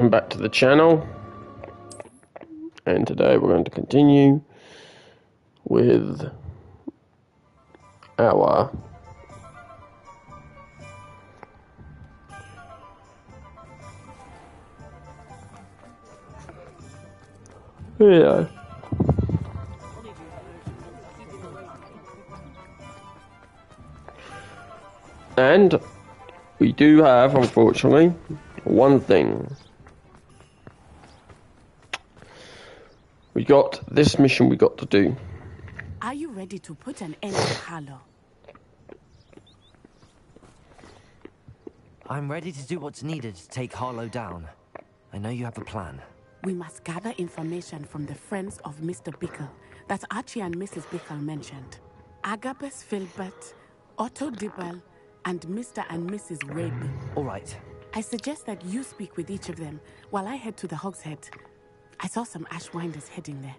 Welcome back to the channel, and today we're going to continue with our video. And we do have, unfortunately, one thing. We got this mission we got to do. Are you ready to put an end to Harlow? I'm ready to do what's needed to take Harlow down. I know you have a plan. We must gather information from the friends of Mr. Bickle that Archie and Mrs. Bickle mentioned. Agabus Filbert, Otto Dibble, and Mr. and Mrs. Rabe. All right. I suggest that you speak with each of them while I head to the Hogshead. I saw some Ashwinders heading there.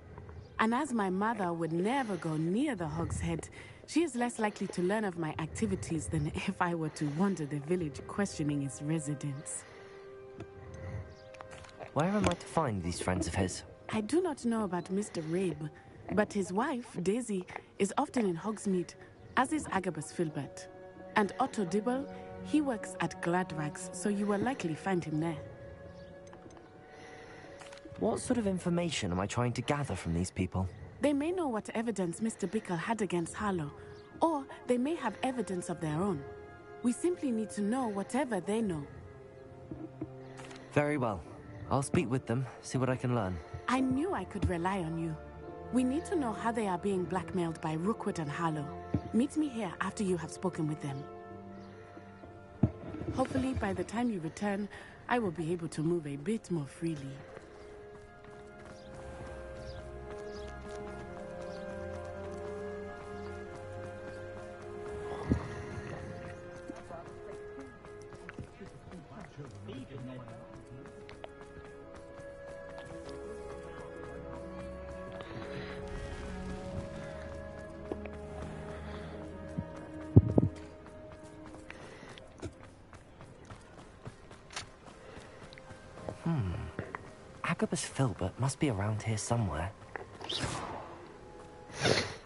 And as my mother would never go near the Hogshead, she is less likely to learn of my activities than if I were to wander the village questioning its residents. Where am I to find these friends of his? I do not know about Mr. Rabe, but his wife, Daisy, is often in Hogsmeade, as is Agabus Filbert. And Otto Dibble, he works at Gladrags, so you will likely find him there. What sort of information am I trying to gather from these people? They may know what evidence Mr. Bickle had against Harlow, or they may have evidence of their own. We simply need to know whatever they know. Very well. I'll speak with them, see what I can learn. I knew I could rely on you. We need to know how they are being blackmailed by Rookwood and Harlow. Meet me here after you have spoken with them. Hopefully, by the time you return, I will be able to move a bit more freely. Agabus Filbert must be around here somewhere.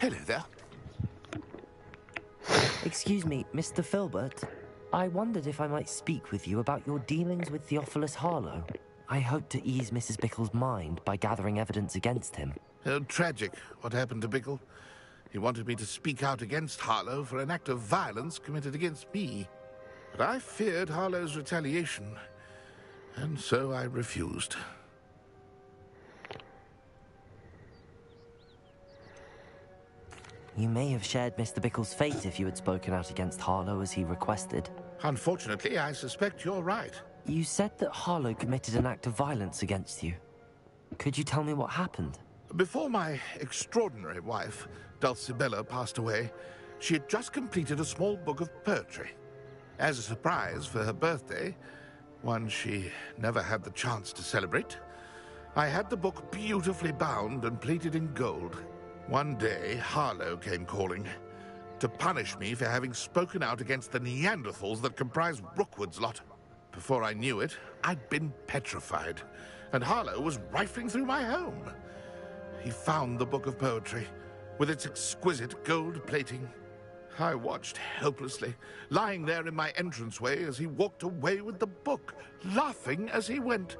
Hello there. Excuse me, Mr. Filbert. I wondered if I might speak with you about your dealings with Theophilus Harlow. I hope to ease Mrs. Bickle's mind by gathering evidence against him. Tragic, what happened to Bickle. He wanted me to speak out against Harlow for an act of violence committed against me. But I feared Harlow's retaliation, and so I refused. You may have shared Mr. Bickle's fate if you had spoken out against Harlow as he requested. Unfortunately, I suspect you're right. You said that Harlow committed an act of violence against you. Could you tell me what happened? Before my extraordinary wife, Dulcibella, passed away, she had just completed a small book of poetry. As a surprise for her birthday, one she never had the chance to celebrate, I had the book beautifully bound and plated in gold. One day, Harlow came calling to punish me for having spoken out against the Neanderthals that comprise Rookwood's lot. Before I knew it, I'd been petrified, and Harlow was rifling through my home. He found the book of poetry, with its exquisite gold plating. I watched helplessly, lying there in my entranceway as he walked away with the book, laughing as he went.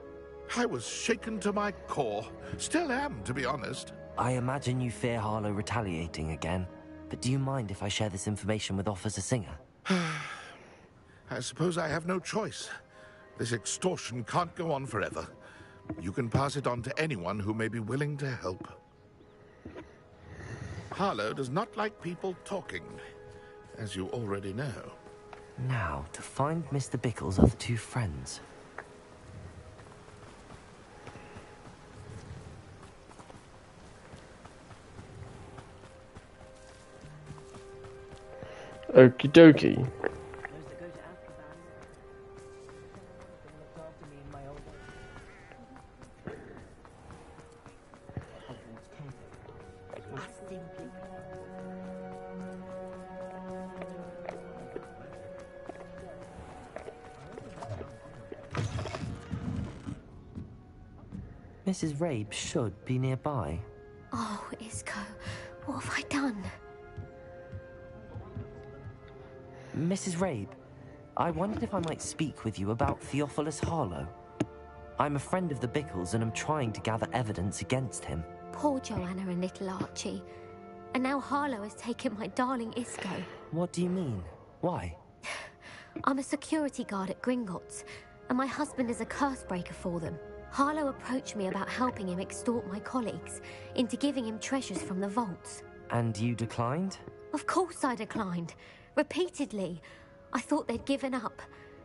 I was shaken to my core. Still am, to be honest. I imagine you fear Harlow retaliating again, but do you mind if I share this information with Officer Singer? I suppose I have no choice. This extortion can't go on forever. You can pass it on to anyone who may be willing to help. Harlow does not like people talking, as you already know. Now, to find Mr. Bickle's other two friends. Okie dokie. Mrs. Rabe should be nearby. Oh, Isco, what have I done? Mrs. Rabe, I wondered if I might speak with you about Theophilus Harlow. I'm a friend of the Bickles and am trying to gather evidence against him. Poor Joanna and little Archie. And now Harlow has taken my darling Isco. What do you mean? Why? I'm a security guard at Gringotts, and my husband is a curse breaker for them. Harlow approached me about helping him extort my colleagues into giving him treasures from the vaults. And you declined? Of course I declined. Repeatedly. I thought they'd given up,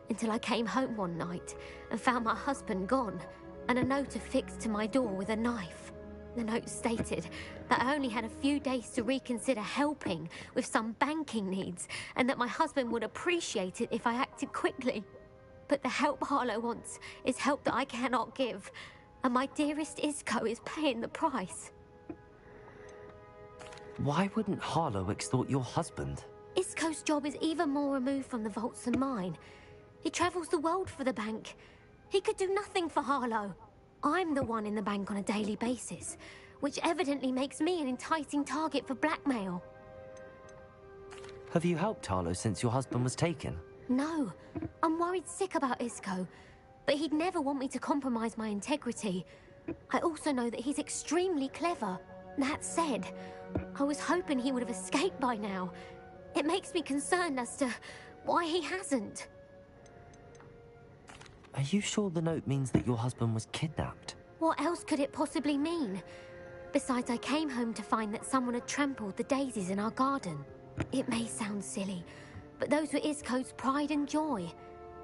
until I came home one night and found my husband gone, and a note affixed to my door with a knife. The note stated that I only had a few days to reconsider helping with some banking needs, and that my husband would appreciate it if I acted quickly. But the help Harlow wants is help that I cannot give, and my dearest Isco is paying the price. Why wouldn't Harlow extort your husband? Isco's job is even more removed from the vaults than mine. He travels the world for the bank. He could do nothing for Harlow. I'm the one in the bank on a daily basis, which evidently makes me an enticing target for blackmail. Have you helped Harlow since your husband was taken? No, I'm worried sick about Isco, but he'd never want me to compromise my integrity. I also know that he's extremely clever. That said, I was hoping he would have escaped by now. It makes me concerned as to why he hasn't. Are you sure the note means that your husband was kidnapped? What else could it possibly mean? Besides, I came home to find that someone had trampled the daisies in our garden. It may sound silly, but those were Isco's pride and joy.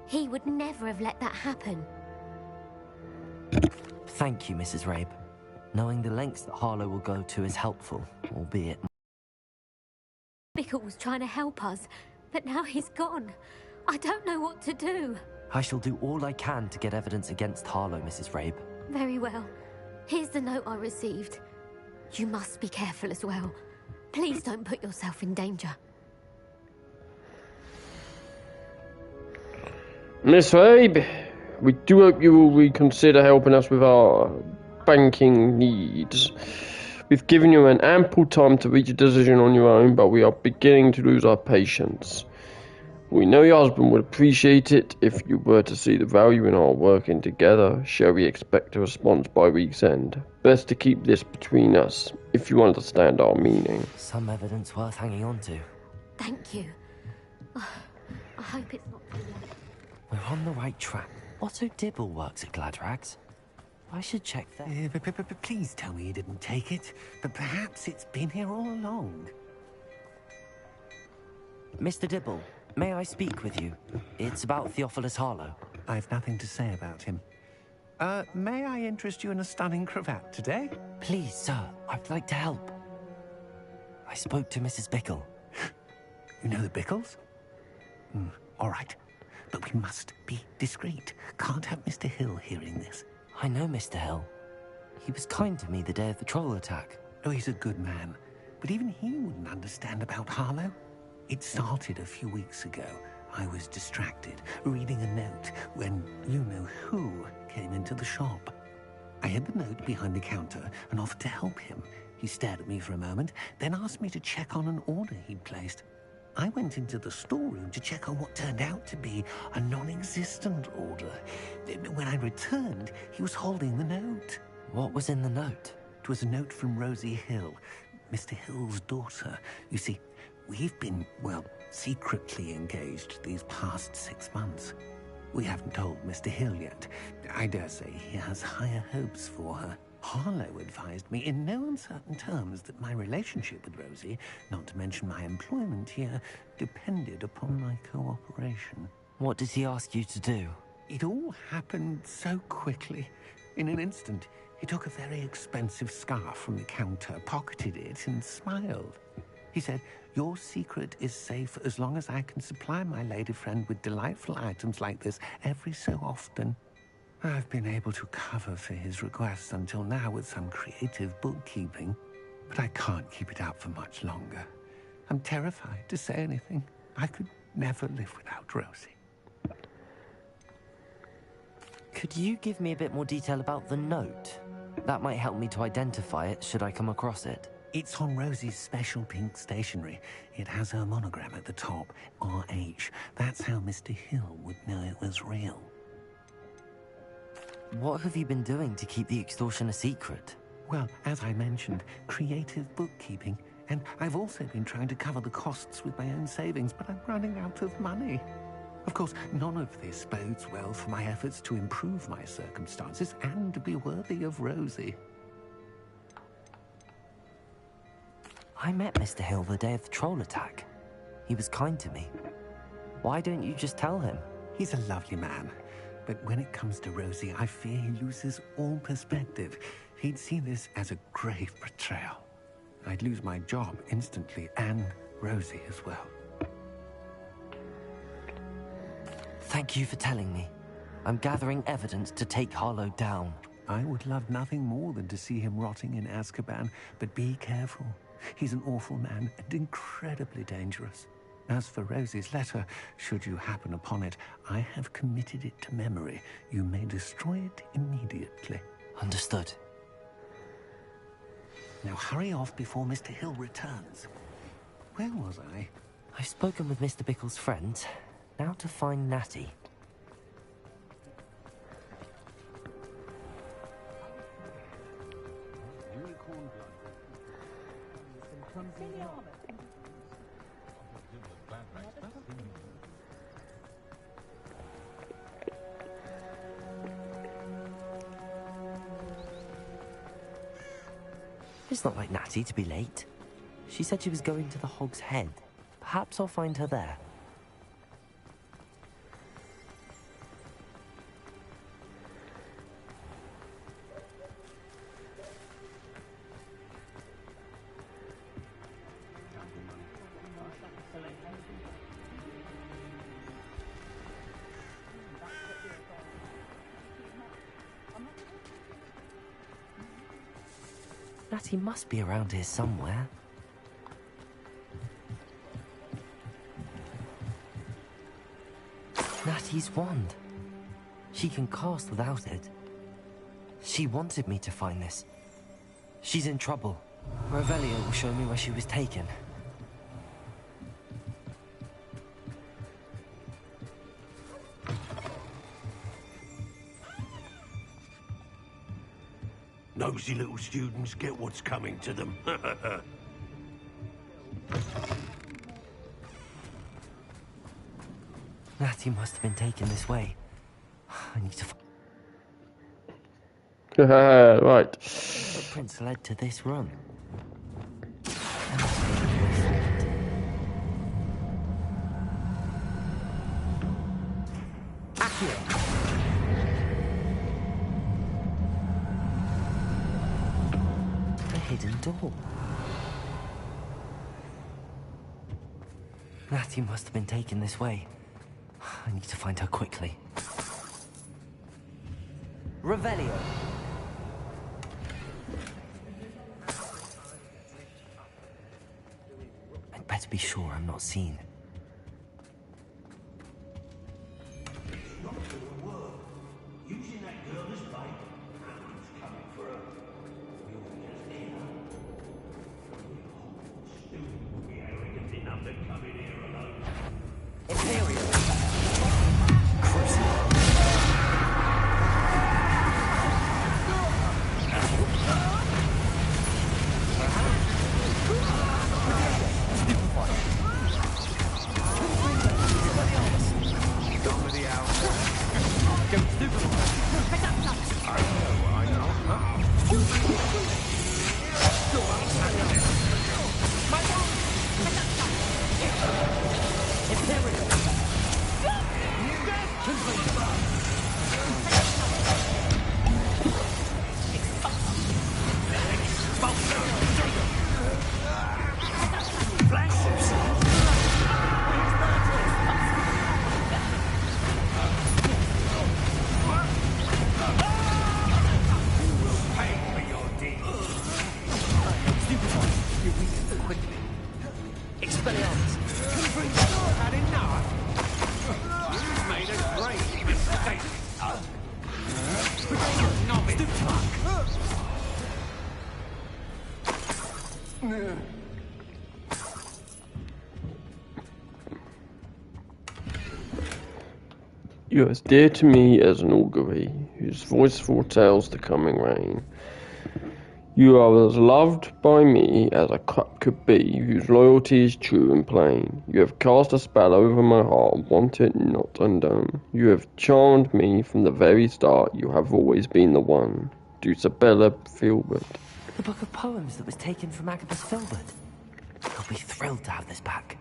He would never have let that happen. Thank you, Mrs. Rabe. Knowing the lengths that Harlow will go to is helpful, albeit... Bickle was trying to help us, but now he's gone. I don't know what to do. I shall do all I can to get evidence against Harlow, Mrs. Rabe. Very well. Here's the note I received. You must be careful as well. Please don't put yourself in danger. Miss Rabe, we do hope you will reconsider helping us with our banking needs. We've given you an ample time to reach a decision on your own, but we are beginning to lose our patience. We know your husband would appreciate it if you were to see the value in our working together. Shall we expect a response by week's end? Best to keep this between us, if you understand our meaning. Some evidence worth hanging on to. Thank you. I hope it's not too late. We're on the right track. Otto Dibble works at Gladrags. I should check there. Please tell me you didn't take it. But perhaps it's been here all along. Mr. Dibble, may I speak with you? It's about Theophilus Harlow. I've nothing to say about him. May I interest you in a stunning cravat today? Please, sir, I'd like to help. I spoke to Mrs. Bickle. You know the Bickles? All right. But we must be discreet. Can't have Mr. Hill hearing this. I know Mr. Hill. He was kind to me the day of the troll attack. Oh, he's a good man. But even he wouldn't understand about Harlow. It started a few weeks ago. I was distracted, reading a note, when you-know-who came into the shop. I hid the note behind the counter and offered to help him. He stared at me for a moment, then asked me to check on an order he'd placed. I went into the storeroom to check on what turned out to be a non-existent order. When I returned, he was holding the note. What was in the note? It was a note from Rosie Hill, Mr. Hill's daughter. You see, we've been, well, secretly engaged these past 6 months. We haven't told Mr. Hill yet. I dare say he has higher hopes for her. Harlow advised me in no uncertain terms that my relationship with Rosie, not to mention my employment here, depended upon my cooperation. What did he ask you to do? It all happened so quickly. In an instant, he took a very expensive scarf from the counter, pocketed it, and smiled. He said, "Your secret is safe as long as I can supply my lady friend with delightful items like this every so often." I've been able to cover for his requests until now with some creative bookkeeping, but I can't keep it up for much longer. I'm terrified to say anything. I could never live without Rosie. Could you give me a bit more detail about the note? That might help me to identify it should I come across it. It's on Rosie's special pink stationery. It has her monogram at the top, RH. That's how Mr. Hill would know it was real. What have you been doing to keep the extortion a secret? Well, as I mentioned, creative bookkeeping. And I've also been trying to cover the costs with my own savings, but I'm running out of money. Of course, none of this bodes well for my efforts to improve my circumstances and to be worthy of Rosie. I met Mr. Hill the day of the troll attack. He was kind to me. Why don't you just tell him? He's a lovely man. But when it comes to Rosie, I fear he loses all perspective. He'd see this as a grave betrayal. I'd lose my job instantly, and Rosie as well. Thank you for telling me. I'm gathering evidence to take Harlow down. I would love nothing more than to see him rotting in Azkaban, but be careful. He's an awful man and incredibly dangerous. As for Rosie's letter, should you happen upon it, I have committed it to memory. You may destroy it immediately. Understood. Now hurry off before Mr. Hill returns. Where was I? I've spoken with Mr. Bickle's friends. Now to find Natty. It's not like Natty to be late. She said she was going to the Hog's Head. Perhaps I'll find her there. Natty must be around here somewhere. Natty's wand. She can cast without it. She wanted me to find this. She's in trouble. Revelio will show me where she was taken. Nosy little students get what's coming to them. Natty must have been taken this way. I need to Right. Footprints led to this room. A hidden door. Natty must have been taken this way. I need to find her quickly. Revelio. I'd better be sure I'm not seen. You're as dear to me as an augury, whose voice foretells the coming rain. You are as loved by me as a cup could be, whose loyalty is true and plain. You have cast a spell over my heart, want it not undone. You have charmed me from the very start, you have always been the one. Dulcibella Filbert. The book of poems that was taken from Agabus Filbert. He'll be thrilled to have this back.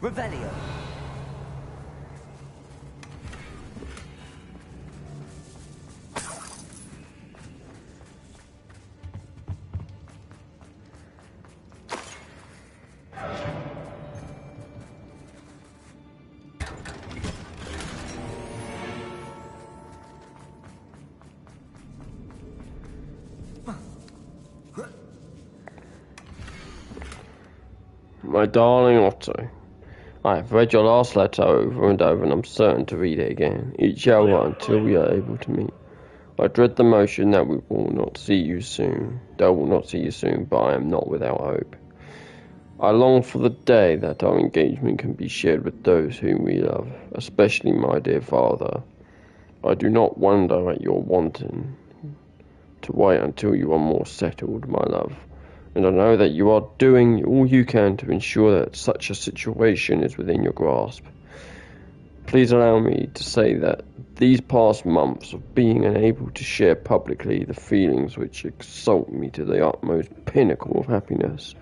Revelio. My darling Otto, I have read your last letter over and over, and I'm certain to read it again, each hour until we are able to meet. I dread the motion that we will not see you soon, but I am not without hope. I long for the day that our engagement can be shared with those whom we love, especially my dear father. I do not wonder at your wanting to wait until you are more settled, my love. And I know that you are doing all you can to ensure that such a situation is within your grasp. Please allow me to say that these past months of being unable to share publicly the feelings which exalt me to the utmost pinnacle of happiness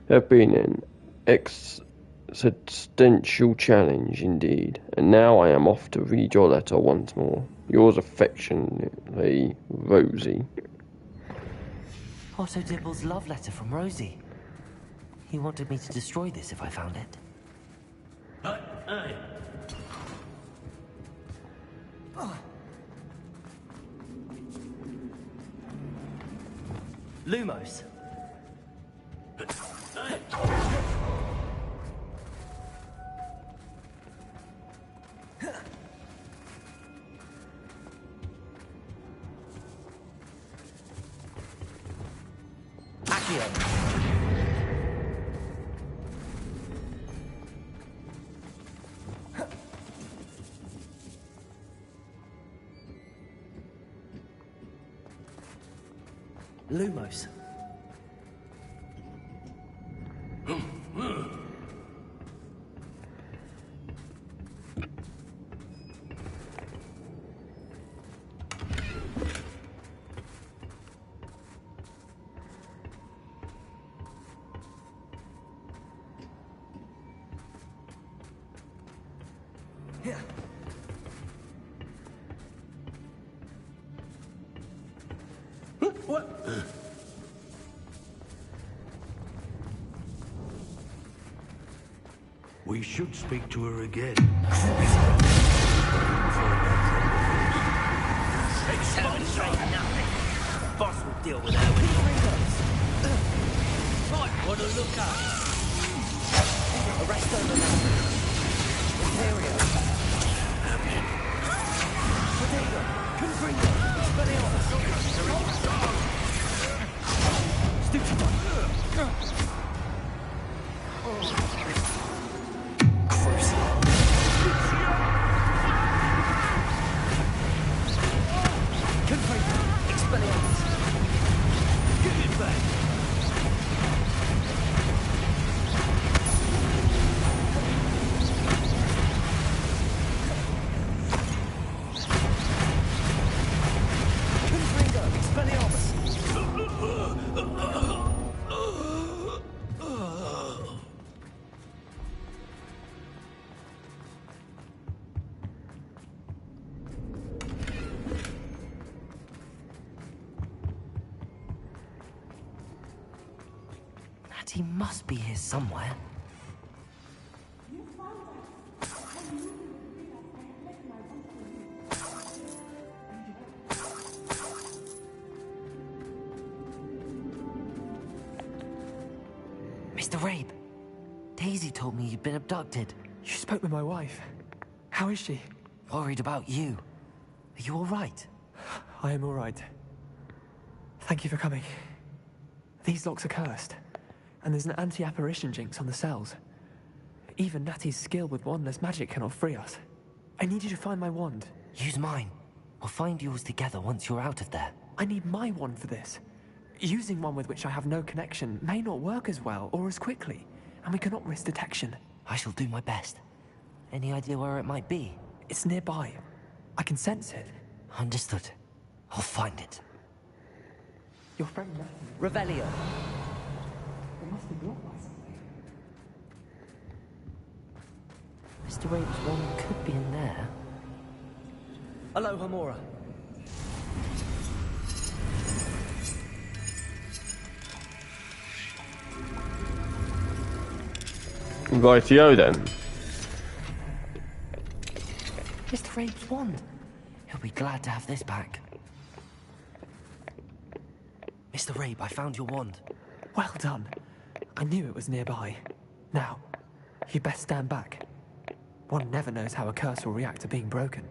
have been an existential challenge indeed. And now I am off to read your letter once more. Yours affectionately, Rosie. Otto Dibble's love letter from Rosie. He wanted me to destroy this if I found it. Lumos. Lumos. We should speak to her again. Demonstrate nothing. The boss will deal with her when he right, what to look at? Arresto Imperio. Protego. Confringo. Stupid. He must be here somewhere. Mr. Rabe, Daisy told me you'd been abducted. You spoke with my wife. How is she? Worried about you. Are you alright? I am alright. Thank you for coming. These locks are cursed, and there's an anti-apparition jinx on the cells. Even Natty's skill with wandless magic cannot free us. I need you to find my wand. Use mine. We'll find yours together once you're out of there. I need my wand for this. Using one with which I have no connection may not work as well or as quickly, and we cannot risk detection. I shall do my best. Any idea where it might be? It's nearby. I can sense it. Understood. I'll find it. Your friend Natty. Revelio. It must be blocked by something. Mr. Rabe's wand could be in there. Hello, Hamora. Rightio then. Mr. Rabe's wand. He'll be glad to have this back. Mr. Rabe, I found your wand. Well done. I knew it was nearby. Now, you best stand back. One never knows how a curse will react to being broken.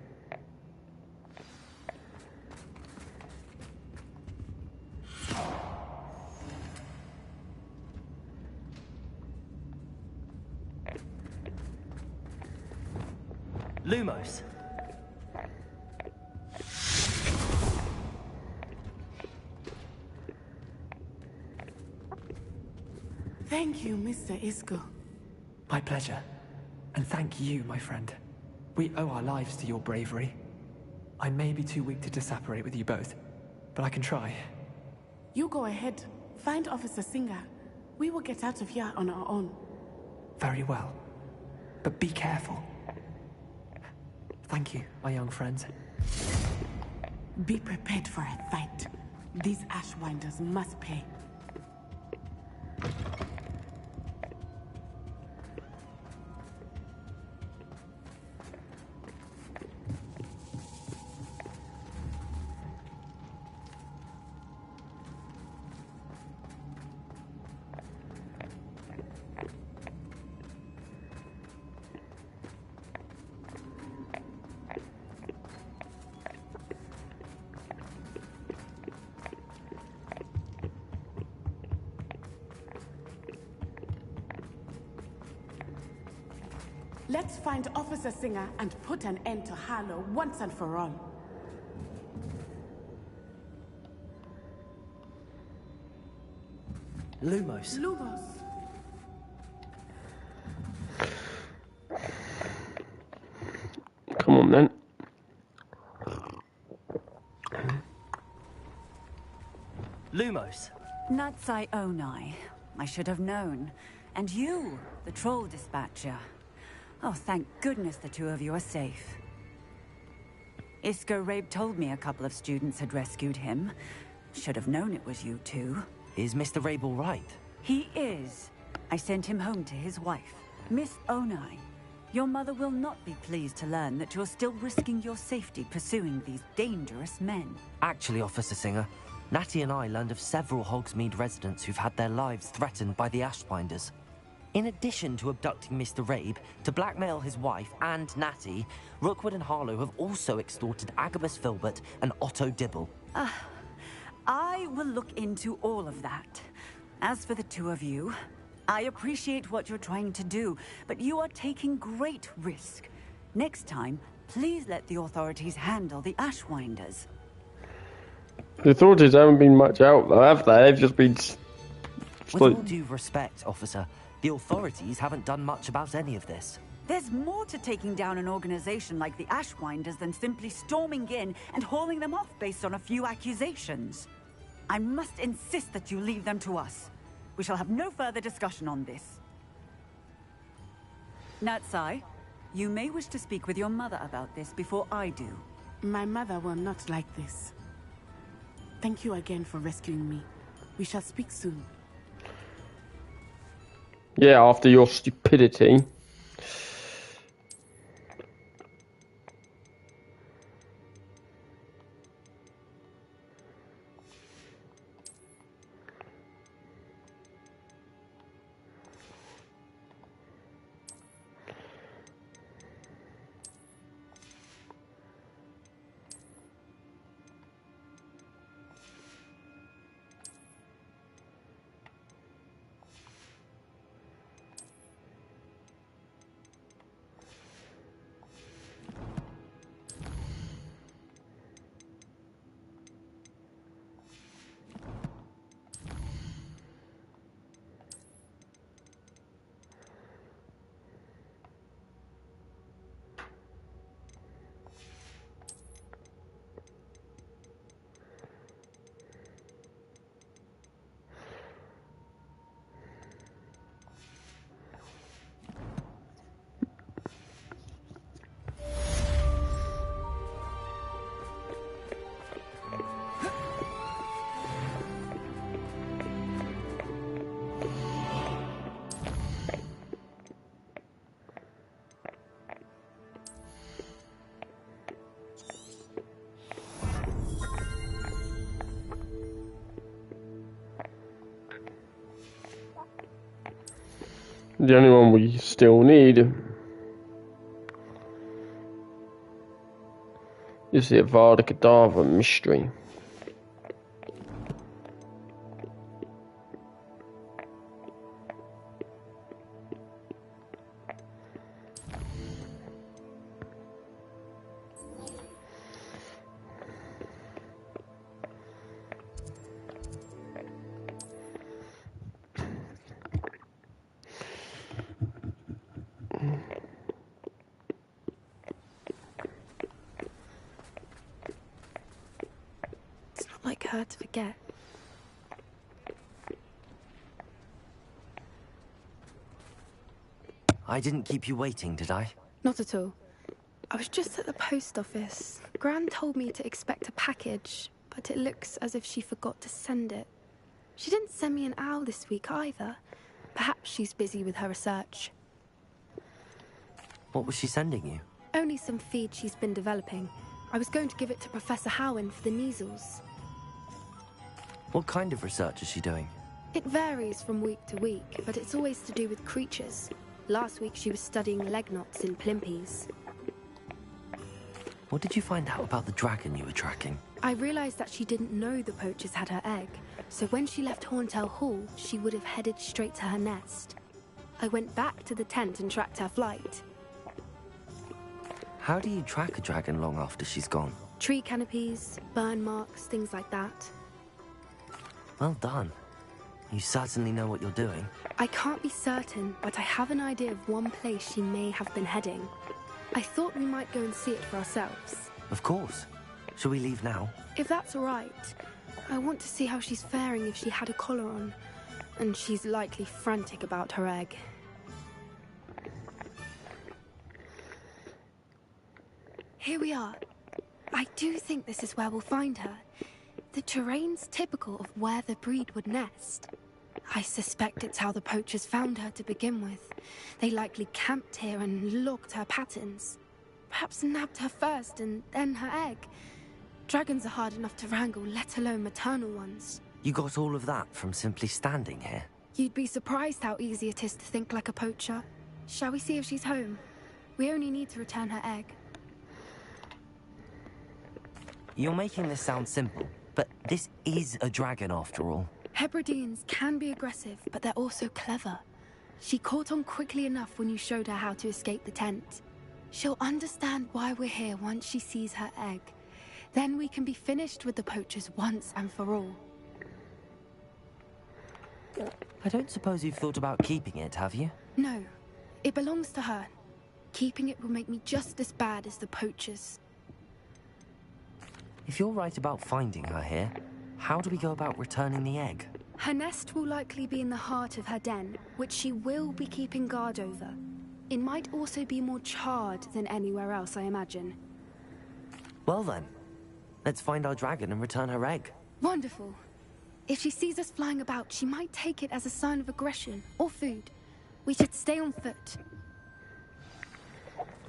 Lumos. Thank you, Mr. Isco. My pleasure. And thank you, my friend. We owe our lives to your bravery. I may be too weak to disapparate with you both, but I can try. You go ahead. Find Officer Singer. We will get out of here on our own. Very well. But be careful. Thank you, my young friends. Be prepared for a fight. These Ashwinders must pay. Let's find Officer Singer and put an end to Harlow once and for all. Lumos. Lumos. Come on then. Lumos. Natsai Onai. I should have known. And you, the troll dispatcher. Oh, thank goodness the two of you are safe. Isco Rabe told me a couple of students had rescued him. Should have known it was you two. Is Mr. Rabe all right? He is. I sent him home to his wife, Miss Onai. Your mother will not be pleased to learn that you're still risking your safety pursuing these dangerous men. Actually, Officer Singer, Natty and I learned of several Hogsmeade residents who've had their lives threatened by the Ashbinders. In addition to abducting Mr. Rabe, to blackmail his wife and Natty, Rookwood and Harlow have also extorted Agabus Filbert and Otto Dibble. I will look into all of that. As for the two of you, I appreciate what you're trying to do, but you are taking great risk. Next time, please let the authorities handle the Ashwinders. The authorities haven't been much out though, have they? They've just been... With all due respect, officer, the authorities haven't done much about any of this. There's more to taking down an organization like the Ashwinders than simply storming in and hauling them off based on a few accusations. I must insist that you leave them to us. We shall have no further discussion on this. Natsai, you may wish to speak with your mother about this before I do. My mother will not like this. Thank you again for rescuing me. We shall speak soon. Yeah, after your stupidity. The only one we still need is the Avada Kedavra mystery. Like her to forget. I didn't keep you waiting, did I? Not at all. I was just at the post office. Gran told me to expect a package, but it looks as if she forgot to send it. She didn't send me an owl this week either. Perhaps she's busy with her research. What was she sending you? Only some feed she's been developing. I was going to give it to Professor Howen for the measles. What kind of research is she doing? It varies from week to week, but it's always to do with creatures. Last week she was studying leg knots in plimpies. What did you find out about the dragon you were tracking? I realized that she didn't know the poachers had her egg, so when she left Horntail Hall, she would have headed straight to her nest. I went back to the tent and tracked her flight. How do you track a dragon long after she's gone? Tree canopies, burn marks, things like that. Well done. You certainly know what you're doing. I can't be certain, but I have an idea of one place she may have been heading. I thought we might go and see it for ourselves. Of course. Shall we leave now? If that's all right. I want to see how she's faring if she had a collar on. And she's likely frantic about her egg. Here we are. I do think this is where we'll find her. The terrain's typical of where the breed would nest. I suspect it's how the poachers found her to begin with. They likely camped here and logged her patterns. Perhaps nabbed her first and then her egg. Dragons are hard enough to wrangle, let alone maternal ones. You got all of that from simply standing here? You'd be surprised how easy it is to think like a poacher. Shall we see if she's home? We only need to return her egg. You're making this sound simple, but this is a dragon after all. Hebrideans can be aggressive, but they're also clever. She caught on quickly enough when you showed her how to escape the tent. She'll understand why we're here once she sees her egg. Then we can be finished with the poachers once and for all. I don't suppose you've thought about keeping it, have you? No, it belongs to her. Keeping it will make me just as bad as the poachers. If you're right about finding her here, how do we go about returning the egg? Her nest will likely be in the heart of her den, which she will be keeping guard over. It might also be more charred than anywhere else, I imagine. Well then, let's find our dragon and return her egg. Wonderful. If she sees us flying about, she might take it as a sign of aggression or food. We should stay on foot.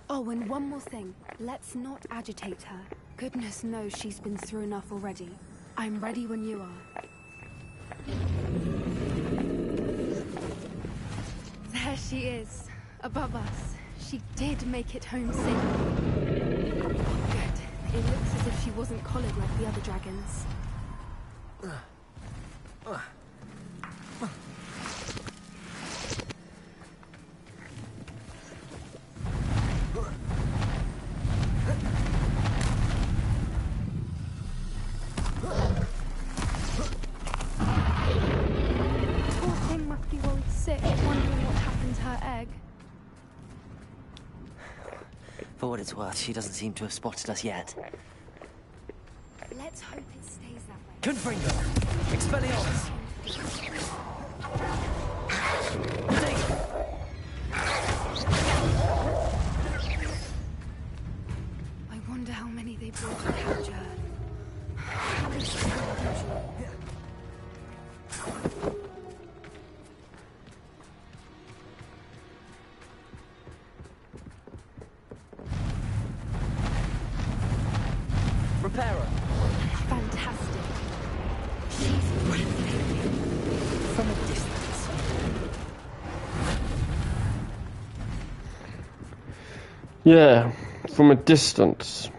Oh, and one more thing. Let's not agitate her. Goodness knows she's been through enough already. I'm ready when you are. There she is, above us. She did make it home safe. Good. It looks as if she wasn't collared like the other dragons. For what it's worth, she doesn't seem to have spotted us yet. Let's hope it stays that way. Confringo! Expelliarmus! I wonder how many they brought to capture her. Repairer! Fantastic. She's breathtaking. Yeah, from a distance.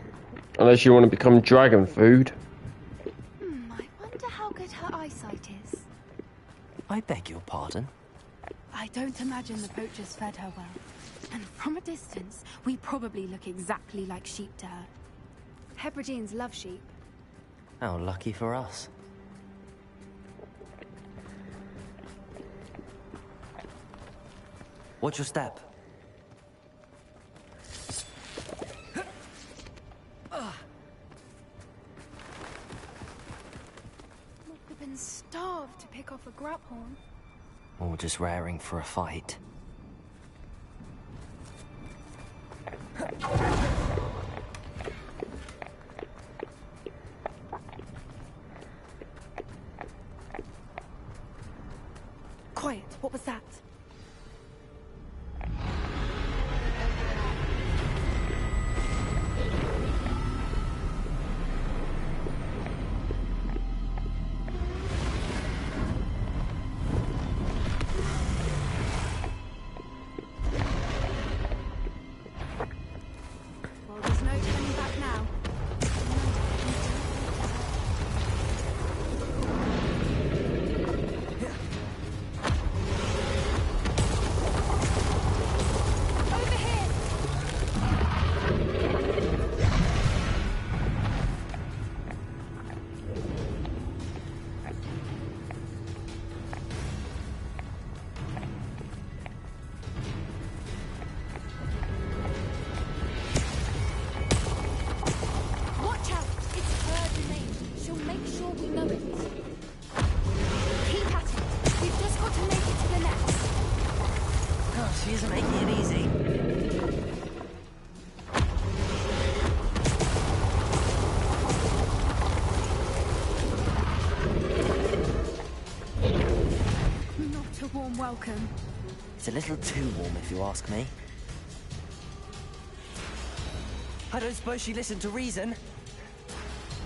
Unless you want to become dragon food. I wonder how good her eyesight is. I beg your pardon? I don't imagine the poachers fed her well. And from a distance, we probably look exactly like sheep to her. Hebrideans love sheep. How lucky for us. Watch your step. Must have been starved to pick off a grubhorn. Or just raring for a fight. Quiet, what was that? Well, there's no turning back now. Over here! Watch out! It's her name. She'll make sure we know it. Keep at it. We've just got to make it to the nest. Oh, she isn't making it easy. Not a warm welcome. It's a little too warm, if you ask me. I don't suppose she listened to reason.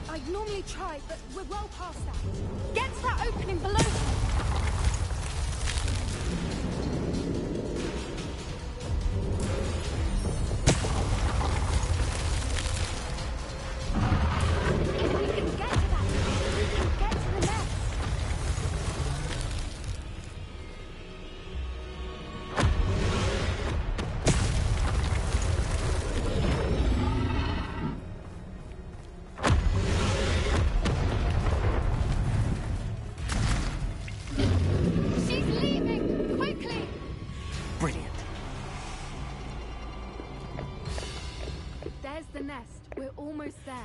I'd normally try, but we're well past that. Get to that opening below. If we can get to that, we can get to the nest. She's leaving! Quickly! Brilliant. There's the nest. We're almost there.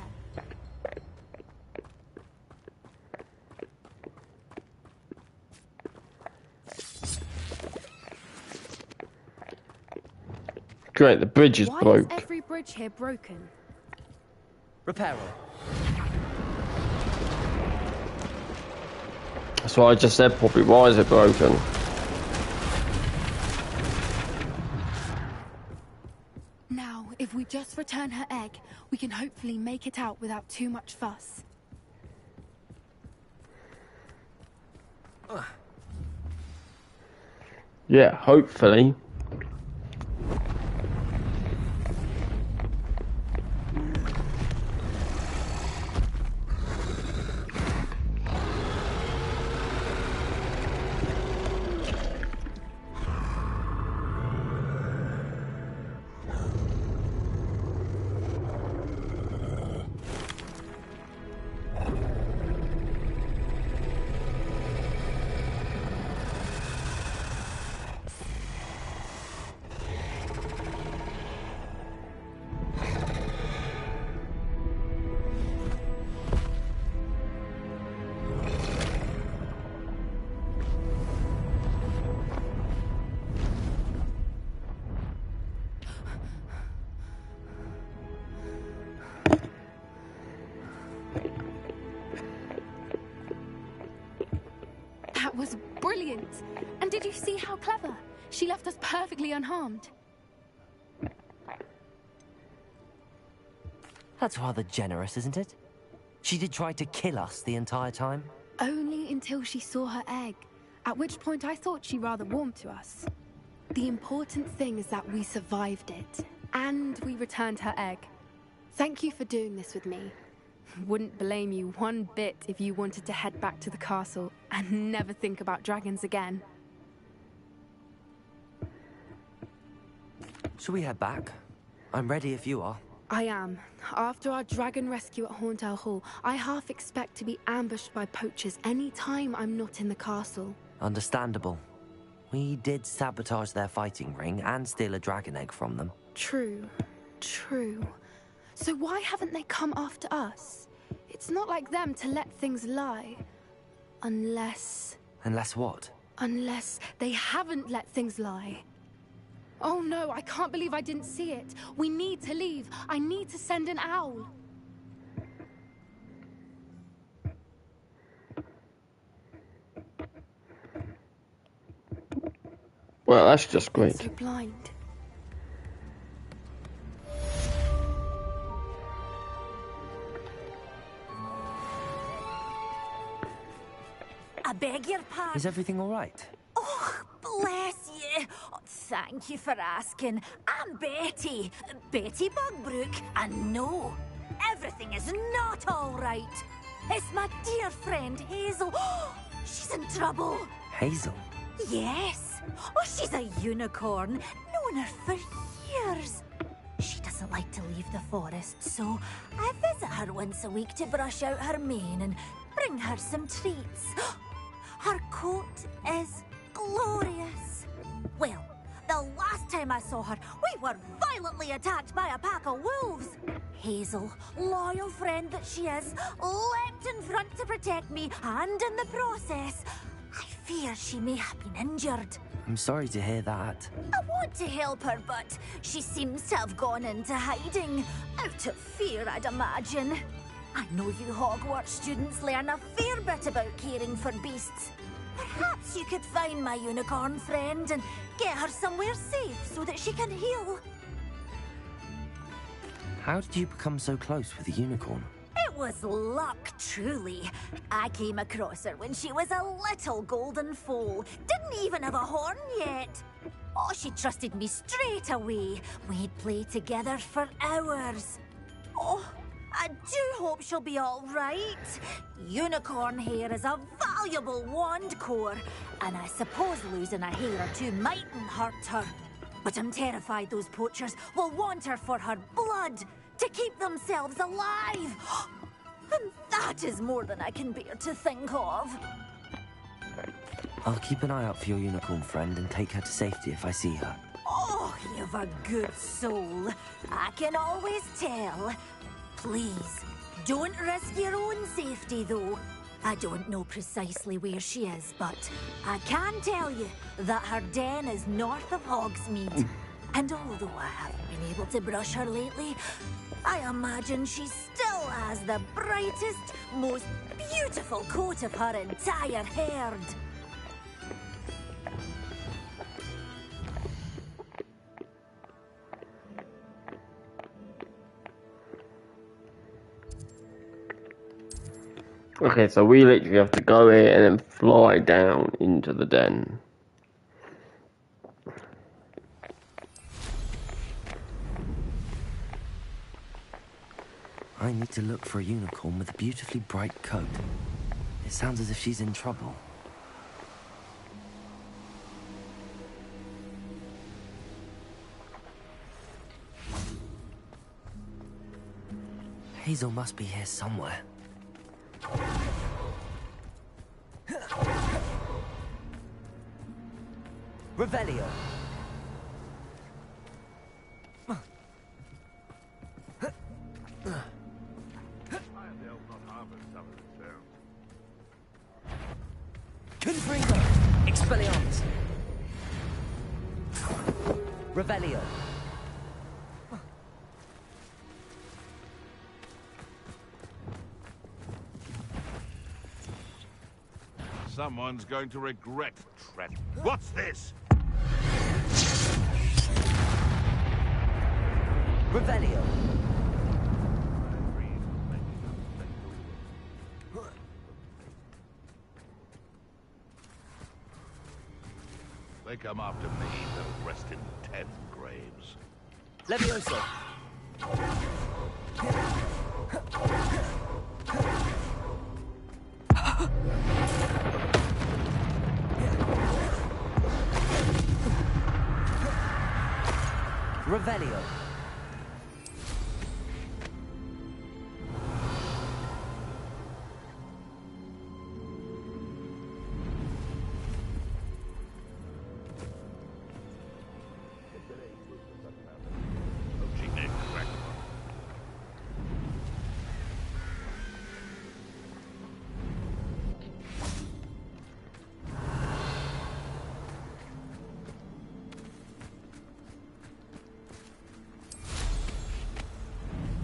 Great, the bridge is Why broke. is every bridge here broken? Repair. That's what I just said, probably. Why is it broken? Now, if we just return her egg, we can hopefully make it out without too much fuss. Yeah, hopefully. That was brilliant! And did you see how clever? She left us perfectly unharmed. That's rather generous, isn't it? She did try to kill us the entire time. Only until she saw her egg, at which point I thought she rather warmed to us. The important thing is that we survived it, And we returned her egg. Thank you for doing this with me. Wouldn't blame you one bit if you wanted to head back to the castle and never think about dragons again. Shall we head back? I'm ready if you are. I am. After our dragon rescue at Horndale Hall, I half expect to be ambushed by poachers any time I'm not in the castle. Understandable. We did sabotage their fighting ring and steal a dragon egg from them. True. So why haven't they come after us? It's not like them to let things lie. Unless... Unless what? Unless they haven't let things lie. Oh no, I can't believe I didn't see it. We need to leave. I need to send an owl. Well, that's just great. So blind. I beg your pardon. Is everything all right? Oh, bless you. Oh, thank you for asking. I'm Betty. Betty Bugbrook. And no, everything is not all right. It's my dear friend Hazel. She's in trouble. Hazel? Yes. Oh, she's a unicorn. Known her for years. She doesn't like to leave the forest, so I visit her once a week to brush out her mane and bring her some treats. Her coat is glorious. Well, the last time I saw her, we were violently attacked by a pack of wolves. Hazel, loyal friend that she is, leapt in front to protect me, and in the process, I fear she may have been injured. I'm sorry to hear that. I want to help her, but she seems to have gone into hiding. Out of fear, I'd imagine. I know you Hogwarts students learn a fair bit about caring for beasts. Perhaps you could find my unicorn friend and get her somewhere safe so that she can heal. How did you become so close with the unicorn? It was luck, truly. I came across her when she was a little golden foal. Didn't even have a horn yet. Oh, she trusted me straight away. We'd play together for hours. Oh, I do hope she'll be all right. Unicorn hair is a valuable wand core, and I suppose losing a hair or two mightn't hurt her. But I'm terrified those poachers will want her for her blood, to keep themselves alive. And that is more than I can bear to think of. I'll keep an eye out for your unicorn friend and take her to safety if I see her. Oh, you've a good soul. I can always tell. Please, don't risk your own safety, though. I don't know precisely where she is, but I can tell you that her den is north of Hogsmeade. And although I haven't been able to brush her lately, I imagine she still has the brightest, most beautiful coat of her entire herd. Okay, so we literally have to go here and then fly down into the den. I need to look for a unicorn with a beautifully bright coat. It sounds as if she's in trouble. Hazel must be here somewhere. Revelio. Confringo. Expelliarmus. Revelio. Someone's going to regret treading. What's this? Revelio. They come after me, they'll rest in 10 graves. Levioso. Revelio.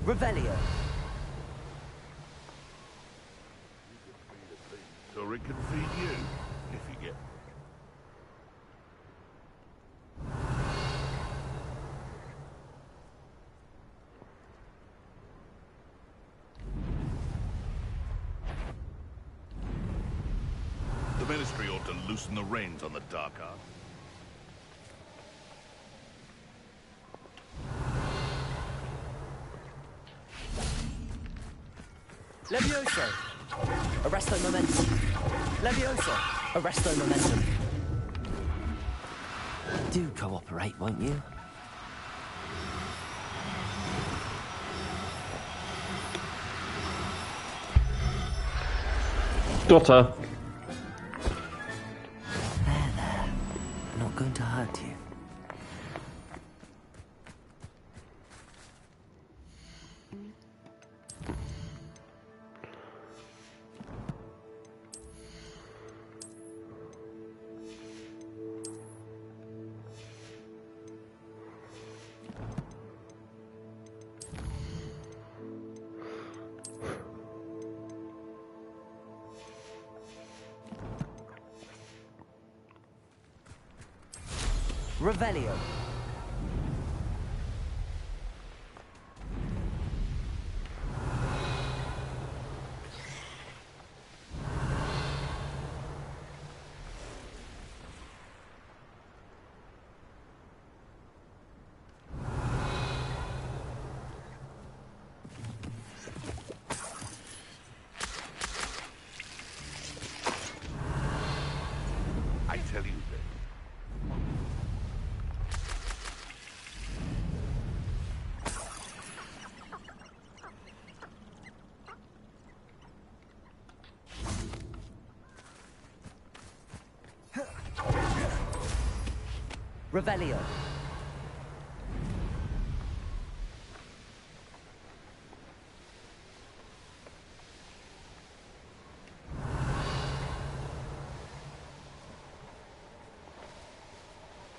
Revelio. Or it can feed you, if you get... The Ministry ought to loosen the reins on the dark art. Levioso. Arresto momentum. Levioso. Arresto momentum. Do cooperate, won't you? Daughter. There. I'm not going to hurt you. Revelio. I tell you that. Revelio.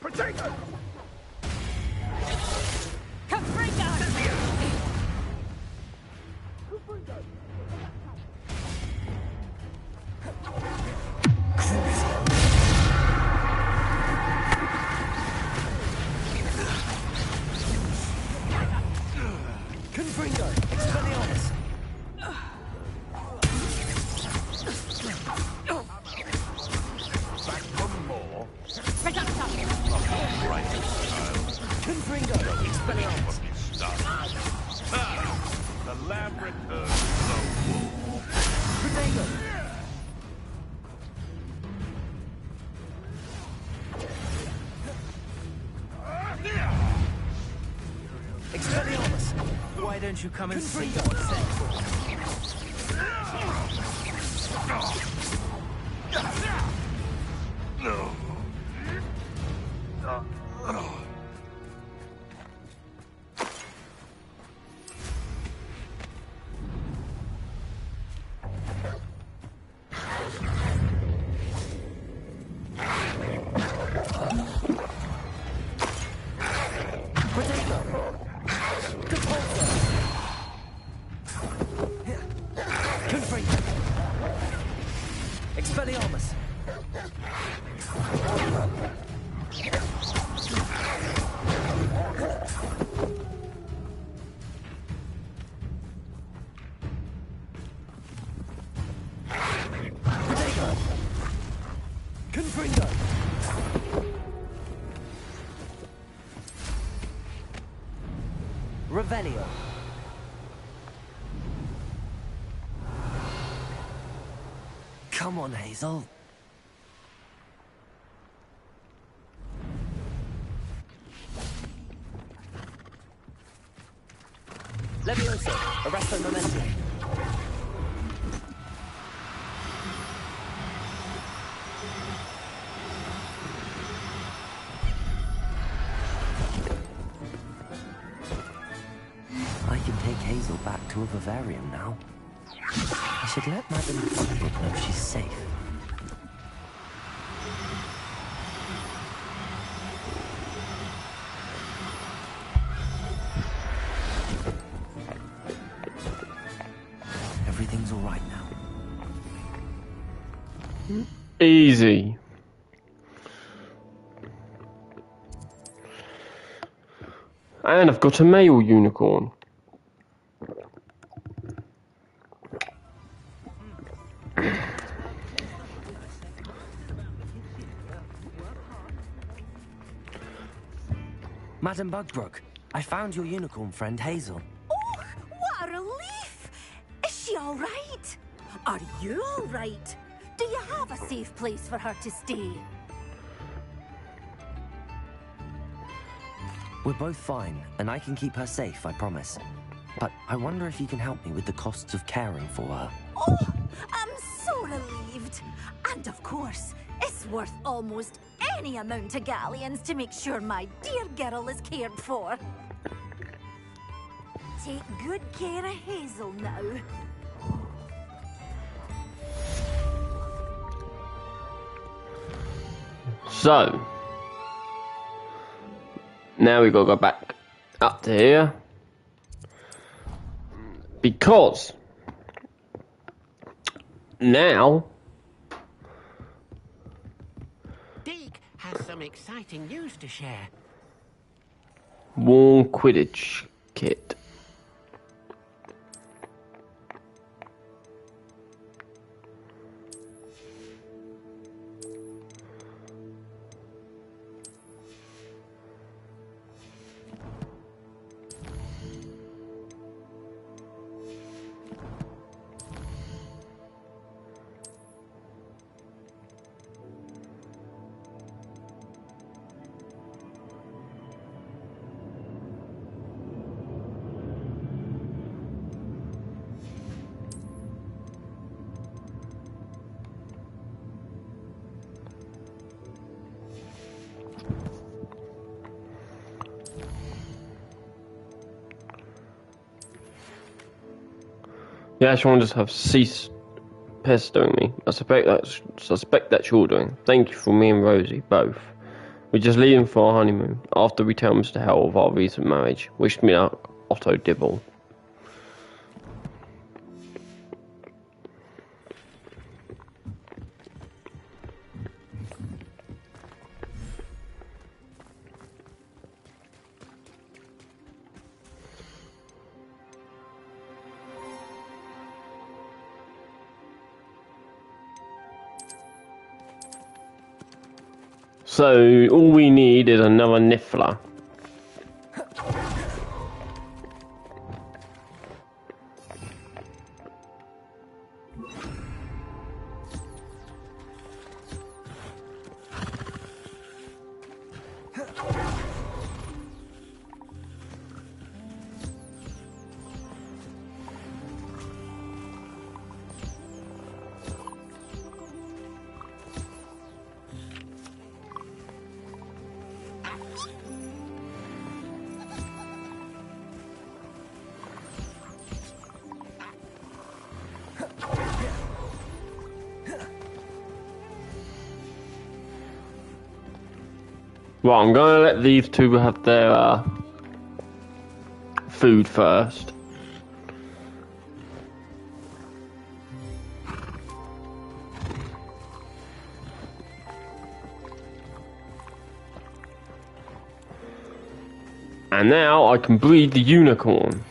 Potato! Confringo. Expelliarmus. Back for more. Reducto. Right, child. Confringo. Expelliarmus. The lab returns so full. Protego. Expelliarmus. Why don't you come and see what's there? No. Expelliarmus. Protego. Confringo. Revelio. Come on, Hazel. Levioso, arresto momentum. I can take Hazel back to a vivarium now. I should let Madame Buckbrook know she's safe. Everything's all right now. Easy. And I've got a male unicorn. Madame Bugbrook, I found your unicorn friend Hazel. Oh, what a relief! Is she all right? Are you all right? Do you have a safe place for her to stay? We're both fine, and I can keep her safe, I promise. But I wonder if you can help me with the costs of caring for her. Oh, I'm so relieved. And of course, it's worth almost any amount of galleons to make sure my dear girl is cared for. Take good care of Hazel now. So, now we gotta go back up to here. Because now Deke has some exciting news to share. Worn Quidditch kit. The Ashwinders have ceased pestering me. I suspect that's your doing. Thank you for me and Rosie, both. We're just leaving for our honeymoon. After we tell Mr. Hell of our recent marriage. Wish me luck, Otto Dibble. So, all we need is another Niffler. Well, I'm going to let these two have their food first. And now I can breed the unicorn.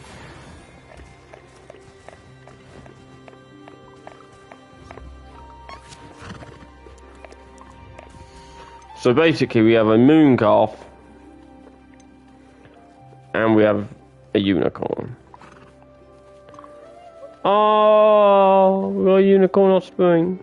So basically we have a moon calf and we have A unicorn. Oh, we got a unicorn offspring.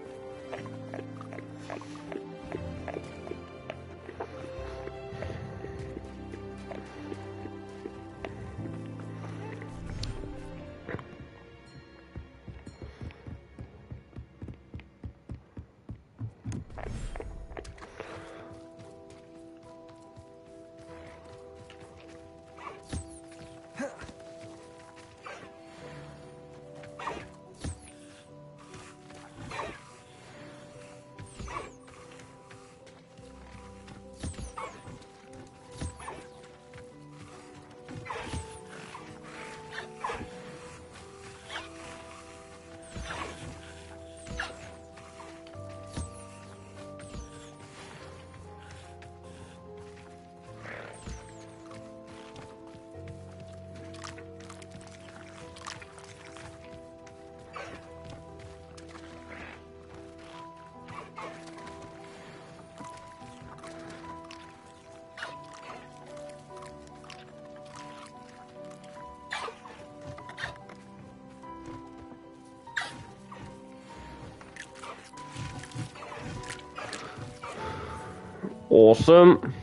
Awesome.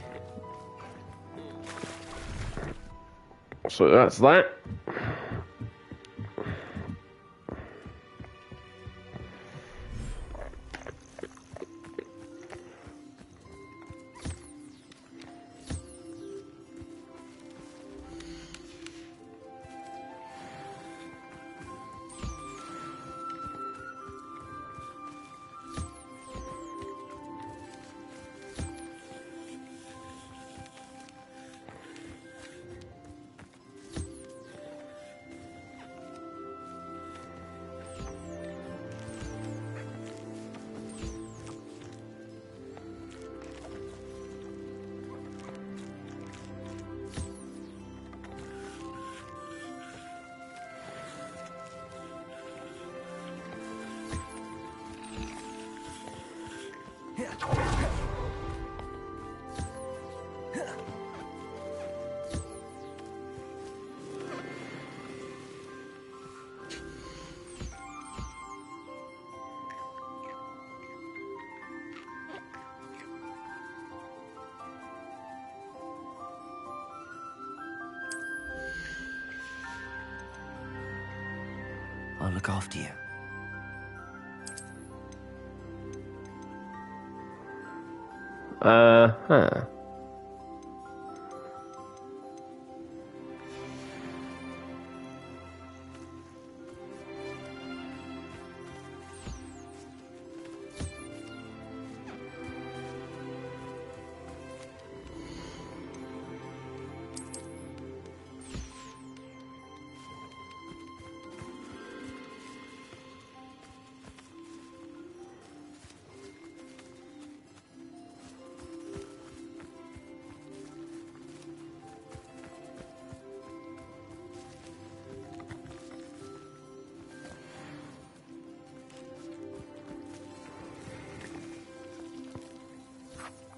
So that's that. I'll look after you. Uh-huh.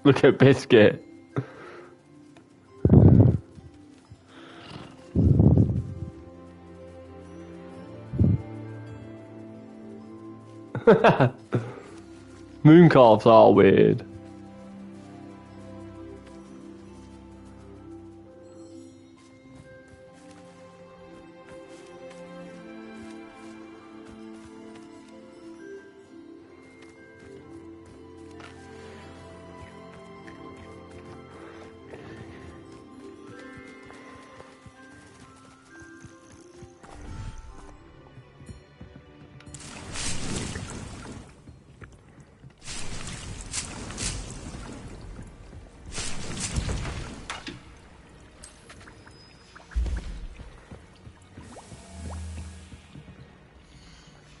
Look at Biscuit. Mooncalves are weird.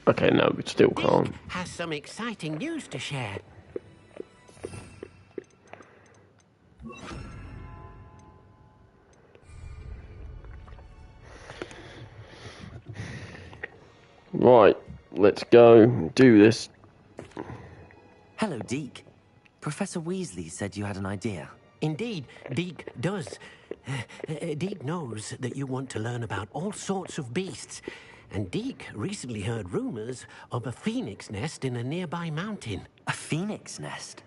Okay, no, we still can't. Has some exciting news to share. Right, let's go do this. Hello, Deke. Professor Weasley said you had an idea. Indeed, Deke does. Deke knows that you want to learn about all sorts of beasts, and Deke recently heard rumors of a phoenix nest in a nearby mountain. A phoenix nest?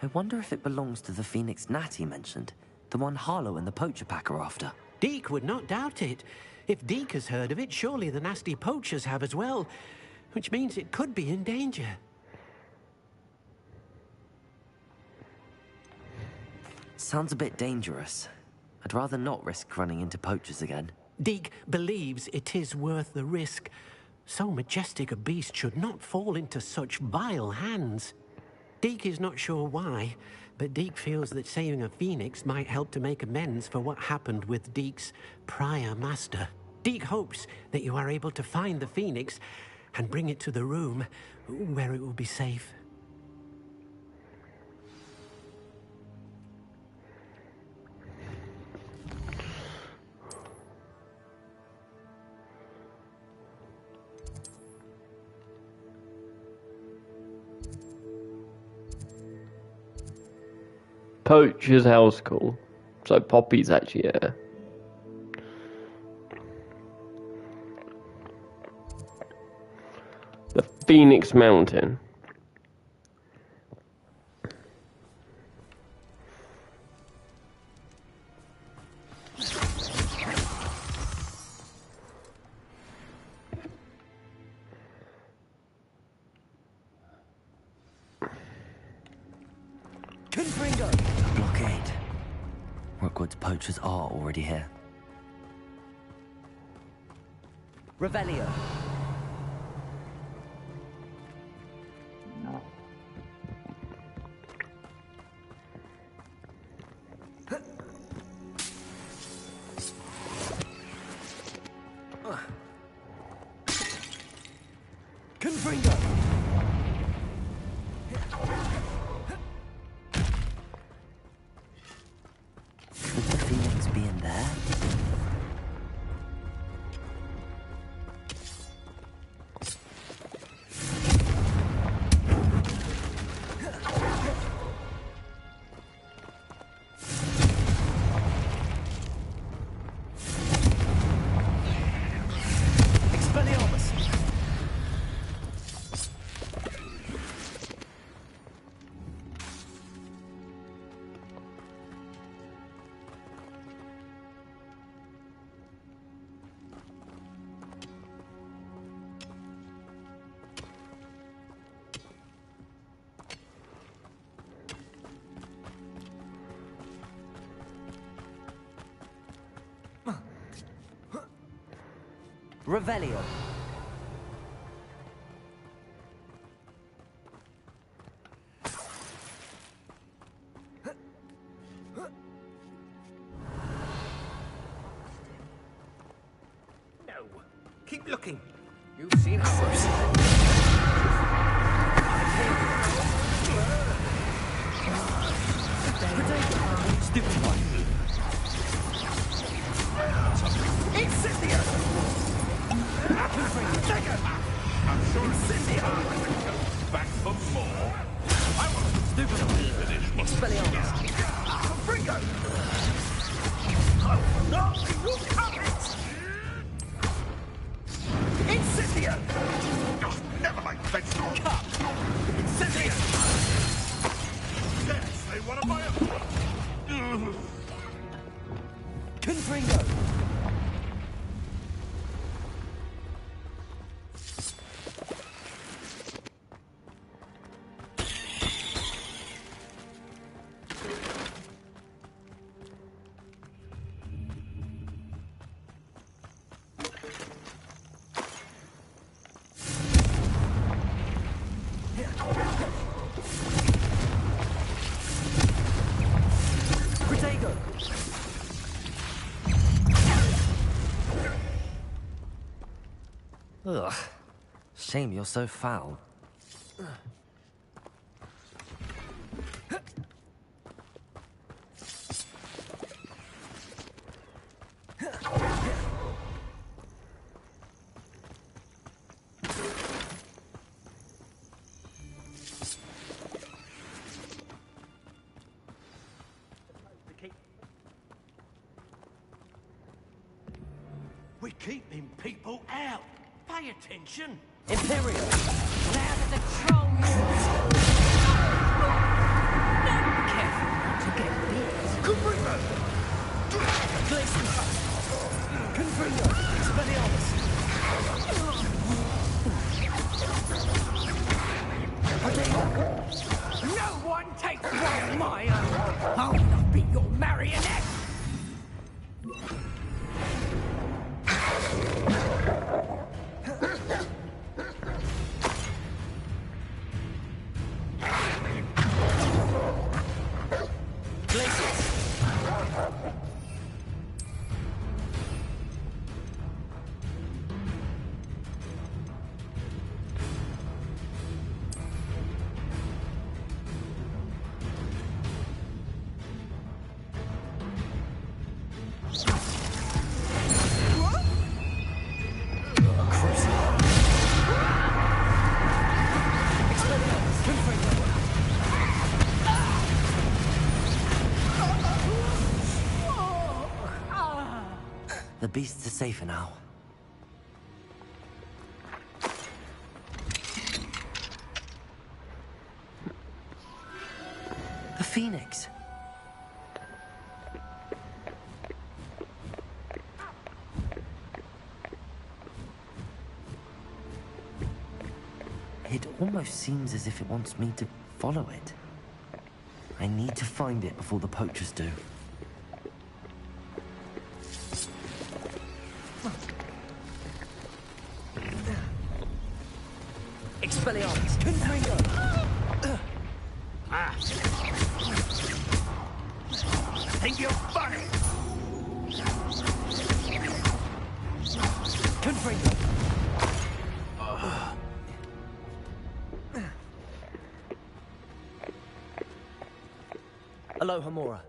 I wonder if it belongs to the phoenix Natty mentioned, the one Harlow and the poacher pack are after. Deke would not doubt it. If Deke has heard of it, surely the nasty poachers have as well, which means it could be in danger. Sounds a bit dangerous. I'd rather not risk running into poachers again. Deke believes it is worth the risk. So majestic a beast should not fall into such vile hands. Deke is not sure why, but Deke feels that saving a phoenix might help to make amends for what happened with Deke's prior master. Deke hopes that you are able to find the phoenix and bring it to the room where it will be safe. Poacher's house call. So Poppy's actually here. The Phoenix Mountain. Blockade. Rookwood's poachers are already here. Revelio. Confringo. Could the phoenix be in there? Revelio. No. Keep looking. You've seen how Stupid one. Incendio! I'm sure Incendio! Back for more. I want Stupid one. finish my Expelliarmus. Confringo! I will not be your puppet! Incendio! Oh, never like vegetable. Cup! Incendio! Dare say one of my own. Confringo. Protego. Ugh. Shame you're so foul. We're keeping people out. Pay attention. Imperial! Now that the troll uses... Careful not to get bit. Glacius! Confringo! Expelliarmus! No one takes one of my own! I'll not be your marionette! The beasts are safer now. The phoenix. It almost seems as if it wants me to follow it. I need to find it before the poachers do. Expelliarmus! Confringo! Think you're funny? Confringo! Aloha Mora.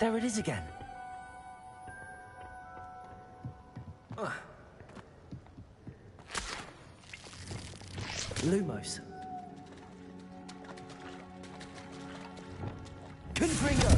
There it is again. Lumos. Confringo!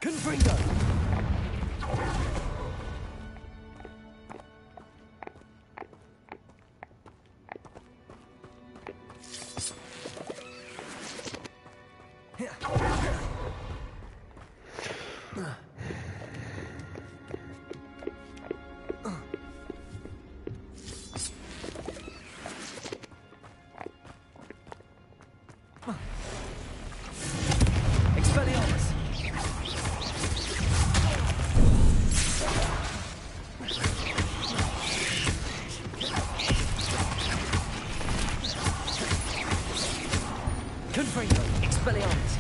Confringo! Confringo, Expelliarmus.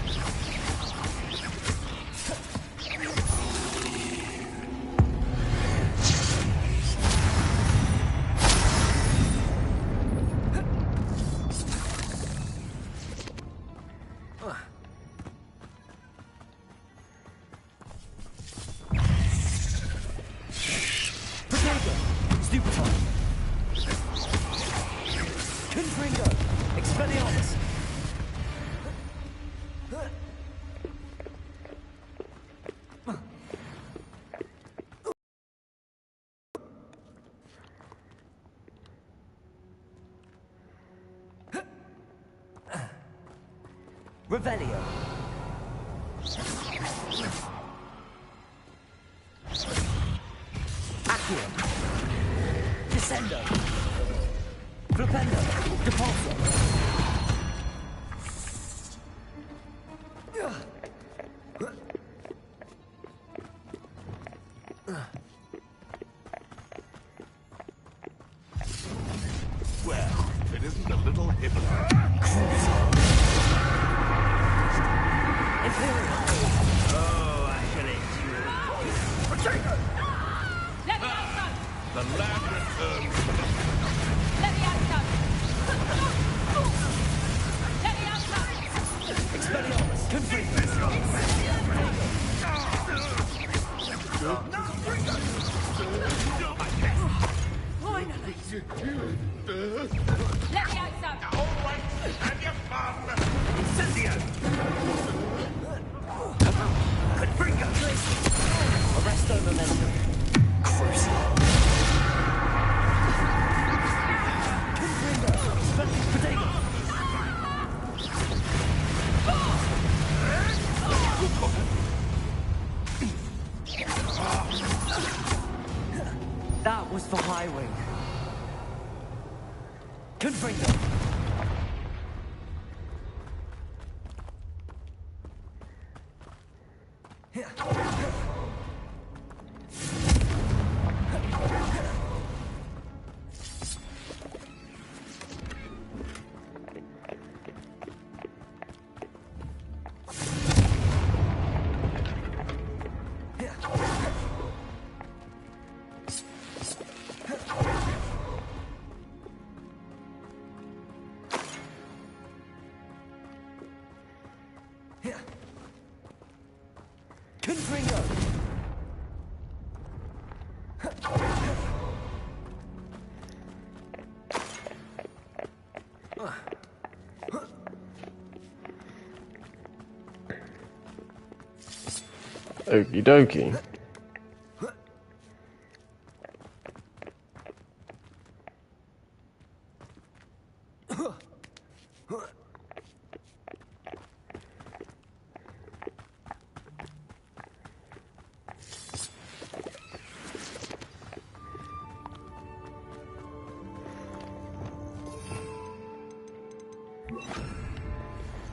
Revelio. Accio. Descendo. Flipendo. Depulso. Well, it isn't a little hypocrite. Oh, actually, The lad returns. Expelliarmus. Confringo. Let me out, son! All right, and your father. Incendio! Confringo! Arresto momentum. Crucial. Confringo. Potato. That was for Highwing. Confringo. Confringo. Okie dokie.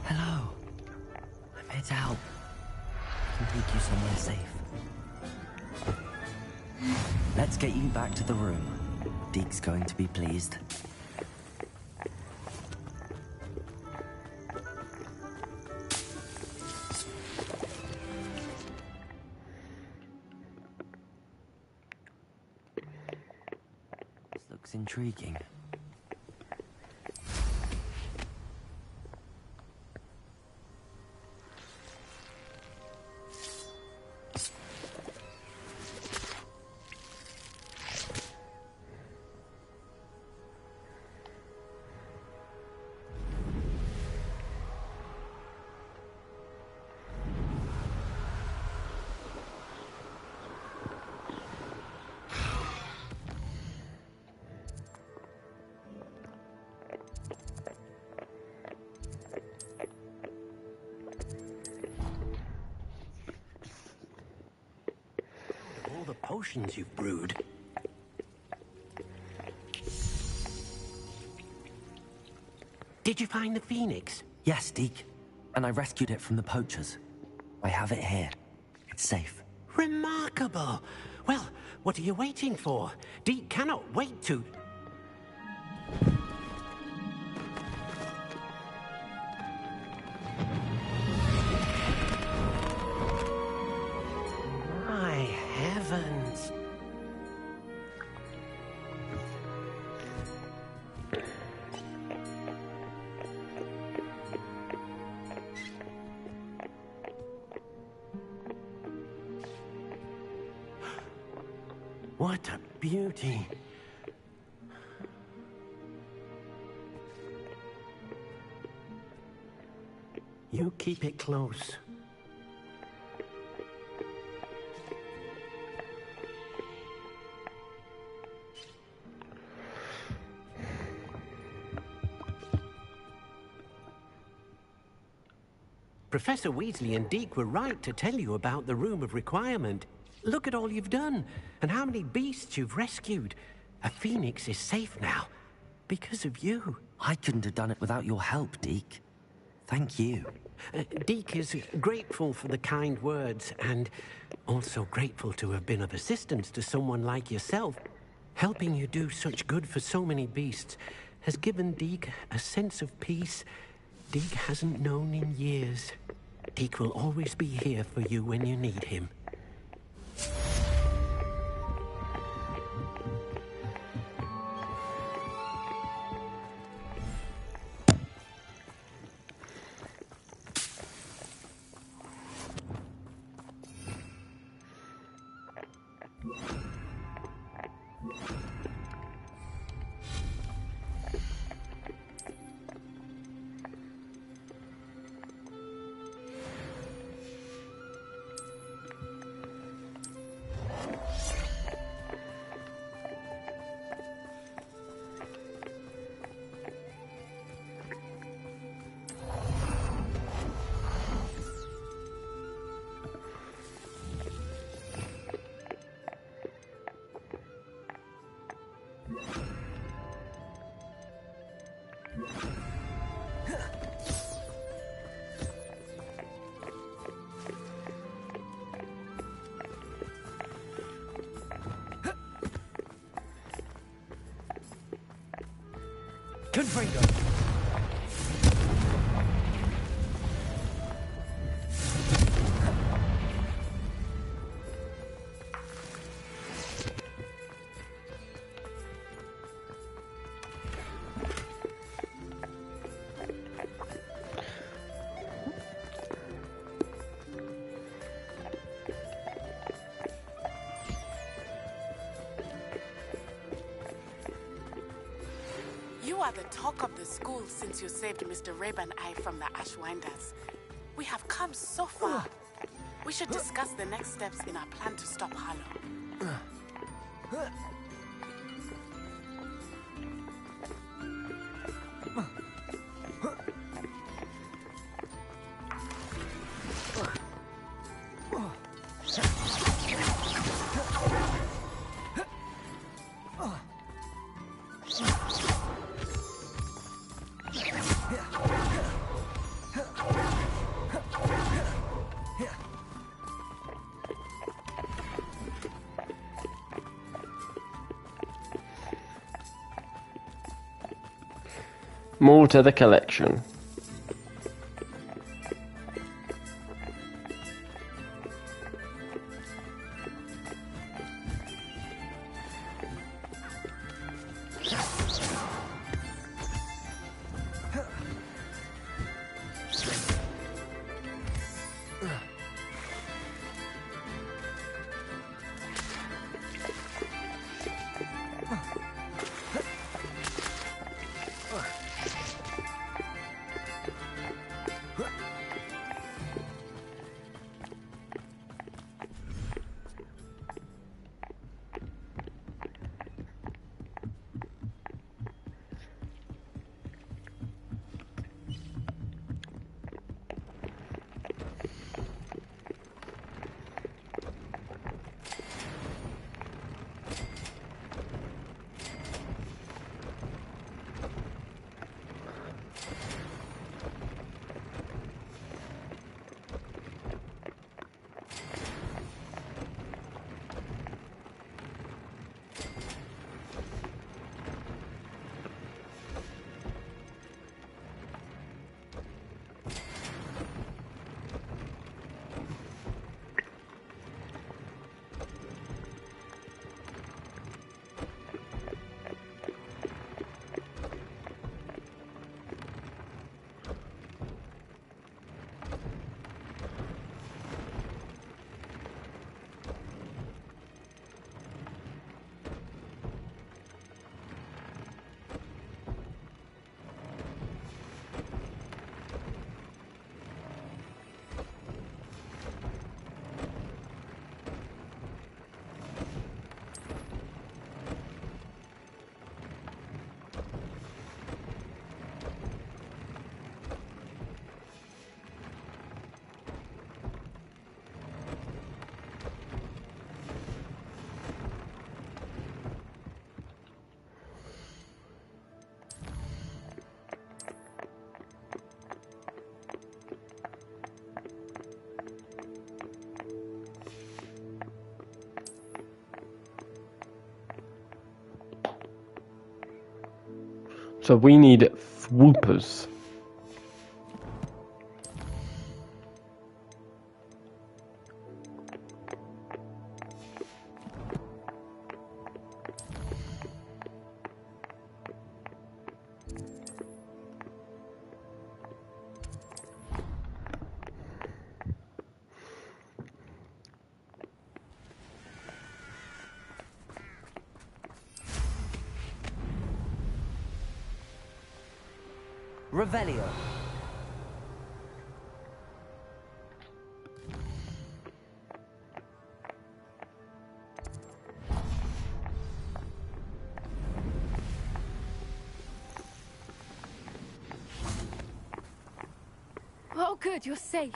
Hello. I'm here to help. I can take you somewhere safe. Let's get you back to the room. Deke's going to be pleased. This looks intriguing. All the potions you've brewed. Did you find the phoenix? Yes, Deke. And I rescued it from the poachers. I have it here. It's safe. Remarkable. Well, what are you waiting for? Deke cannot wait to... What a beauty. You keep it close. Professor Weasley and Deke were right to tell you about the Room of Requirement. Look at all you've done, and how many beasts you've rescued. A phoenix is safe now, because of you. I couldn't have done it without your help, Deke. Thank you. Deke is grateful for the kind words, and also grateful to have been of assistance to someone like yourself. Helping you do such good for so many beasts has given Deke a sense of peace Deke hasn't known in years. Deke will always be here for you when you need him. Confringo! You are the talk of the school since you saved Mr. Rabe and I from the Ashwinders. We have come so far. We should discuss the next steps in our plan to stop Harlow. More to the collection. So we need swoopers. Revelio. Oh, good, you're safe.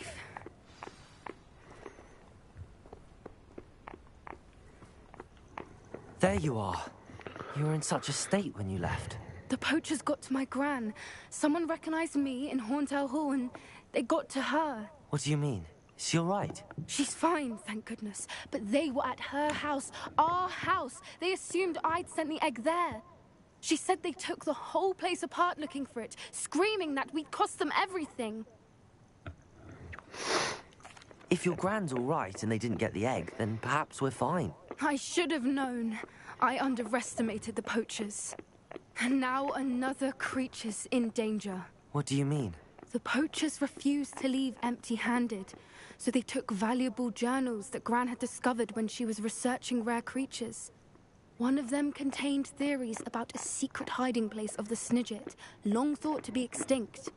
There you are. You were in such a state when you left. The poachers got to my gran. Someone recognized me in Horntail Hall and they got to her. What do you mean? Is she all right? She's fine, thank goodness. But they were at her house, our house. They assumed I'd sent the egg there. She said they took the whole place apart looking for it, screaming that we'd cost them everything. If your gran's all right and they didn't get the egg, then perhaps we're fine. I should have known. I underestimated the poachers. And now another creature's in danger. What do you mean? The poachers refused to leave empty-handed, so they took valuable journals that Gran had discovered when she was researching rare creatures. One of them contained theories about a secret hiding place of the Snidget, long thought to be extinct.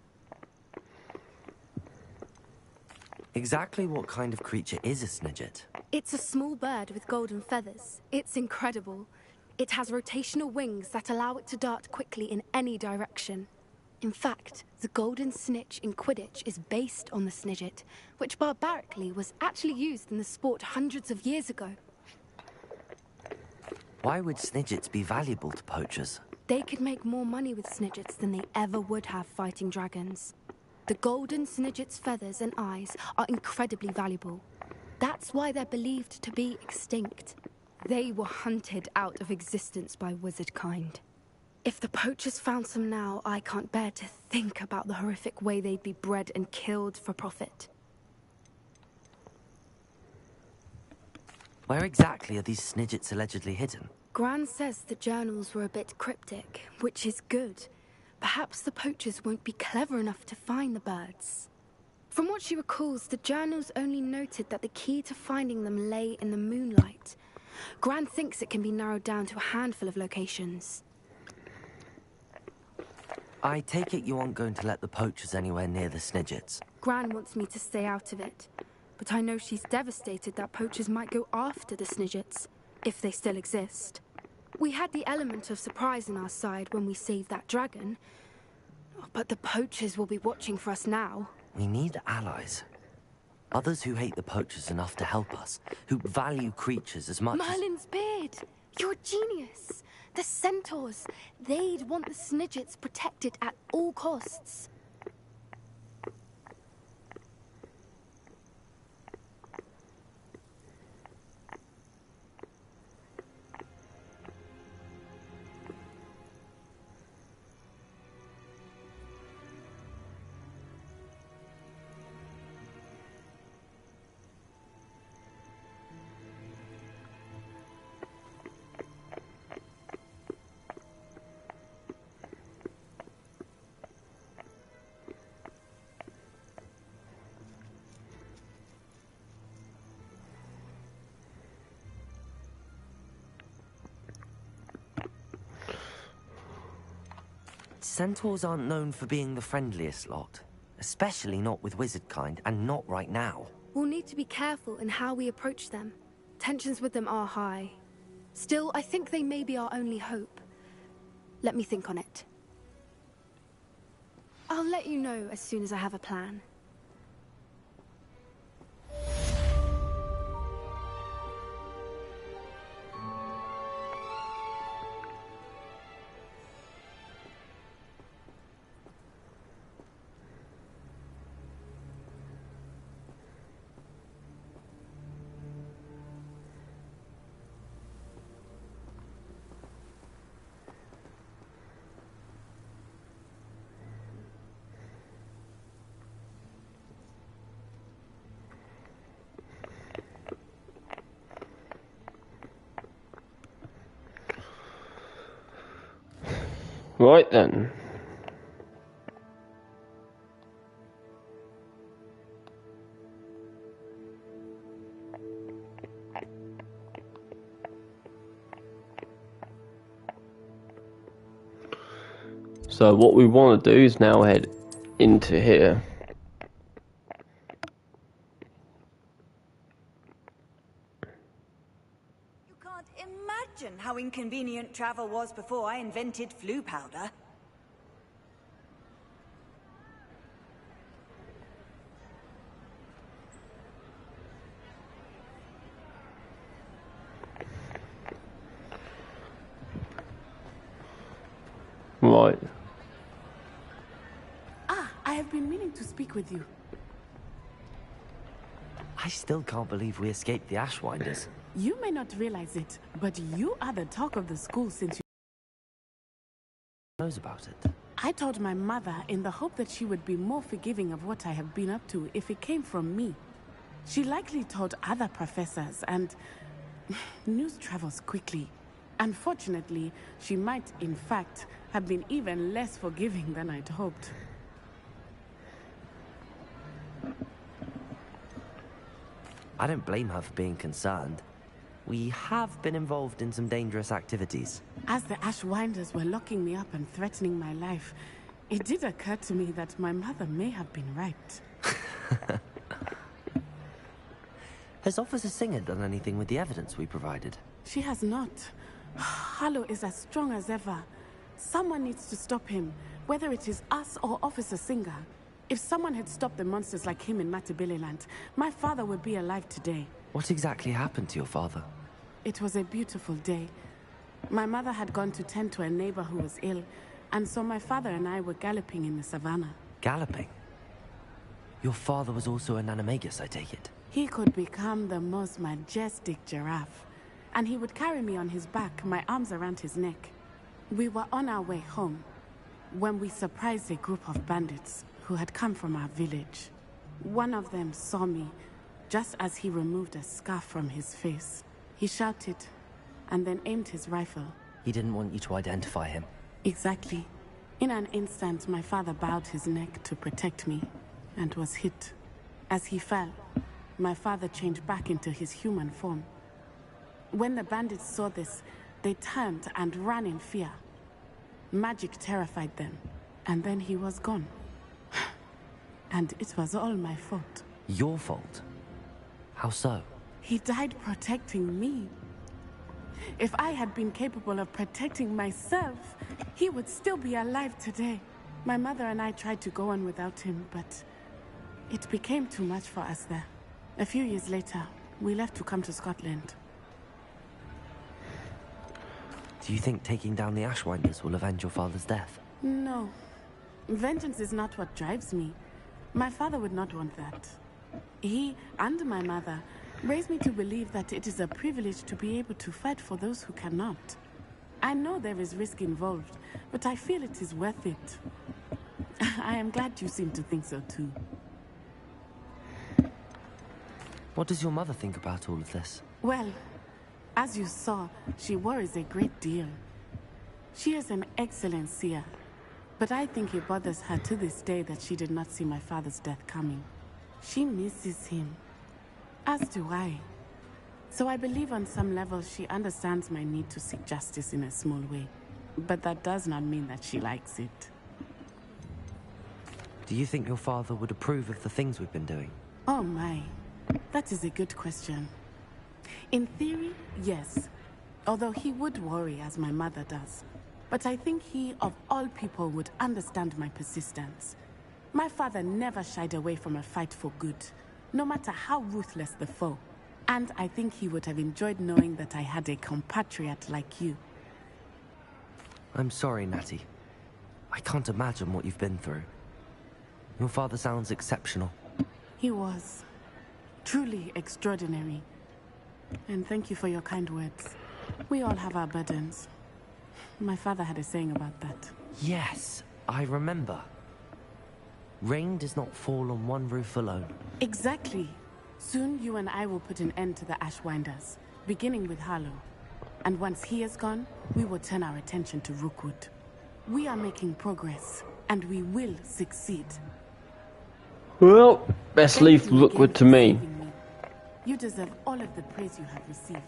Exactly what kind of creature is a Snidget? It's a small bird with golden feathers. It's incredible. It has rotational wings that allow it to dart quickly in any direction. In fact, the golden snitch in Quidditch is based on the Snidget, which barbarically was actually used in the sport hundreds of years ago. Why would Snidgets be valuable to poachers? They could make more money with Snidgets than they ever would have fighting dragons. The golden Snidget's feathers and eyes are incredibly valuable. That's why they're believed to be extinct. They were hunted out of existence by wizard kind. If the poachers found some now, I can't bear to think about the horrific way they'd be bred and killed for profit. Where exactly are these Snidgets allegedly hidden? Gran says the journals were a bit cryptic, which is good. Perhaps the poachers won't be clever enough to find the birds. From what she recalls, the journals only noted that the key to finding them lay in the moonlight. Gran thinks it can be narrowed down to a handful of locations. I take it you aren't going to let the poachers anywhere near the Snidgets. Gran wants me to stay out of it, but I know she's devastated that poachers might go after the Snidgets, if they still exist. We had the element of surprise on our side when we saved that dragon, but the poachers will be watching for us now. We need allies. Others who hate the poachers enough to help us, who value creatures as much Merlin's beard! You're a genius! The centaurs! They'd want the Snidgets protected at all costs. Centaurs aren't known for being the friendliest lot. Especially not with wizard kind, and not right now. We'll need to be careful in how we approach them. Tensions with them are high. Still, I think they may be our only hope. Let me think on it. I'll let you know as soon as I have a plan. Right then. So what we want to do is now head into here. You can't imagine how inconvenient travel was before I invented flu powder. Right. I have been meaning to speak with you. I still can't believe we escaped the Ashwinders. You may not realize it, but you are the talk of the school since you Knows about it. I told my mother in the hope that she would be more forgiving of what I have been up to if it came from me. She likely told other professors, and news travels quickly. Unfortunately, she might, in fact, have been even less forgiving than I'd hoped. I don't blame her for being concerned. We have been involved in some dangerous activities. As the Ashwinders were locking me up and threatening my life, it did occur to me that my mother may have been right. Has Officer Singer done anything with the evidence we provided? She has not. Harlow is as strong as ever. Someone needs to stop him, whether it is us or Officer Singer. If someone had stopped the monsters like him in Matabeleland, my father would be alive today. What exactly happened to your father? It was a beautiful day. My mother had gone to tend to a neighbor who was ill, and so my father and I were galloping in the savannah. Galloping? Your father was also an animagus, I take it? He could become the most majestic giraffe, and he would carry me on his back, my arms around his neck. We were on our way home when we surprised a group of bandits who had come from our village. One of them saw me just as he removed a scarf from his face. He shouted and then aimed his rifle. He didn't want you to identify him. Exactly. In an instant, my father bowed his neck to protect me and was hit. As he fell, my father changed back into his human form. When the bandits saw this, they turned and ran in fear. Magic terrified them, and then he was gone. And it was all my fault. Your fault? How so? He died protecting me. If I had been capable of protecting myself, he would still be alive today. My mother and I tried to go on without him, but it became too much for us there. A few years later, we left to come to Scotland. Do you think taking down the Ashwinders will avenge your father's death? No. Vengeance is not what drives me. My father would not want that. He and my mother raised me to believe that it is a privilege to be able to fight for those who cannot. I know there is risk involved, but I feel it is worth it. I am glad you seem to think so too. What does your mother think about all of this? Well, as you saw, she worries a great deal. She is an excellent seer, but I think it bothers her to this day that she did not see my father's death coming. She misses him, as do I. So I believe on some level she understands my need to seek justice in a small way. But that does not mean that she likes it. Do you think your father would approve of the things we've been doing? Oh my, that is a good question. In theory, yes. Although he would worry as my mother does. But I think he, of all people, would understand my persistence. My father never shied away from a fight for good, no matter how ruthless the foe. And I think he would have enjoyed knowing that I had a compatriot like you. I'm sorry, Natty. I can't imagine what you've been through. Your father sounds exceptional. He was. Truly extraordinary. And thank you for your kind words. We all have our burdens. My father had a saying about that. Yes, I remember. Rain does not fall on one roof alone. Exactly. Soon you and I will put an end to the Ashwinders, beginning with Harlow. And once he is gone, we will turn our attention to Rookwood. We are making progress, and we will succeed. Well, best Thank leave you Rookwood again to for me. saving me. You deserve all of the praise you have received.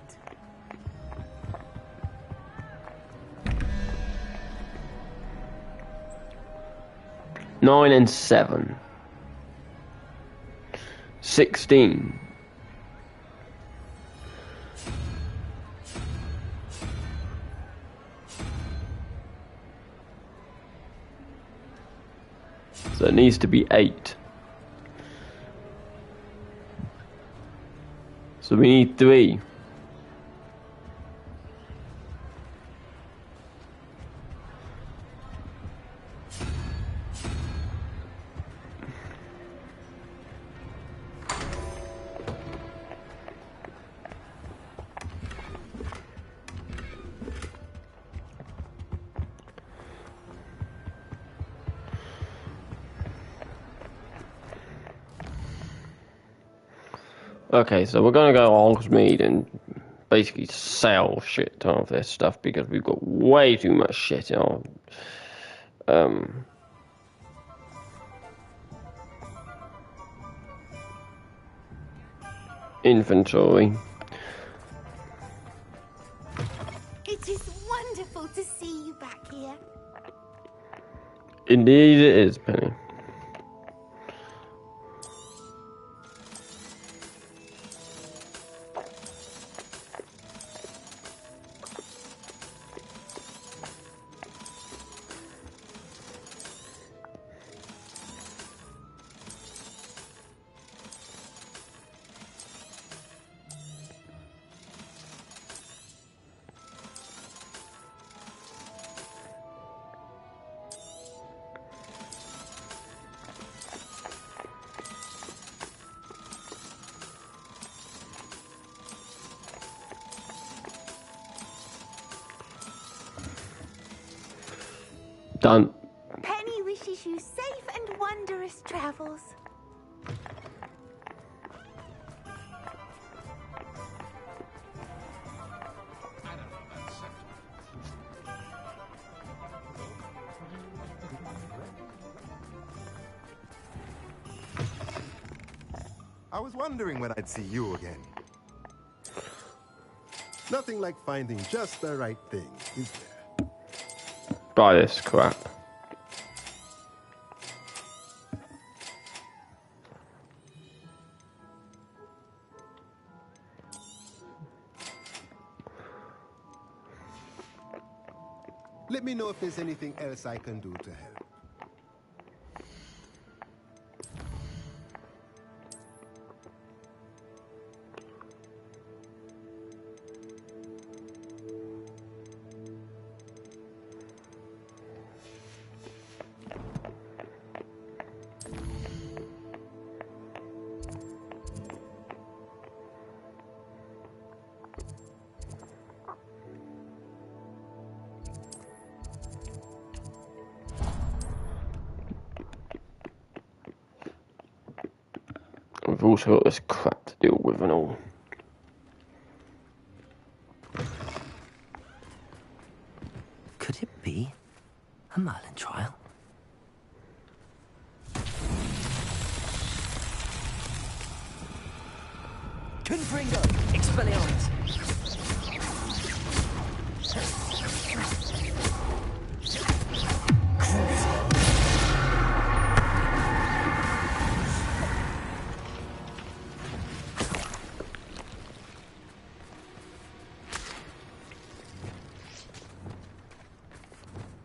Nine and 7. 16. So it needs to be 8. So we need 3. Okay, so we're gonna go Hogsmeade and basically sell shit ton of this stuff because we've got way too much shit in our inventory. It is wonderful to see you back here. Indeed it is, Penny. Done. Penny wishes you safe and wondrous travels. I was wondering when I'd see you again. Nothing like finding just the right thing, is there? Buy this crap. Let me know if there's anything else I can do to help. We've also got this crap to deal with and all. Could it be a Merlin trial? Confringo! Expelliarmus!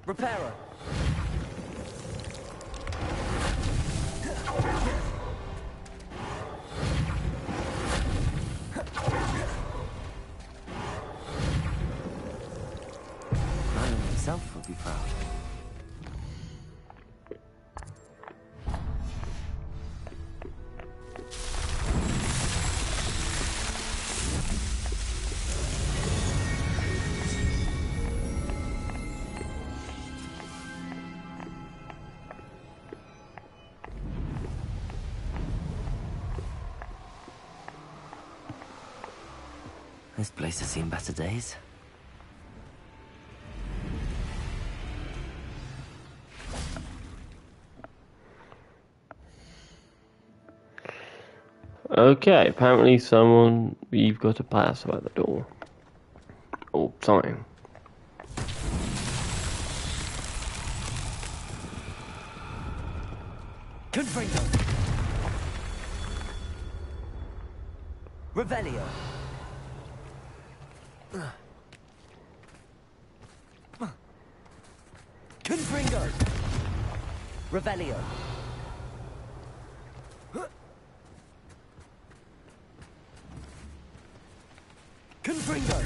Reparo. Merlin himself will be proud. This place has seen better days. Okay, apparently we've got to pass by the door. Or something. Confringo. Revelio. Confringo. Revelio. Confringo.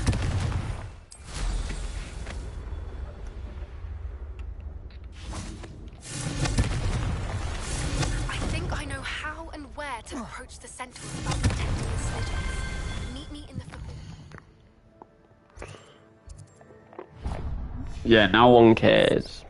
I think I know how and where to approach the sentinels without protecting the slidges. Meet me in the football. Yeah, no one cares.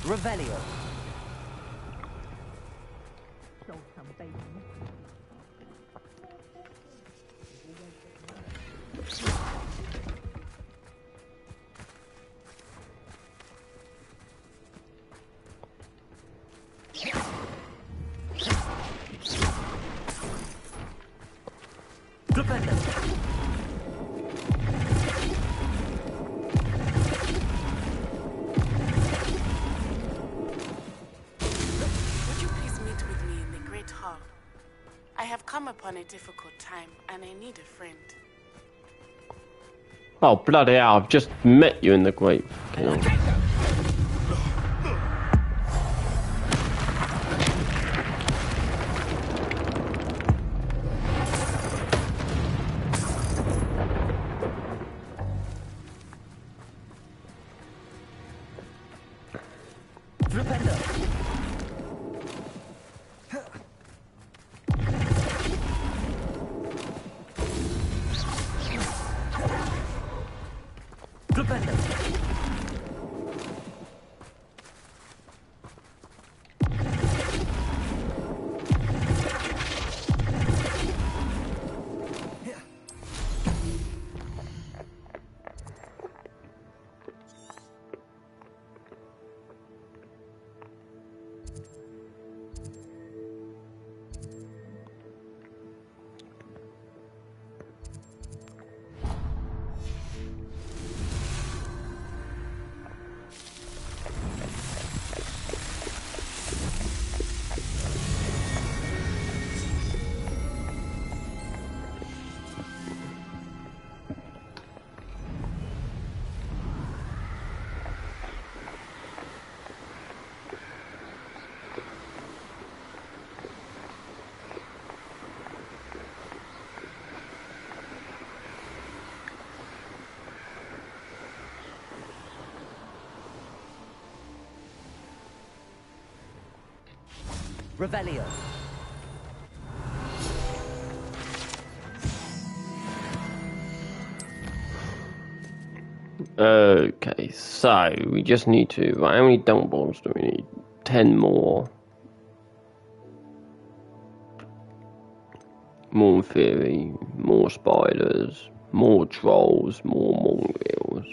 Revelio. Upon a difficult time, and I need a friend. Oh, bloody hell, I've just met you in the Great. Revelio. Okay, so we just need to. Right, how many dunk balls do we need? 10 more. More in theory, more spiders, more trolls, more mongrels.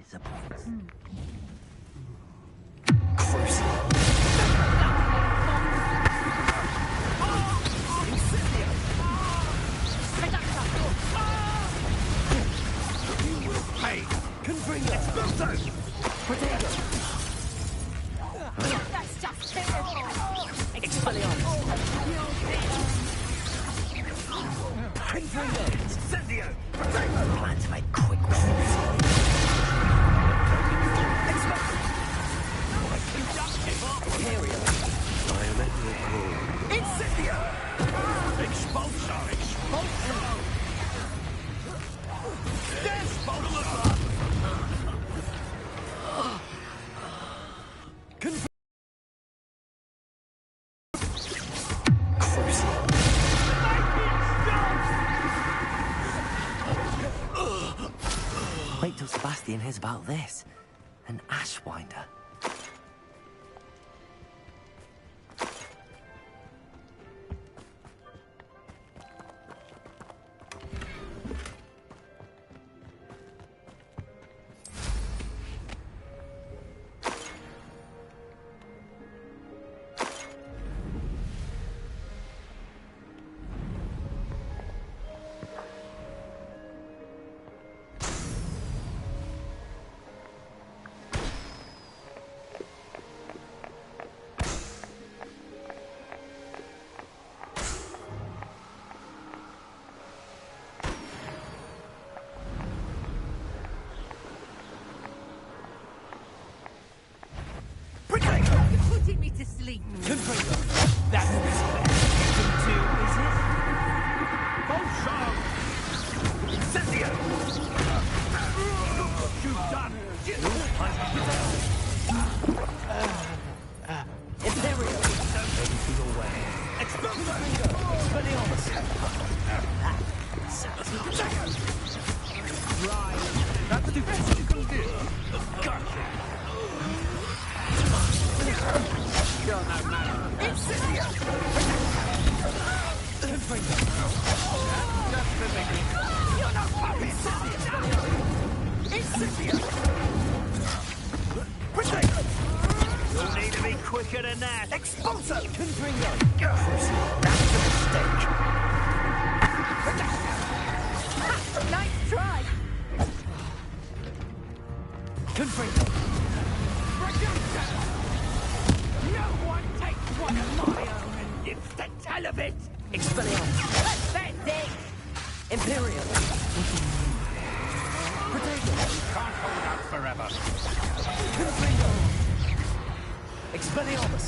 laser points. You will pay. Confringo! Expulso! Potato! That's just terrible. Expelliarmus! Confringo! Incendio! Plan to make quick work. Imperial! I am at your call. Incendio! Expulso! Expulso! Expulso! Wait till Sebastian hears about this. An ashwinder. You're putting me to sleep. That's the best you can do, is it? Expulso! Incendio! Look what you've done! Imperial! Ready for your way. Expulso! Expelliarmus! Right. That's the best you can do. Gotcha. You're no matter. Incendio! Confringo! Just the beginning. You're no puppet! Incendio! Potato! You'll need to be quicker than that. Expulso! Confringo! That's a mistake. Nice try. Confringo! No one takes one of my own and lives to tell of it. Expelliarmus! Pathetic. Imperial! Potato! Can't hold out forever. Confringo! Expelliarmus!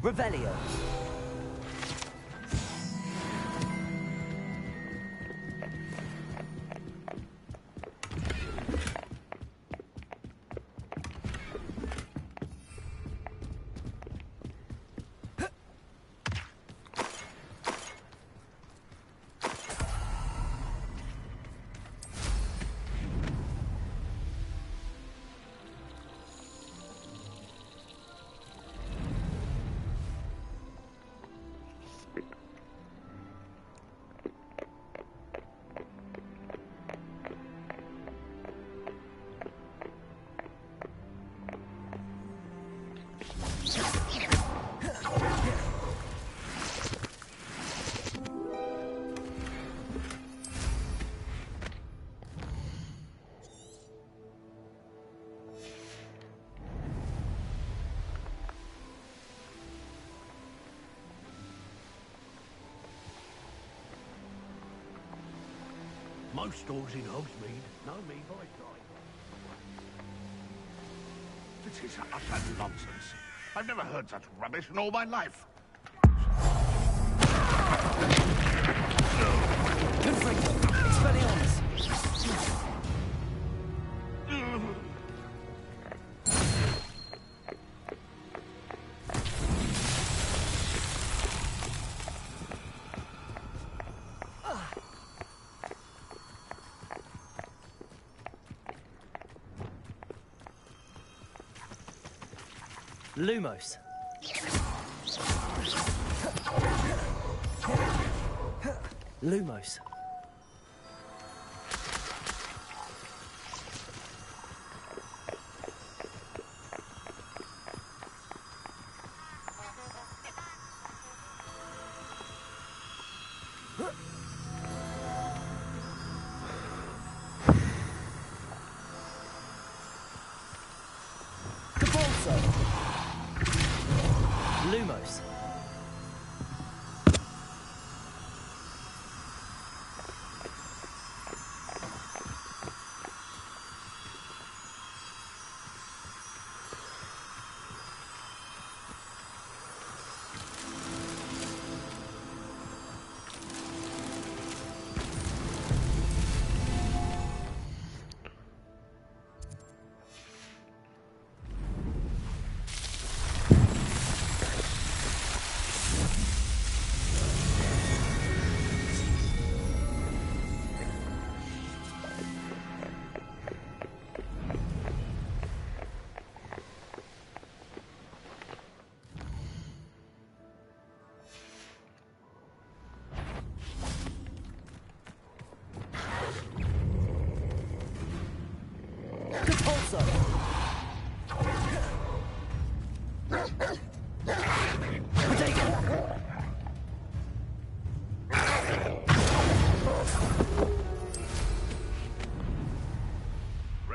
Revelio! Most stores in Hogsmeade know me by sight. This is utter nonsense. I've never heard such rubbish in all my life. Confringo! Expelliarmus! Lumos. Lumos. Lumos.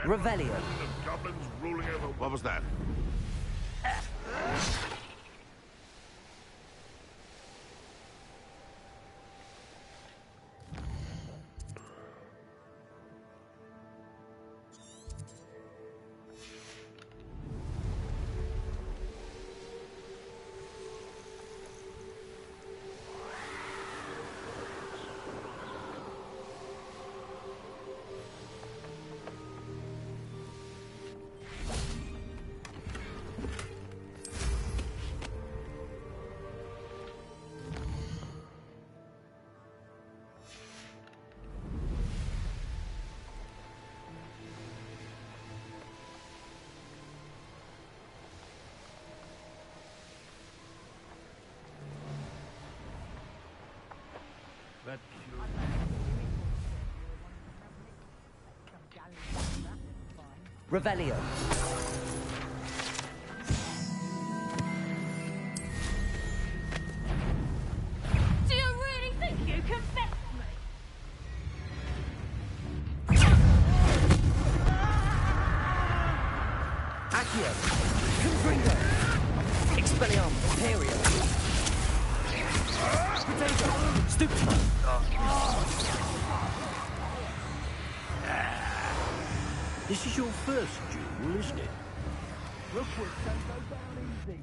Revelio. Goblins ruling over. What was that? Revelio. Do you really think you can vex me? Accio. Confringo. Expelliarmus. Imperio. Potato. Stupefy. This is your first duel, isn't it? Rookwood don't go down easy.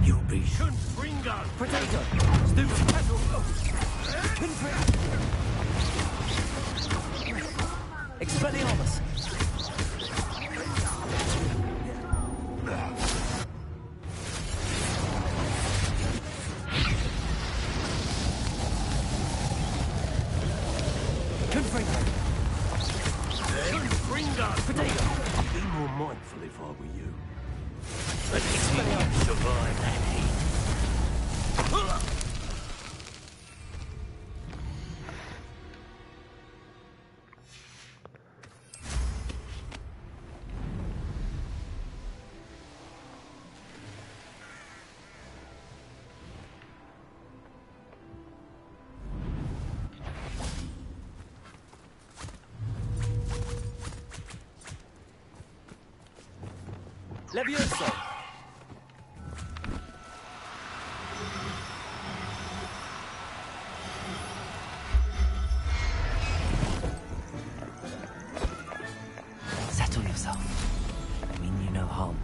You beast. Confringo. Potato. Stupefy. Confringo. Expelliarmus. Be more mindful if I were you. Let me see you survive that heat. Levioso. Settle yourself. I mean you no harm.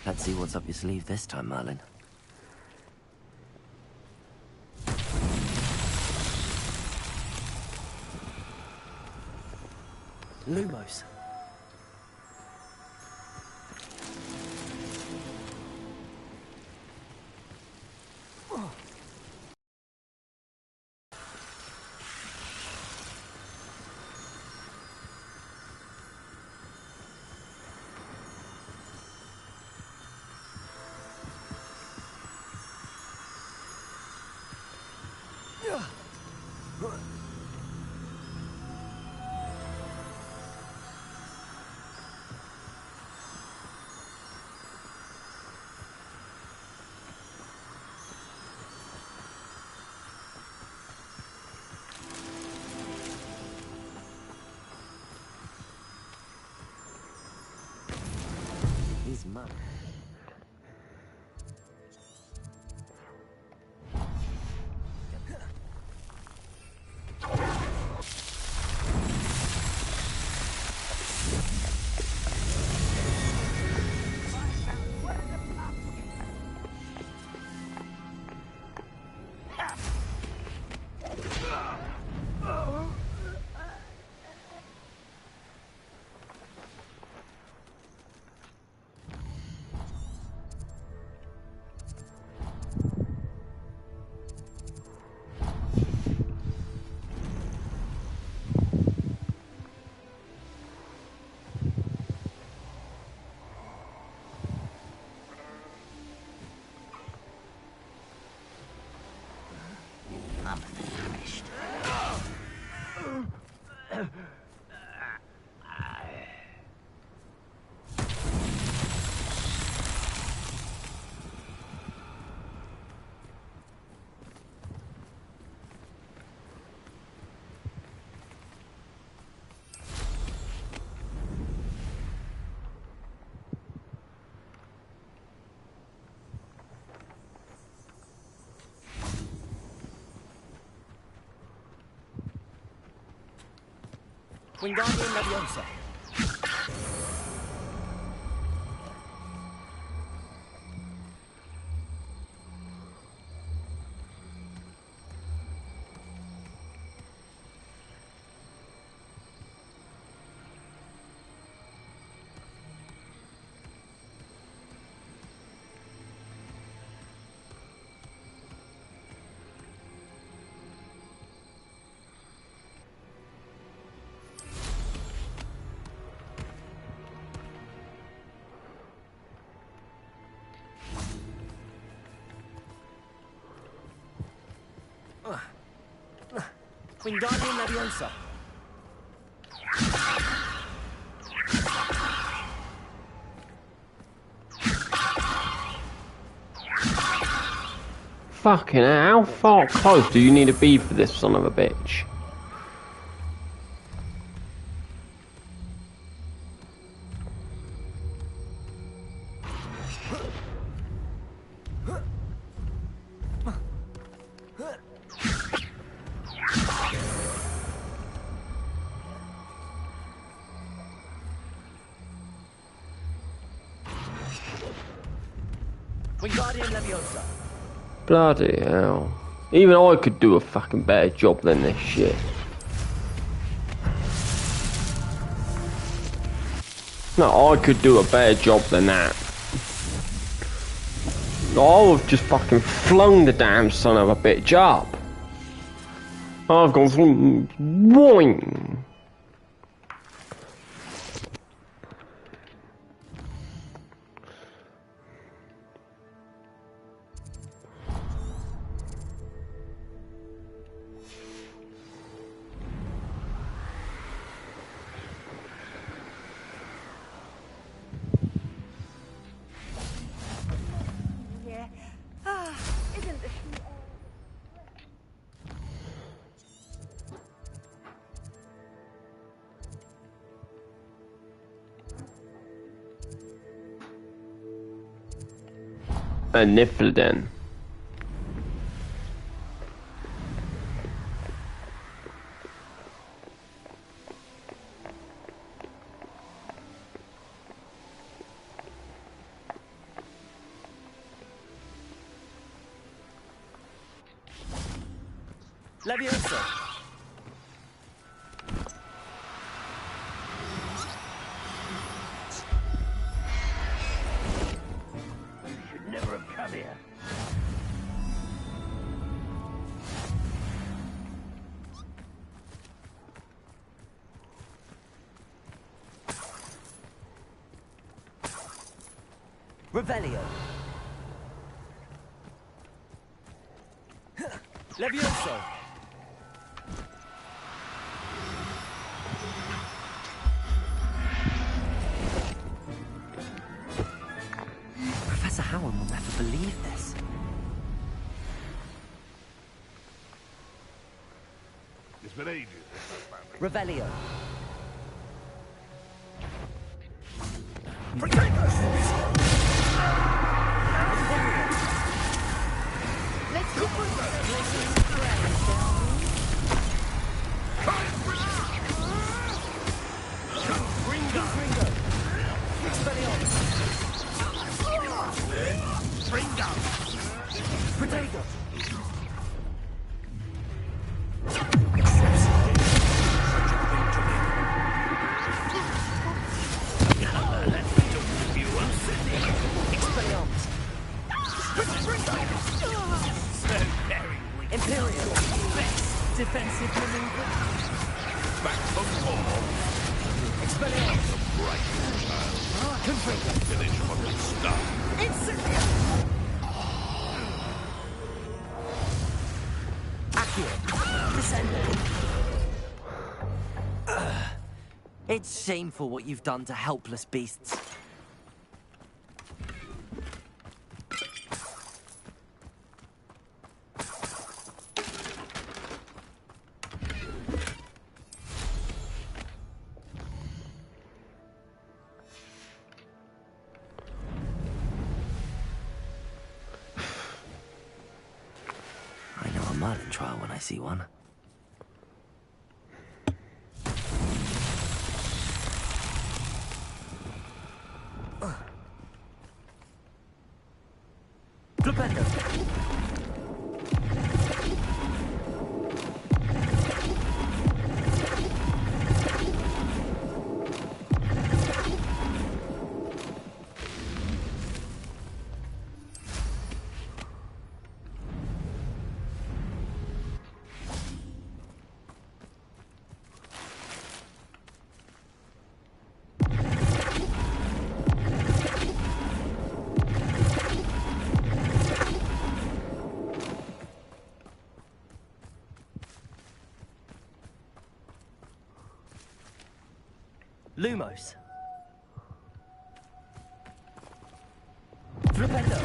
Let's see what's up your sleeve this time, Merlin. Lumos. He's mad. I'm famished. Wingardium Leviosa. Wingardium Leviosa. Fucking hell, how far close do you need to be for this son of a bitch? Wingardium Leviosa. Bloody hell. Even I could do a fucking better job than this shit. No, I could do a better job than that. I've just fucking flung the damn son of a bitch up. I've gone from boing. A Niflden. Leviosa! You should never have come here. Revelio. Levioso! Professor Howard will never believe this. It's been ages. Revelio. Let's go. Defensive maneuver. Back from fall. Expelliarmus. Right. Finish what we start. It's shameful what you've done to helpless beasts. I know a Merlin trial when I see one. Flipendo. Lumos. Flipendo.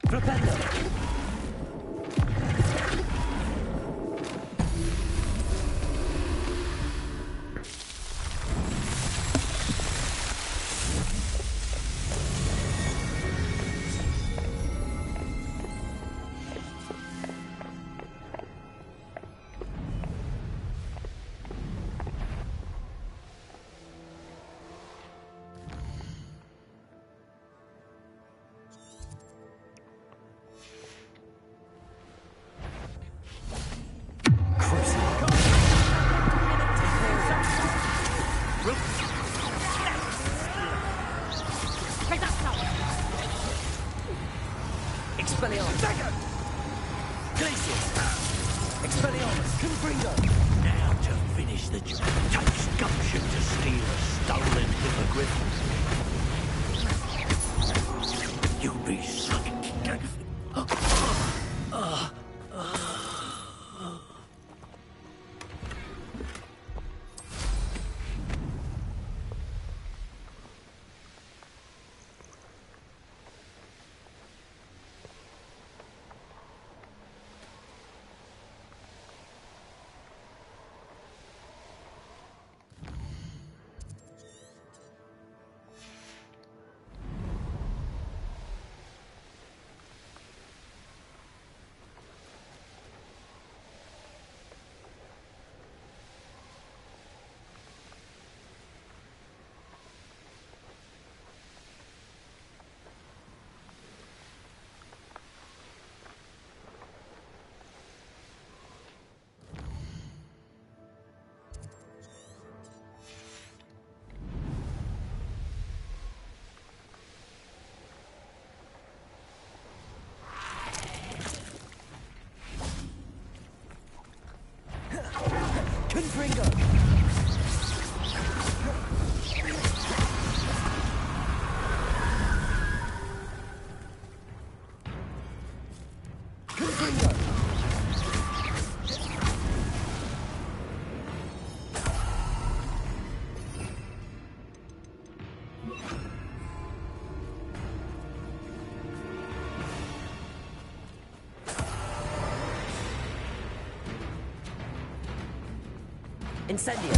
Flipendo. Expelliarmus. Glacius. Expelliarmus. Confringo. Now to finish the job. Takes gumption to steal a stolen hippogriff. You'll be sucking. Confringo! Confringo! Incendio!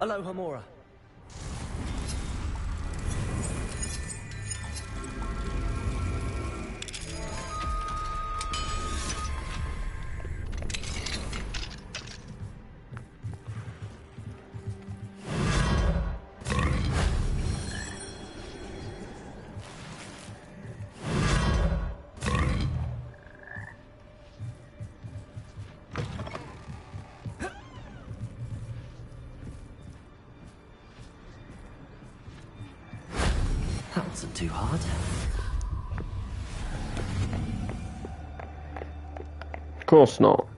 Aloha Mora. That wasn't too hard. Of course not.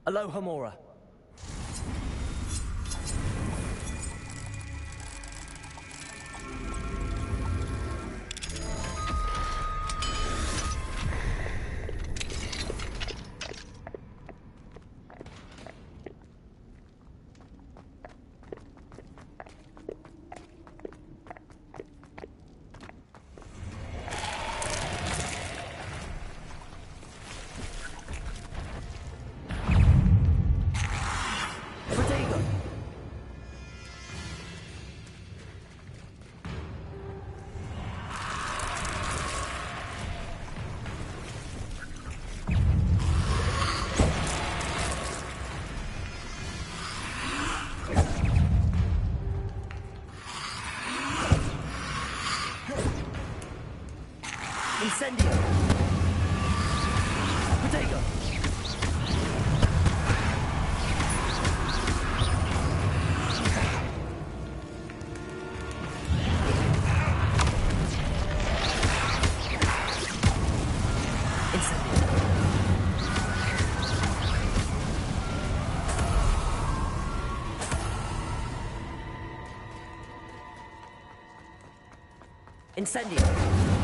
Aloha Mora. Incendio! Potato! Incendio!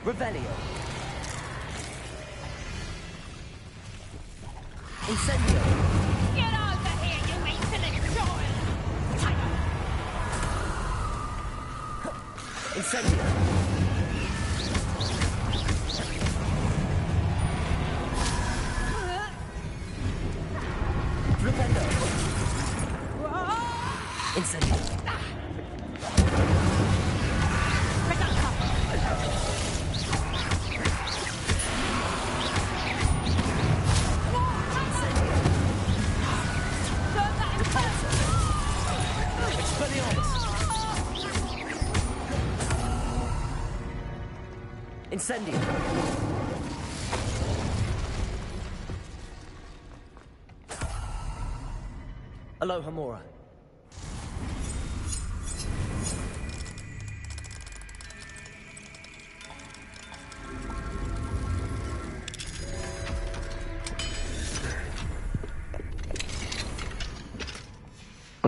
Revelio. Incendio. Get over here, you insolent child! Incendio. Rependo. Incendio. Incendio. Aloha Mora.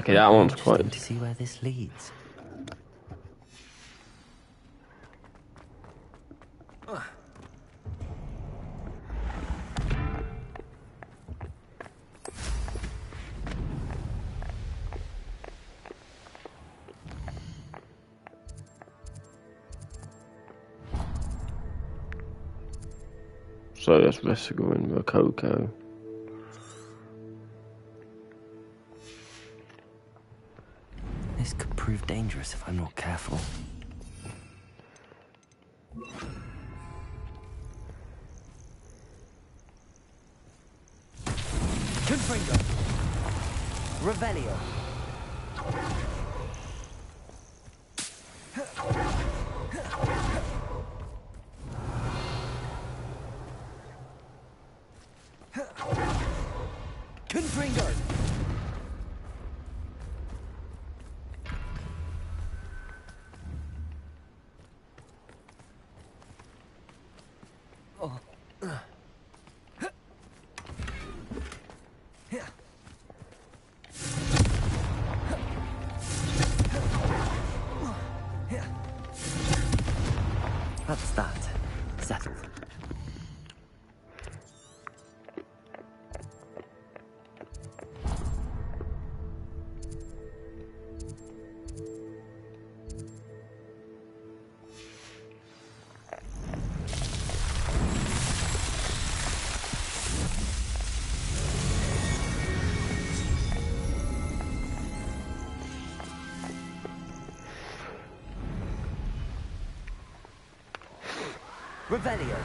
Okay, that one's Interesting quite... to see where this leads. So that's Vesicle and Rococo. This could prove dangerous if I'm not careful. Confringo. Revelio. Confringo. That's that. Settled. Revelio.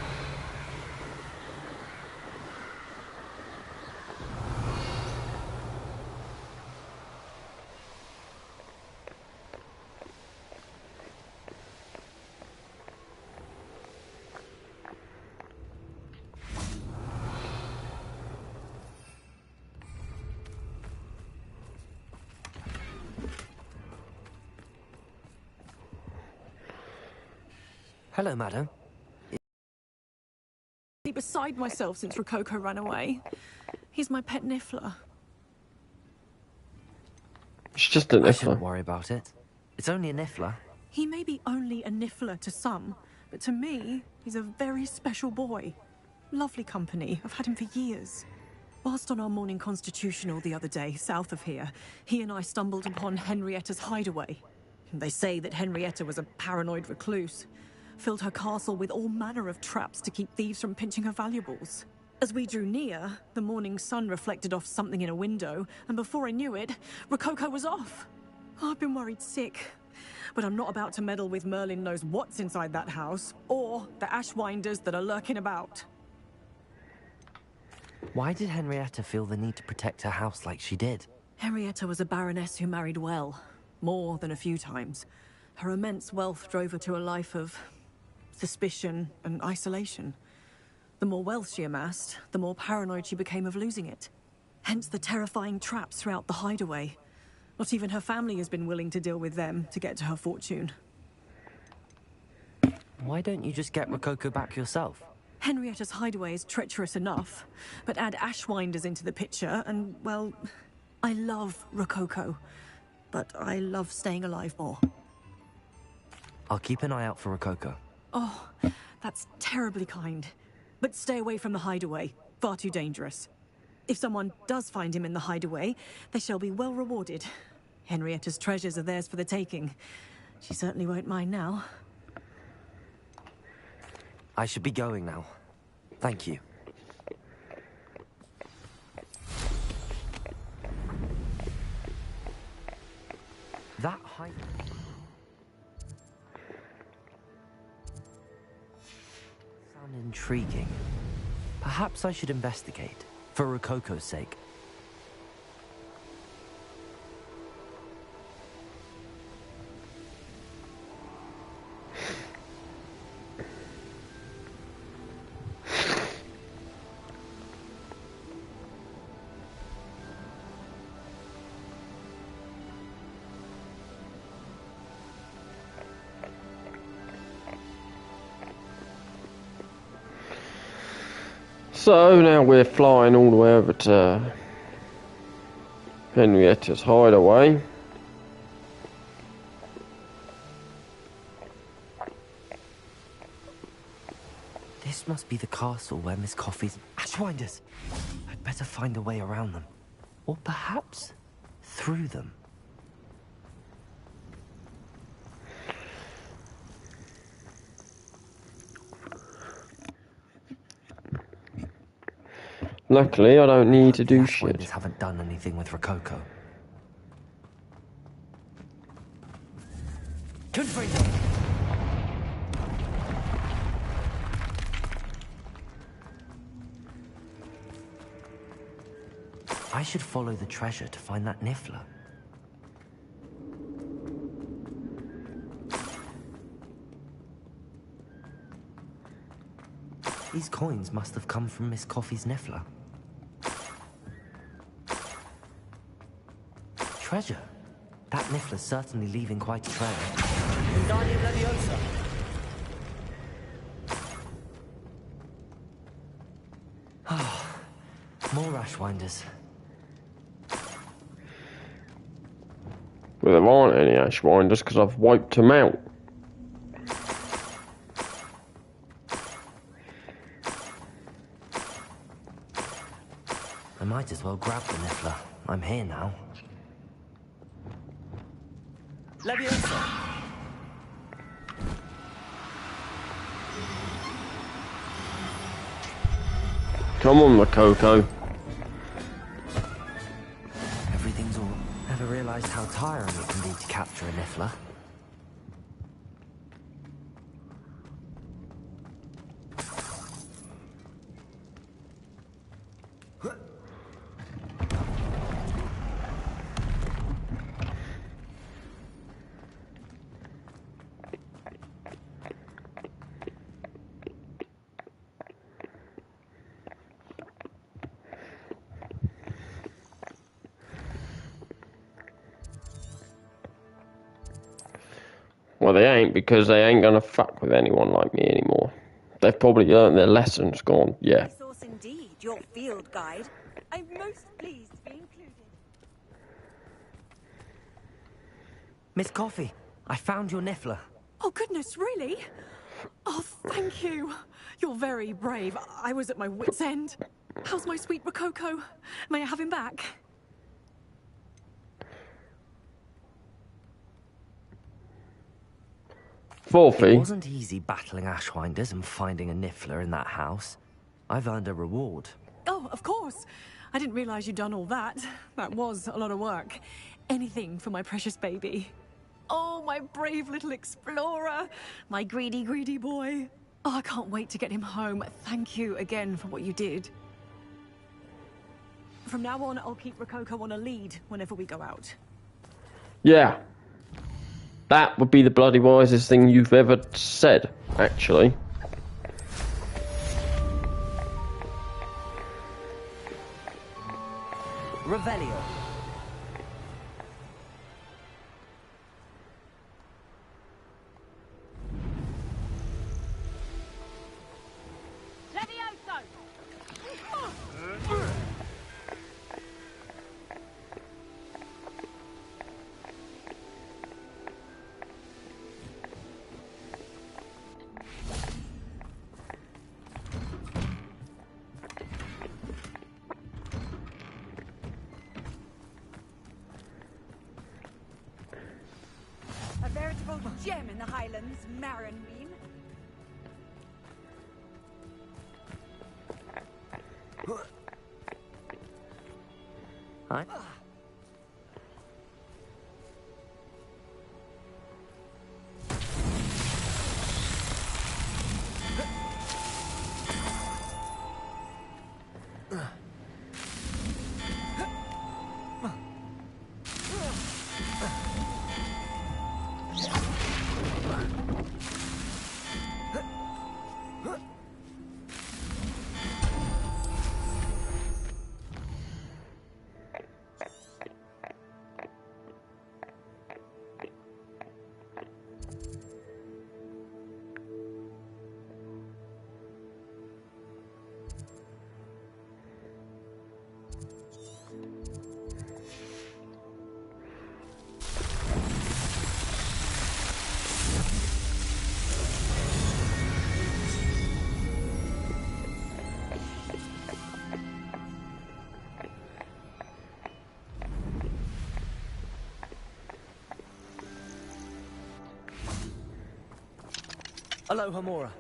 Hello, madam. Beside myself since Rococo ran away. He's my pet niffler. It's just a I shouldn't niffler. worry about it. It's only a niffler. He may be only a niffler to some, but to me, he's a very special boy. Lovely company. I've had him for years. Whilst on our morning constitutional the other day, south of here, he and I stumbled upon Henrietta's hideaway. They say that Henrietta was a paranoid recluse. Filled her castle with all manner of traps to keep thieves from pinching her valuables. As we drew near, the morning sun reflected off something in a window, and before I knew it, Rococo was off. I've been worried sick, but I'm not about to meddle with Merlin knows what's inside that house, or the Ashwinders that are lurking about. Why did Henrietta feel the need to protect her house like she did? Henrietta was a baroness who married well, more than a few times. Her immense wealth drove her to a life of suspicion and isolation. The more wealth she amassed, the more paranoid she became of losing it. Hence the terrifying traps throughout the hideaway. Not even her family has been willing to deal with them to get to her fortune. Why don't you just get Rococo back yourself? Henrietta's hideaway is treacherous enough, but add Ashwinders into the picture and, well, I love Rococo, but I love staying alive more. I'll keep an eye out for Rococo. Oh, that's terribly kind. But stay away from the hideaway. Far too dangerous. If someone does find him in the hideaway, they shall be well rewarded. Henrietta's treasures are theirs for the taking. She certainly won't mind now. I should be going now. Thank you. That hideaway... sound intriguing. Perhaps I should investigate, for Rococo's sake. So now we're flying all the way over to Henrietta's hideaway. This must be the castle where Miss Coffee's Ashwinders. I'd better find a way around them. Or perhaps through them. Luckily, I don't need to do shit. Ashwinders haven't done anything with Rococo. I should follow the treasure to find that Niffler. These coins must have come from Miss Coffee's Niffler. Treasure? That Niffler's certainly leaving quite a trail. Wingardium Leviosa. More Ashwinders. Well, there aren't any Ashwinders because I've wiped them out. I might as well grab the Niffler. I'm here now. Leviosa. Come on, Rococo. Everything's all... Never realized how tiring it can be to capture a Niffler. Well, they ain't, because they ain't gonna fuck with anyone like me anymore. They've probably learned their lessons, gone, yeah. Source indeed, your field guide. I'm most pleased to be included. Miss Coffee, I found your Niffler. Oh, goodness, really? Oh, thank you. You're very brave. I was at my wit's end. How's my sweet Rococo? May I have him back? It wasn't easy battling Ashwinders and finding a Niffler in that house. I've earned a reward. Oh, of course. I didn't realize you'd done all that. That was a lot of work. Anything for my precious baby. Oh, my brave little explorer. My greedy, greedy boy. Oh, I can't wait to get him home. Thank you again for what you did. From now on, I'll keep Rococo on a lead whenever we go out. Yeah. That would be the bloody wisest thing you've ever said, actually. Revelio. A veritable gem in the Highlands, Marinween. Hi. Aloha Mora.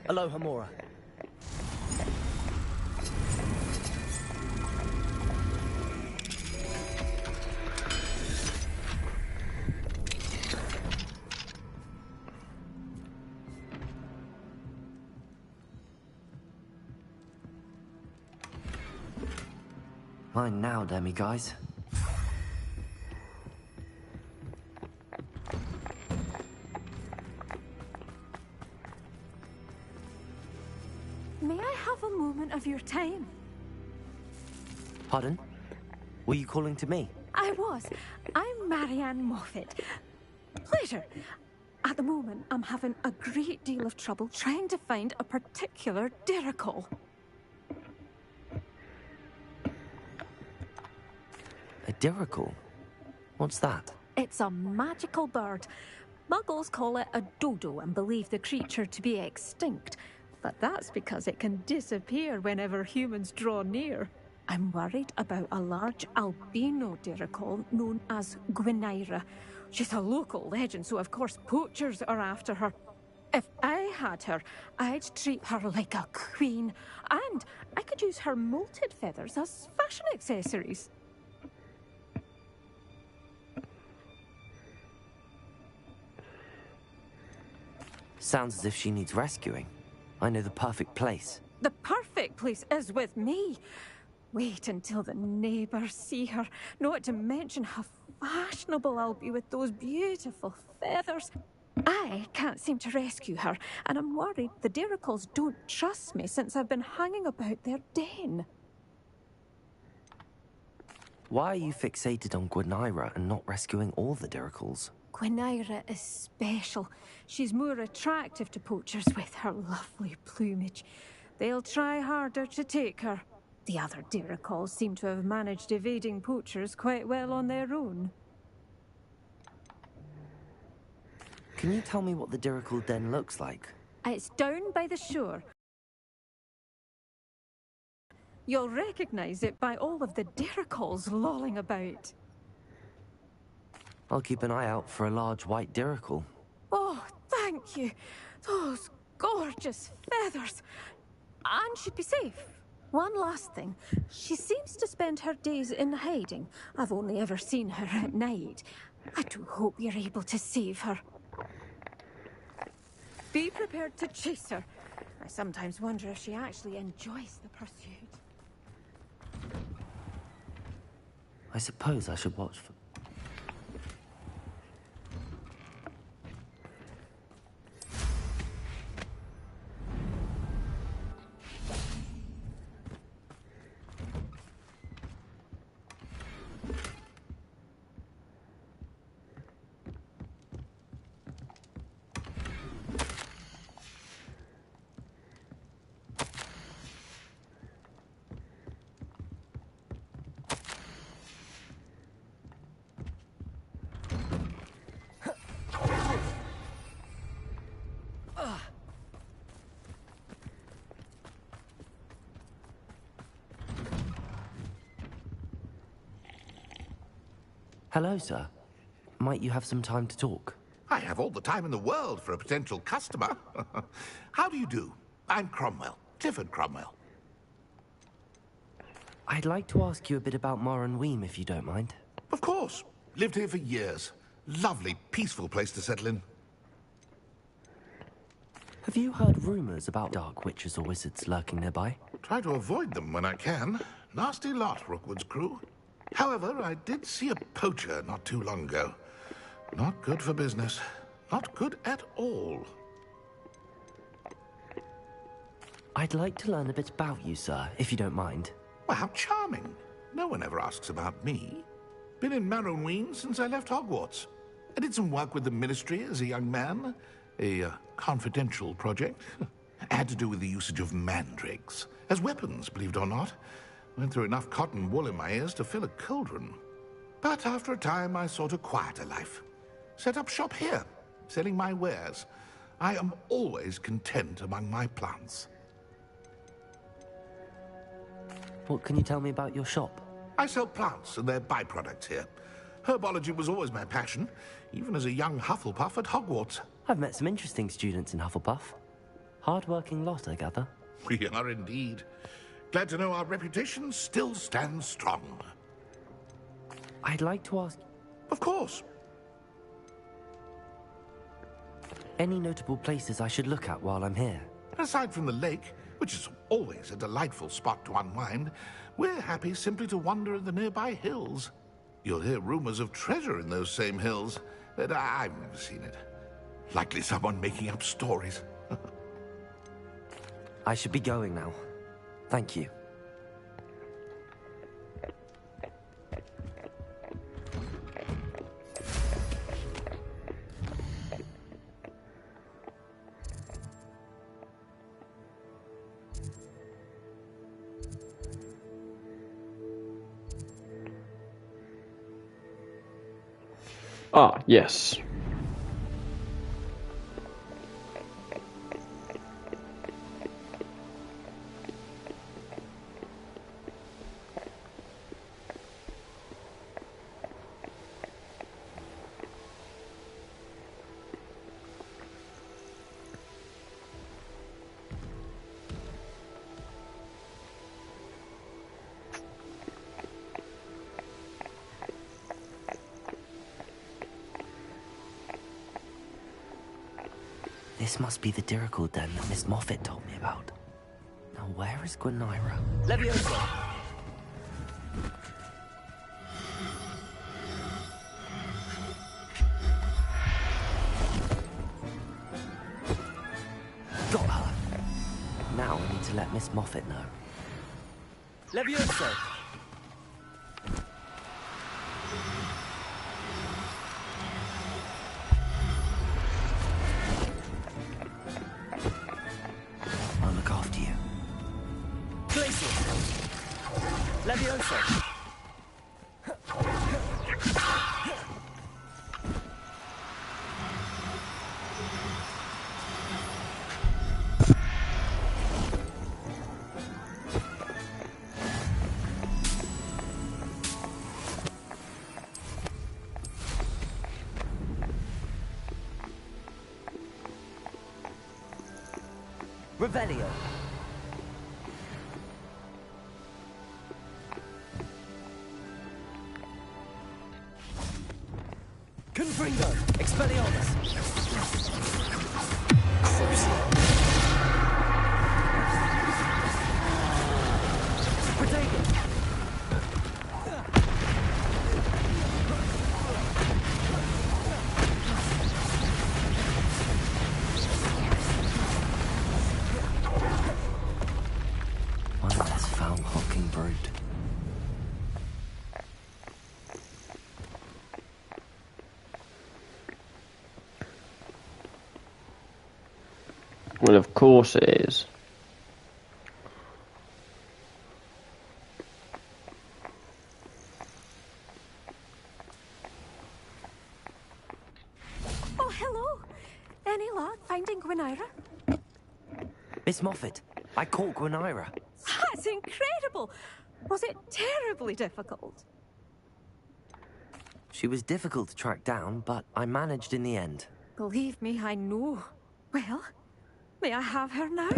Aloha Mora. Mine now, Demi guys. May I have a moment of your time? Pardon? Were you calling to me? I was. I'm Marianne Moffat. Pleasure. At the moment, I'm having a great deal of trouble trying to find a particular dirical. A dirical? What's that? It's a magical bird. Muggles call it a dodo and believe the creature to be extinct. But that's because it can disappear whenever humans draw near. I'm worried about a large albino dirical known as Gwynaira. She's a local legend, so of course poachers are after her. If I had her, I'd treat her like a queen. And I could use her molted feathers as fashion accessories. Sounds as if she needs rescuing. I know the perfect place. The perfect place is with me. Wait until the neighbours see her. Not to mention how fashionable I'll be with those beautiful feathers. I can't seem to rescue her, and I'm worried the diricals don't trust me since I've been hanging about their den. Why are you fixated on Gwynaira and not rescuing all the diricals? Gwynaira is special. She's more attractive to poachers with her lovely plumage. They'll try harder to take her. The other diricals seem to have managed evading poachers quite well on their own. Can you tell me what the dirical den looks like? It's down by the shore. You'll recognize it by all of the diricals lolling about. I'll keep an eye out for a large white dirical. Oh, thank you. Those gorgeous feathers. And she'd be safe. One last thing. She seems to spend her days in hiding. I've only ever seen her at night. I do hope you're able to save her. Be prepared to chase her. I sometimes wonder if she actually enjoys the pursuit. I suppose I should watch for... Hello, sir. Might you have some time to talk? I have all the time in the world for a potential customer. How do you do? I'm Cromwell, Clifford Cromwell. I'd like to ask you a bit about Moran Weem, if you don't mind. Of course. Lived here for years. Lovely, peaceful place to settle in. Have you heard rumours about dark witches or wizards lurking nearby? Try to avoid them when I can. Nasty lot, Rookwood's crew. However, I did see a poacher not too long ago. Not good for business. Not good at all. I'd like to learn a bit about you, sir, if you don't mind. Well, how charming. No one ever asks about me. Been in Marrowween since I left Hogwarts. I did some work with the Ministry as a young man. A confidential project. Had to do with the usage of mandrakes. As weapons, believe it or not. Went through enough cotton wool in my ears to fill a cauldron. But after a time, I sought a quieter life. Set up shop here, selling my wares. I am always content among my plants. What can you tell me about your shop? I sell plants and their byproducts here. Herbology was always my passion, even as a young Hufflepuff at Hogwarts. I've met some interesting students in Hufflepuff. Hard-working lot, I gather. We are indeed. Glad to know our reputation still stands strong. I'd like to ask... Of course. Any notable places I should look at while I'm here? Aside from the lake, which is always a delightful spot to unwind, we're happy simply to wander in the nearby hills. You'll hear rumors of treasure in those same hills, but I've never seen it. Likely someone making up stories. I should be going now. Thank you. Ah, yes. This must be the Dirical den that Miss Moffat told me about. Now where is Gwenira? Levioso! Got her! Now I need to let Miss Moffat know. Levioso! I'll look after you. Glacius! Levioso! Revelio. Confringo! Expelliarmus! Protego! One less foul-hocking brood. Well, of course it is. Oh, hello. Any luck finding Gwenira? Miss Moffat, I caught Gwenira. That's incredible. Was it terribly difficult? She was difficult to track down, but I managed in the end. Believe me, I know. Well, may I have her now?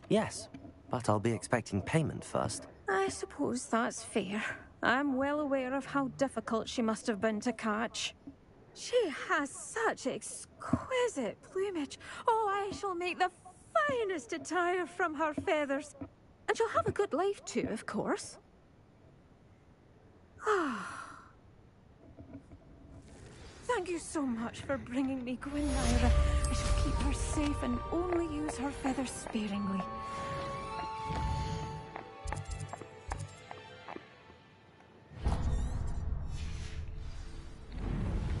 Yes, but I'll be expecting payment first. I suppose that's fair. I'm well aware of how difficult she must have been to catch. She has such exquisite plumage. Oh, I shall make the finest attire from her feathers. And she'll have a good life too, of course. Thank you so much for bringing me Gwenira. I shall keep her safe and only use her feathers sparingly.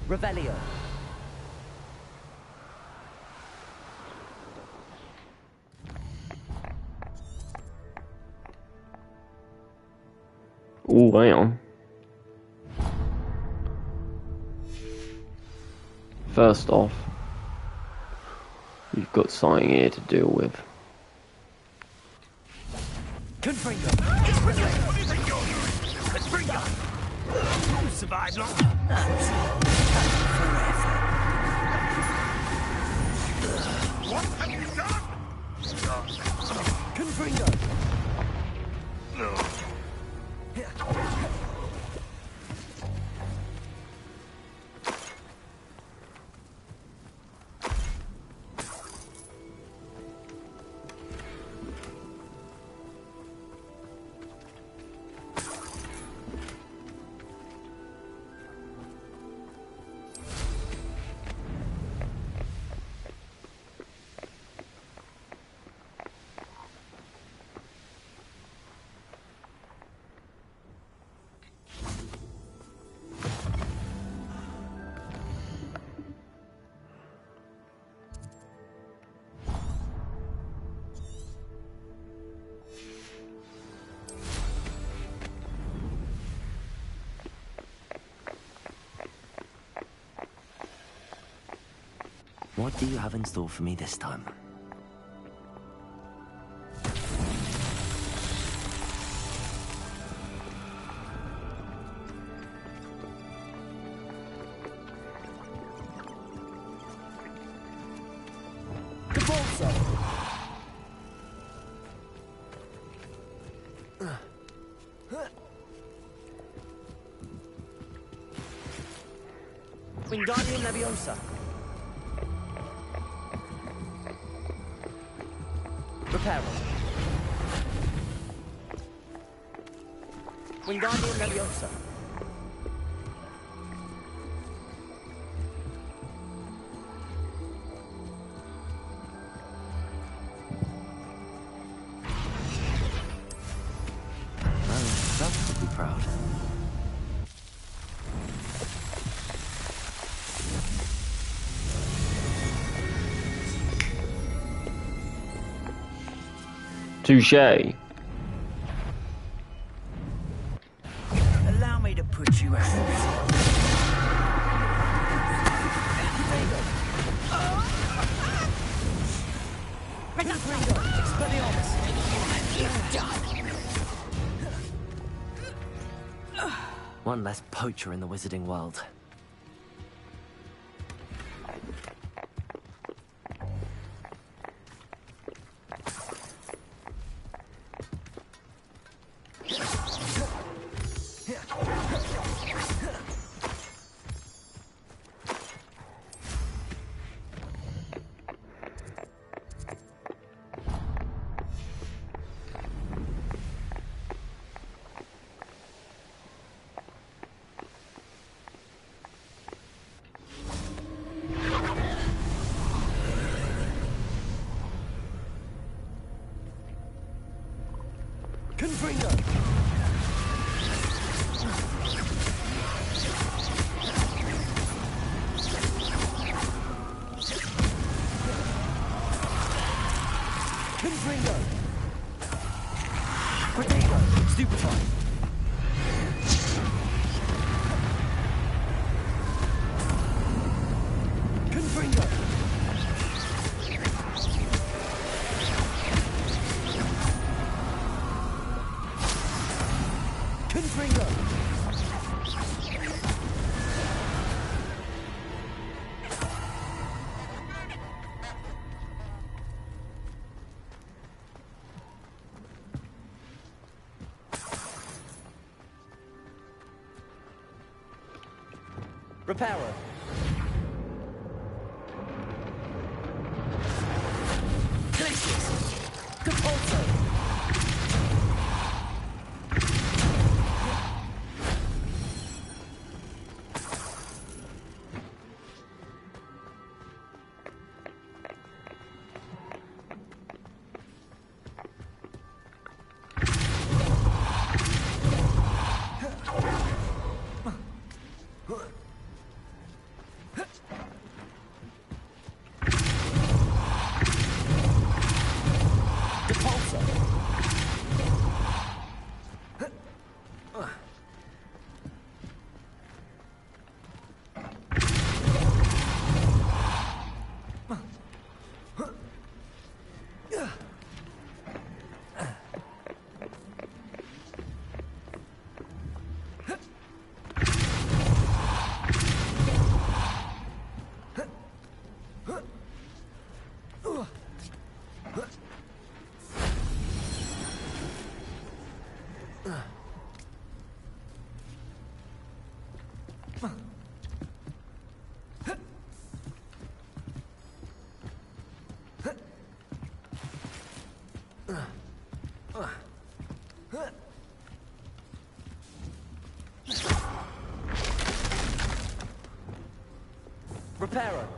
Revelio. Oh, hang on. First off, you've got something here to deal with. Confringo! What do you think you're doing? Confringo! You'll survive long. Forever. What have you done? Confringo! No. What do you have in store for me this time? The bolsa! Wingardium Leviosa. Reparo. Wingardium Leviosa. Ralph would be proud. Touché. Allow me to put you out. One less poacher in the wizarding world. Confringo! Confringo! Protego! Stupefy! Confringo! Confringo! Reparo! Glacius! Compulso! Reparo.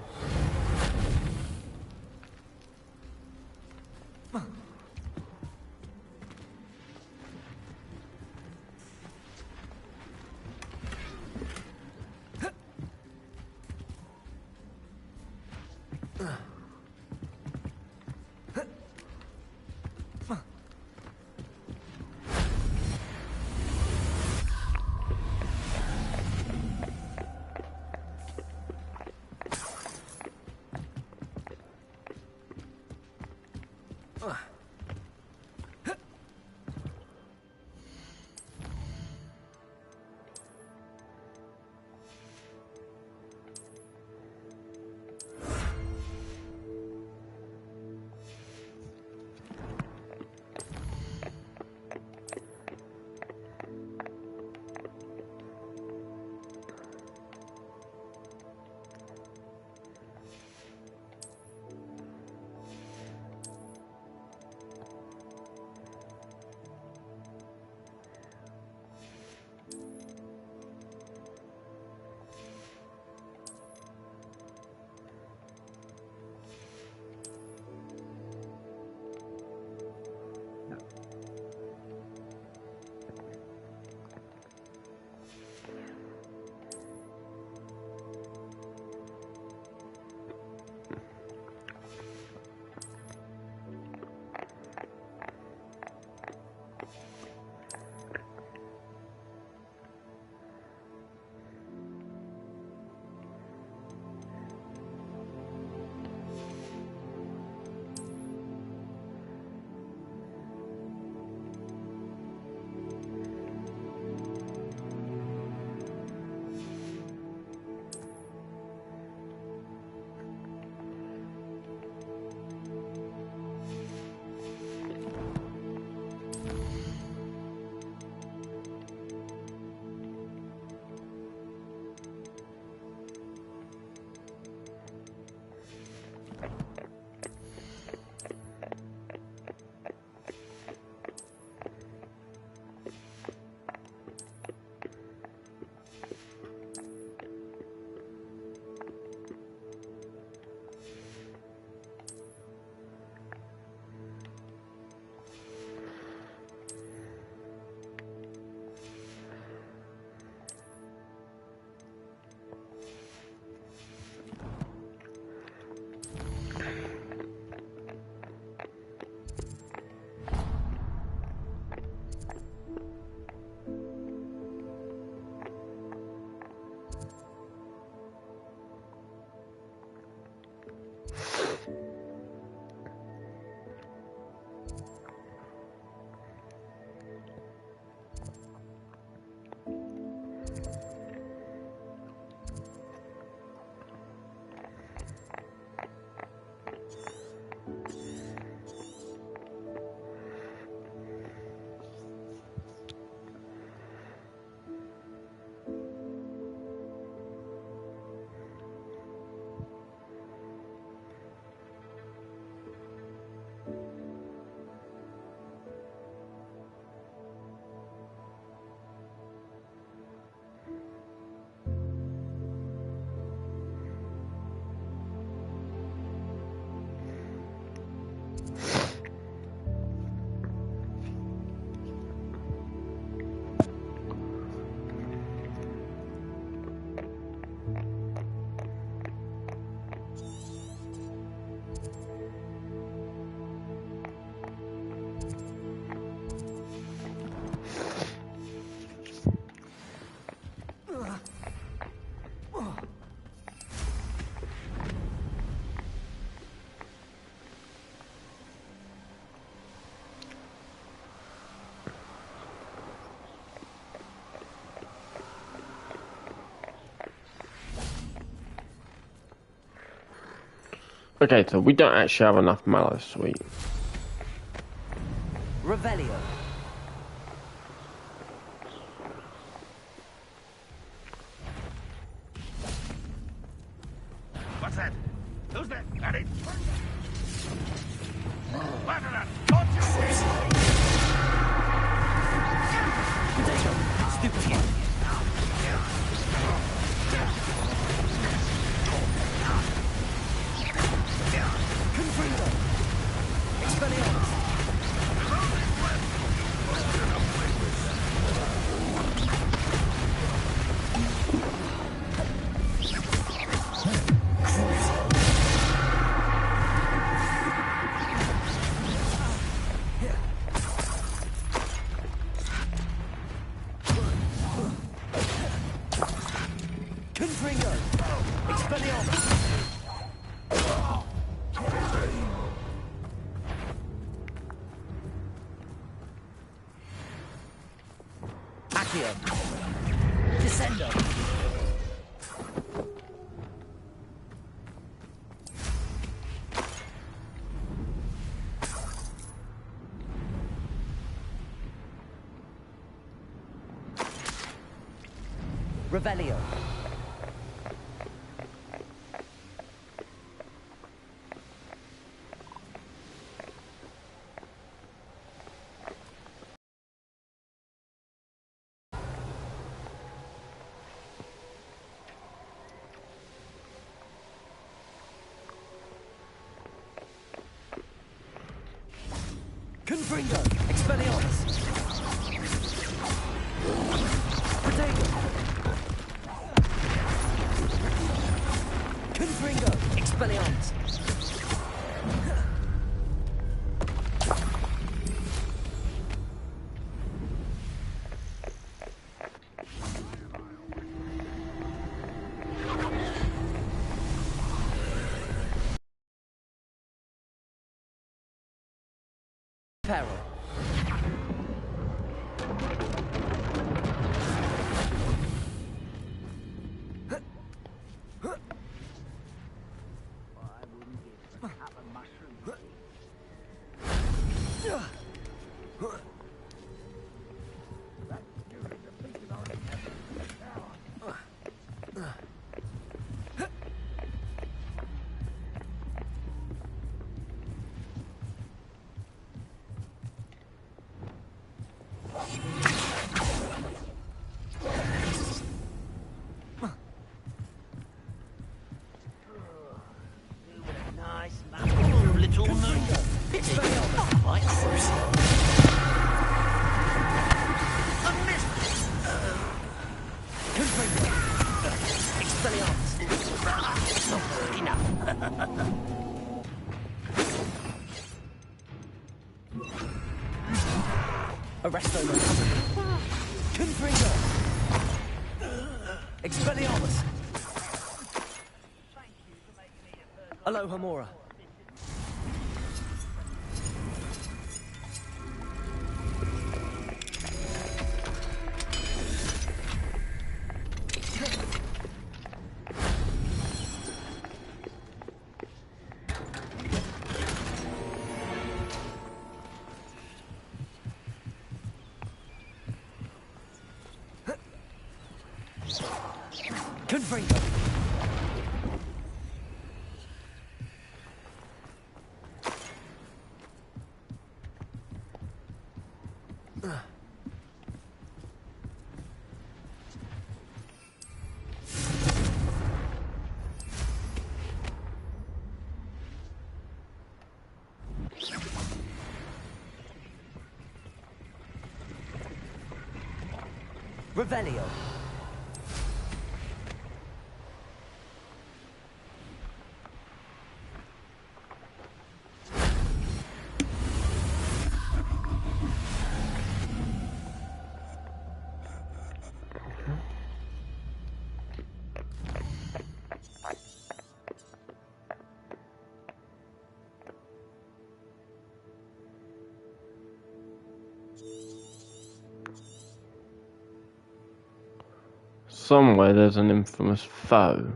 Okay, so we don't actually have enough mallow sweet. Revelio. Stupefy. Confringo. Expelliarmus. Confringo. Expelliarmus. Accio. Descendo. Revelio. Confringo. Expelliarmus. Protego. Confringo. Expelliarmus. Peril. Nice man. Oh, little moon. Pity. Quite close. A miss. Confringo. Expelliarmus. Not good enough. Arresto me. Confringo. Expelliarmus. Alohomora. Confringo. Revelio. Somewhere there's an infamous foe.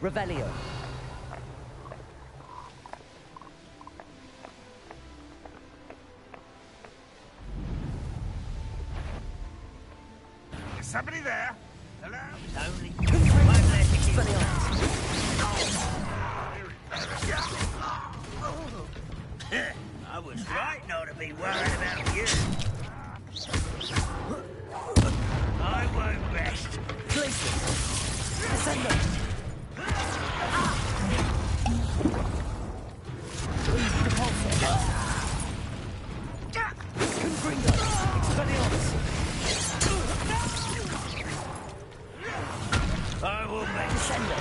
Revelio. somebody there? Hello? Only one less I was right not to be worried about you. I won't rest. Places. Ascendo. Confringo. Expelliarmus. I will make Descendo.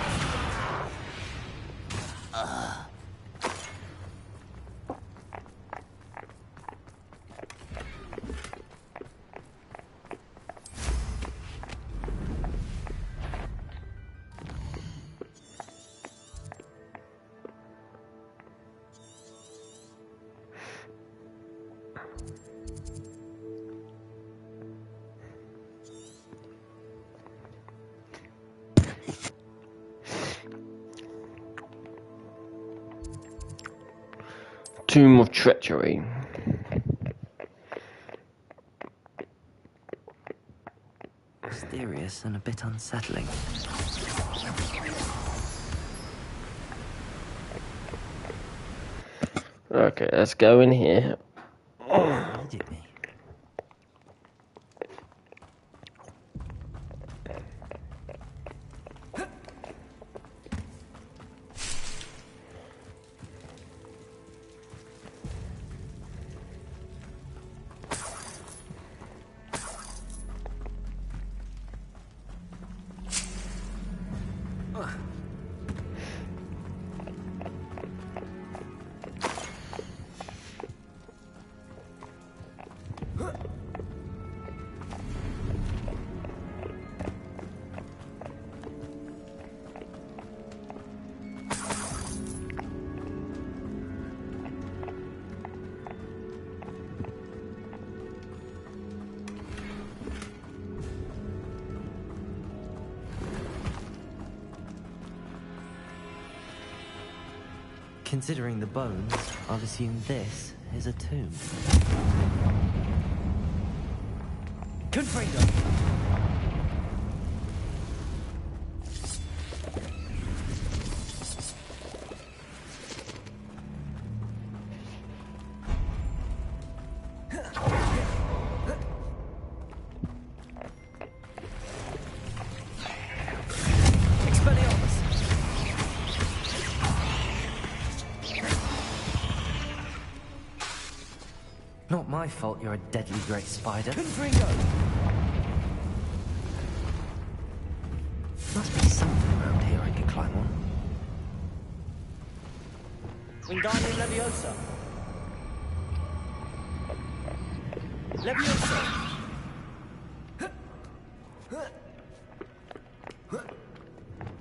Tomb of Treachery. Mysterious and a bit unsettling. Okay, let's go in here. Immediately. Considering the bones, I've assumed this is a tomb. Confringo! Not my fault you're a deadly great spider. Confringo! Must be something around here I can climb on. Wingardium Leviosa. Leviosa.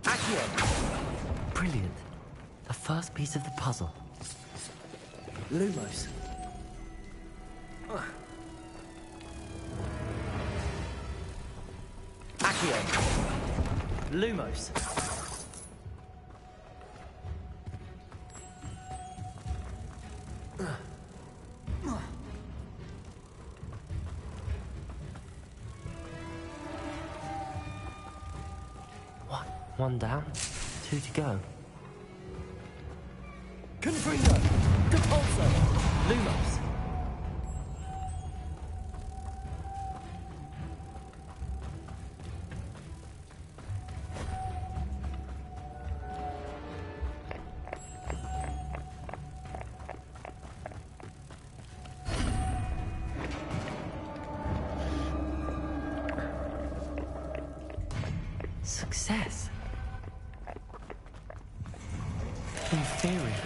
Accio. Brilliant. The first piece of the puzzle. Lumos. Accio. Lumos. One down, 2 to go. Confringo! Depulso! Lumos! Success. In theory,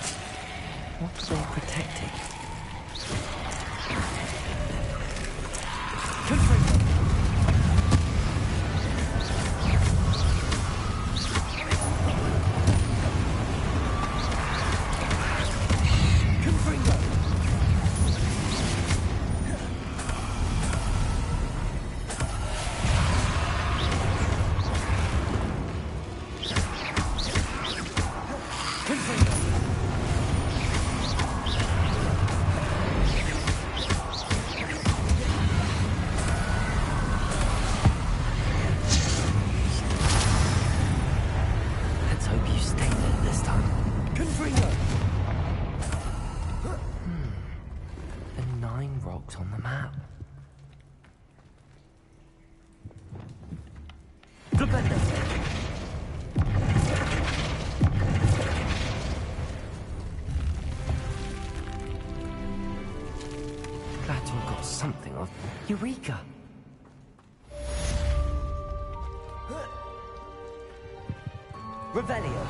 what are they protecting? Confringo! Confringo! Confringo! Looks on the map. Glad to have got something of Eureka! Revelio.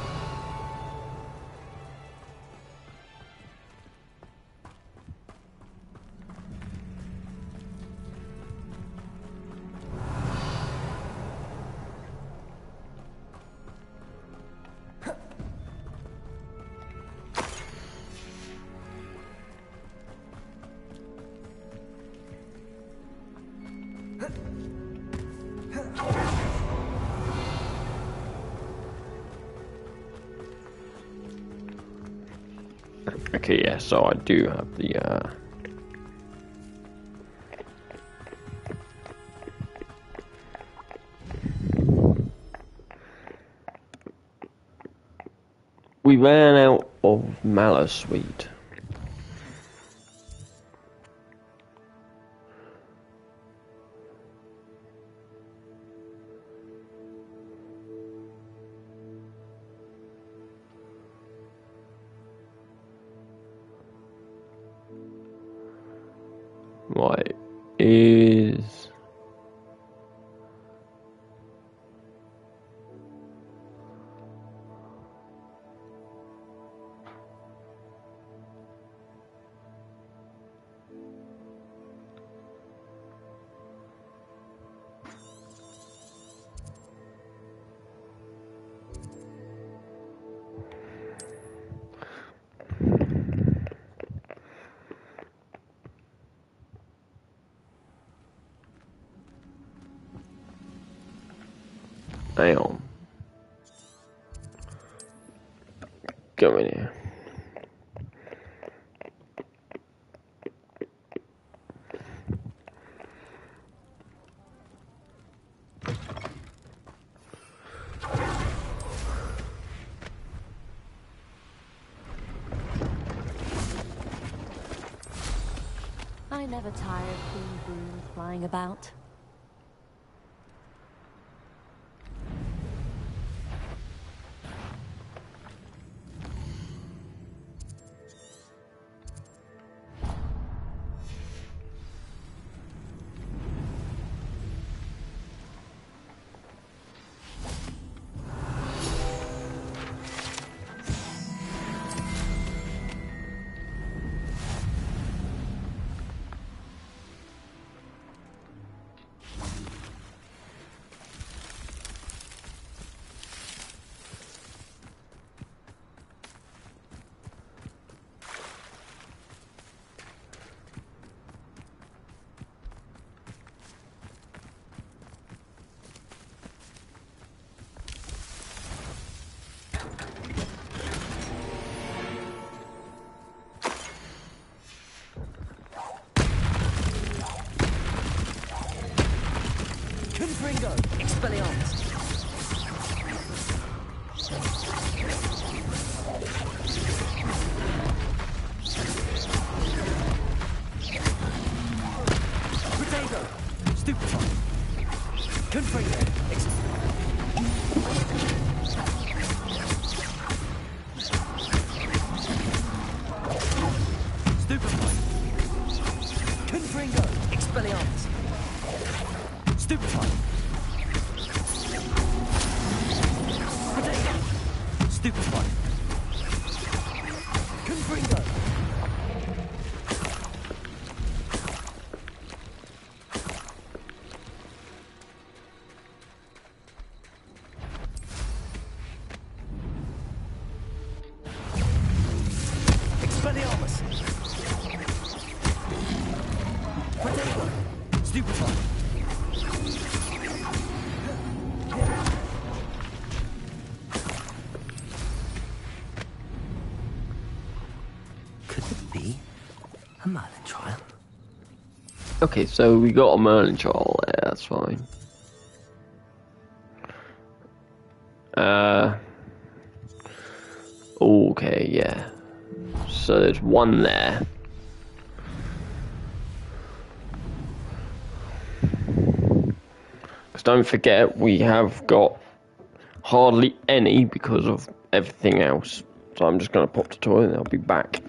Okay, yeah, so I do have the, we ran out of Malice Weed. What is... Damn. Go in here. I never tire of seeing brooms flying about. Confringo! Expelliarmus! Protego! Stupefy! Confringo! Stupefy! Confringo! Expelliarmus! Stupefy! Stupefy! Confringo! Expelliarmus! Protego! Stupefy! Could it be a Merlin trial? Okay, so we got a Merlin trial there, that's fine. Okay, yeah. So there's one there. Because don't forget, we have got hardly any because of everything else. So I'm just going to pop the toilet and I'll be back.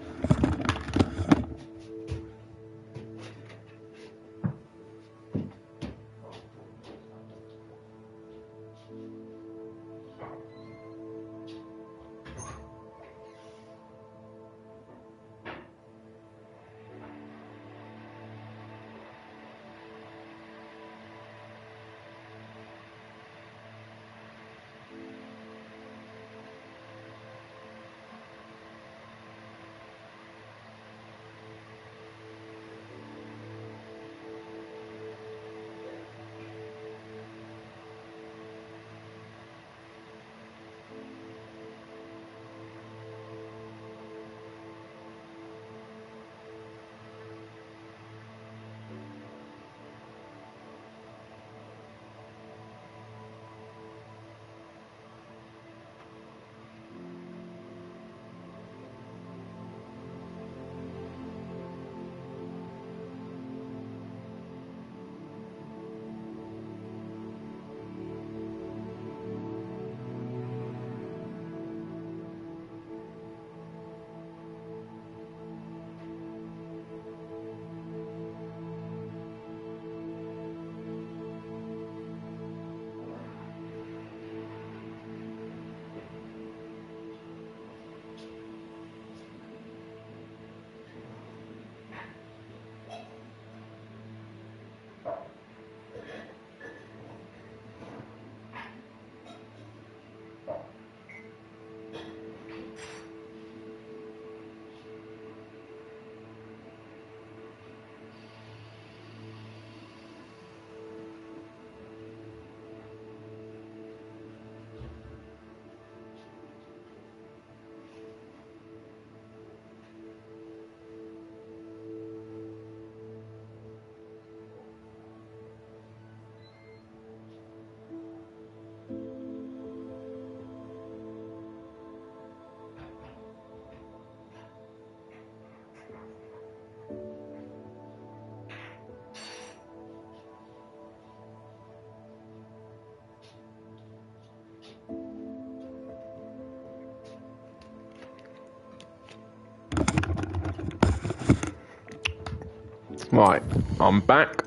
Right, I'm back.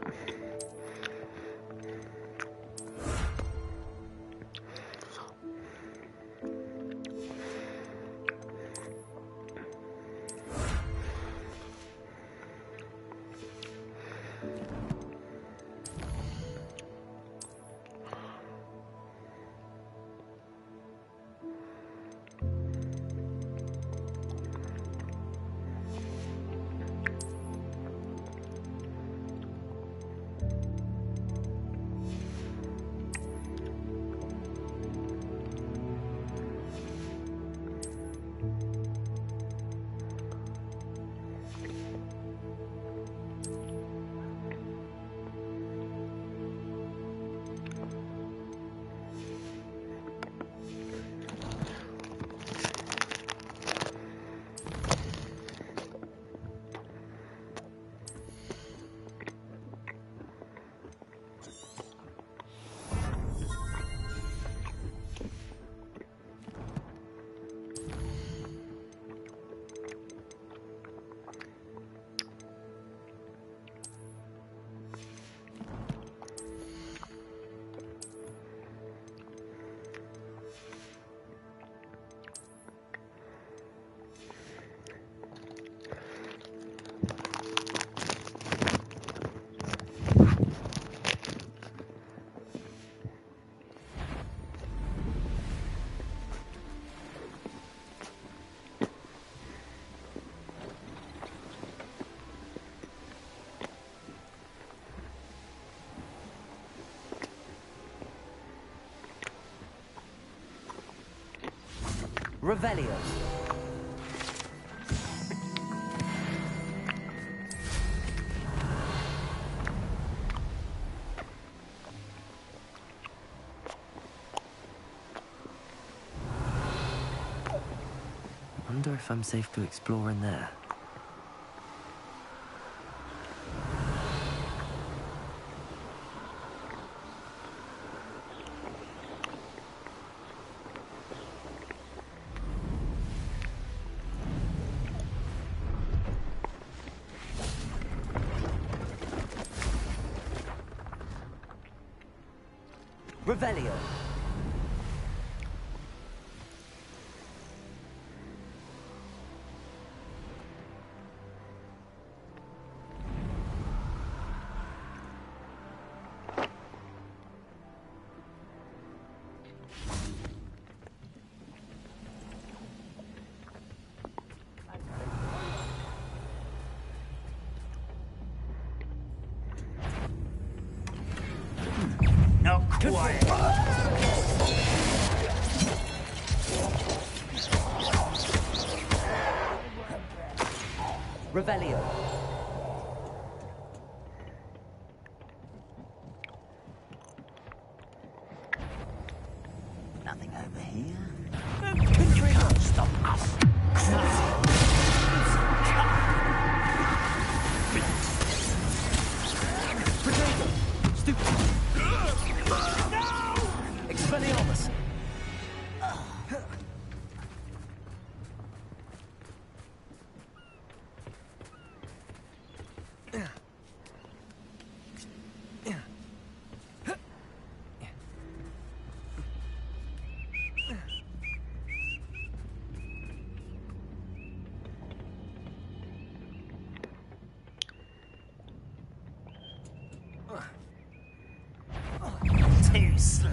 Revelio. Wonder if I'm safe to explore in there. Revelio. Not quiet. Revelio. Nothing over here. You can't stop us. Potato. Stupid. Expelliarmus. Too slow.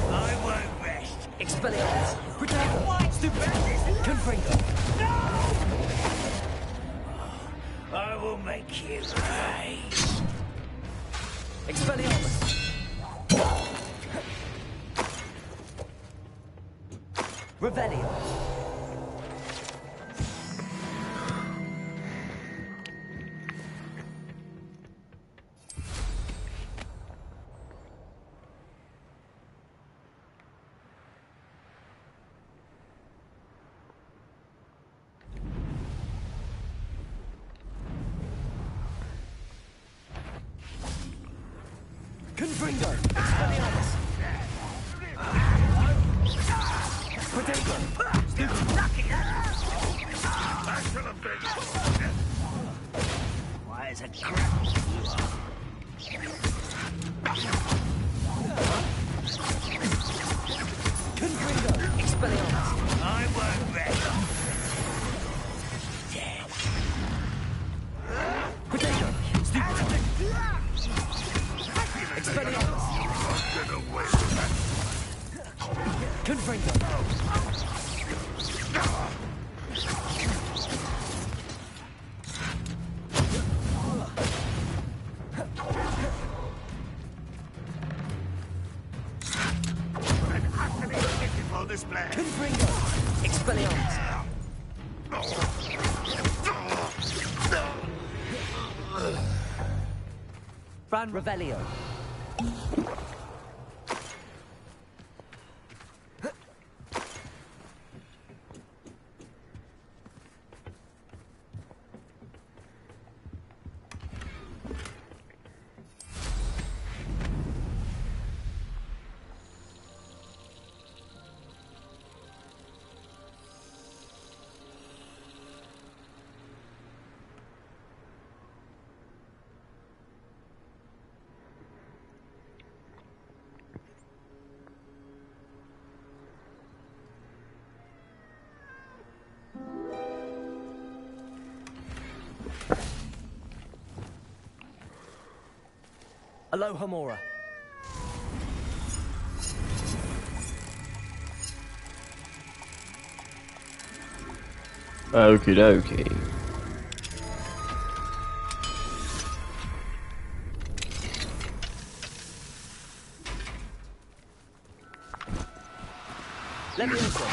I won't rest. Expelliarmus. Potato. Stupid. Confringo. I will make you pay. Expelliarmus. Revelio. Confringo. Expelliarmus. Potato. Stupid. Why is a crap you are? Confringo. Expelliarmus. I won't rest. Potato. Stupid. Expelliarmus. Confringo. Confringo. Expelliarmus. Fran Revelio. Aloha Mora. Okie dokie. Let me also.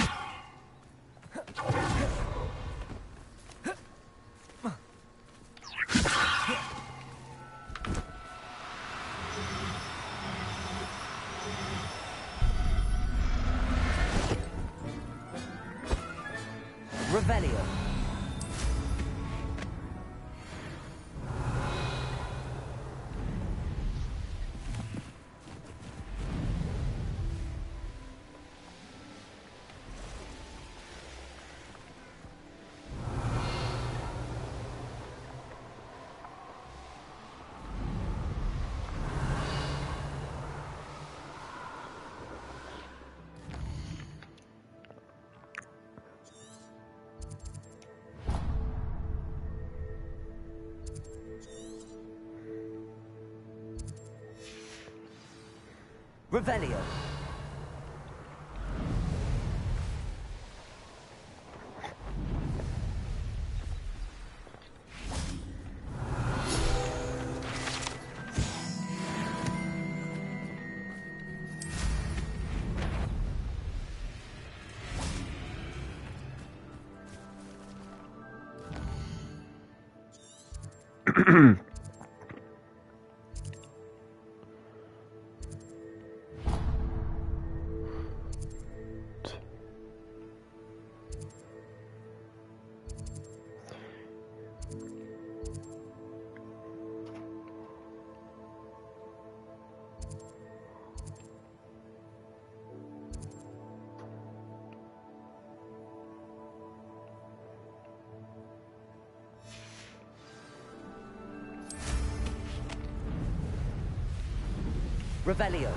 Revelio. Revelio. Revelio.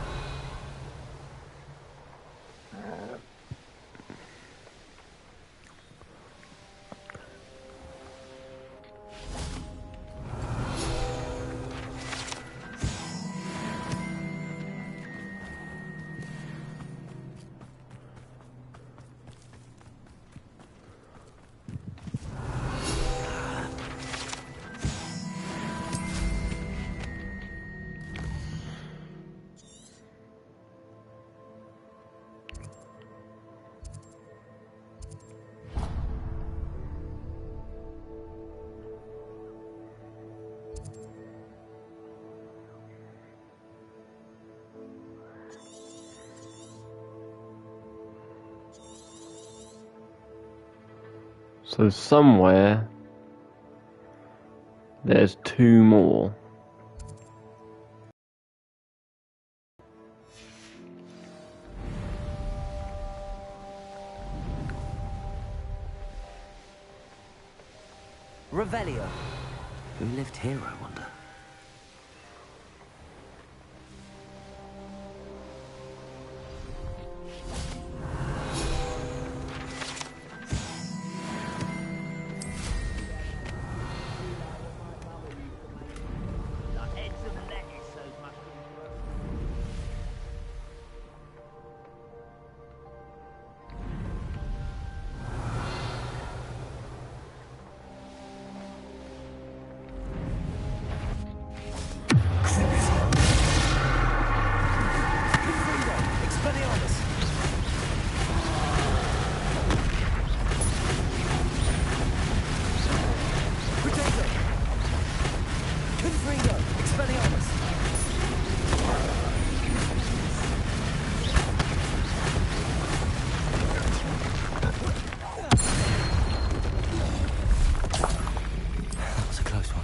So somewhere there's two more. Revelio. Who lived here, I wonder?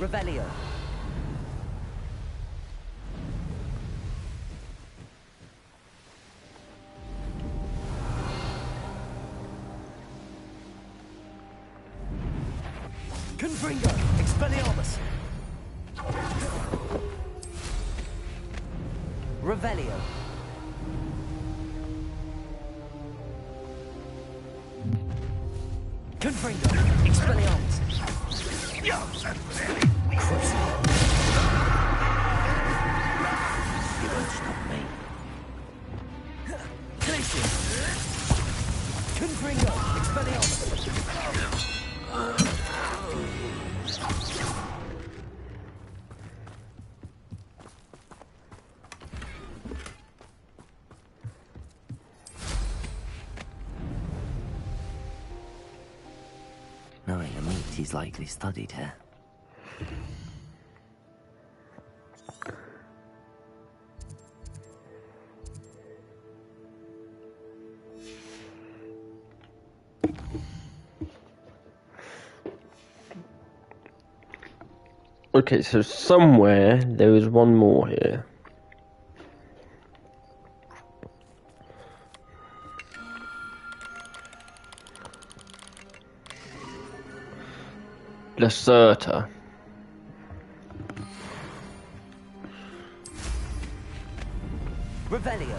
Revelio. Confringo. Expelliarmus. Revelio. Confringo. Expelliarmus. You won't stop me. Glacier. Confringo. Expelliarmus. Knowing the meat, he's likely studied here. Okay, so somewhere there is one more here. Lacerta. Revelio.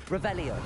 Revelio.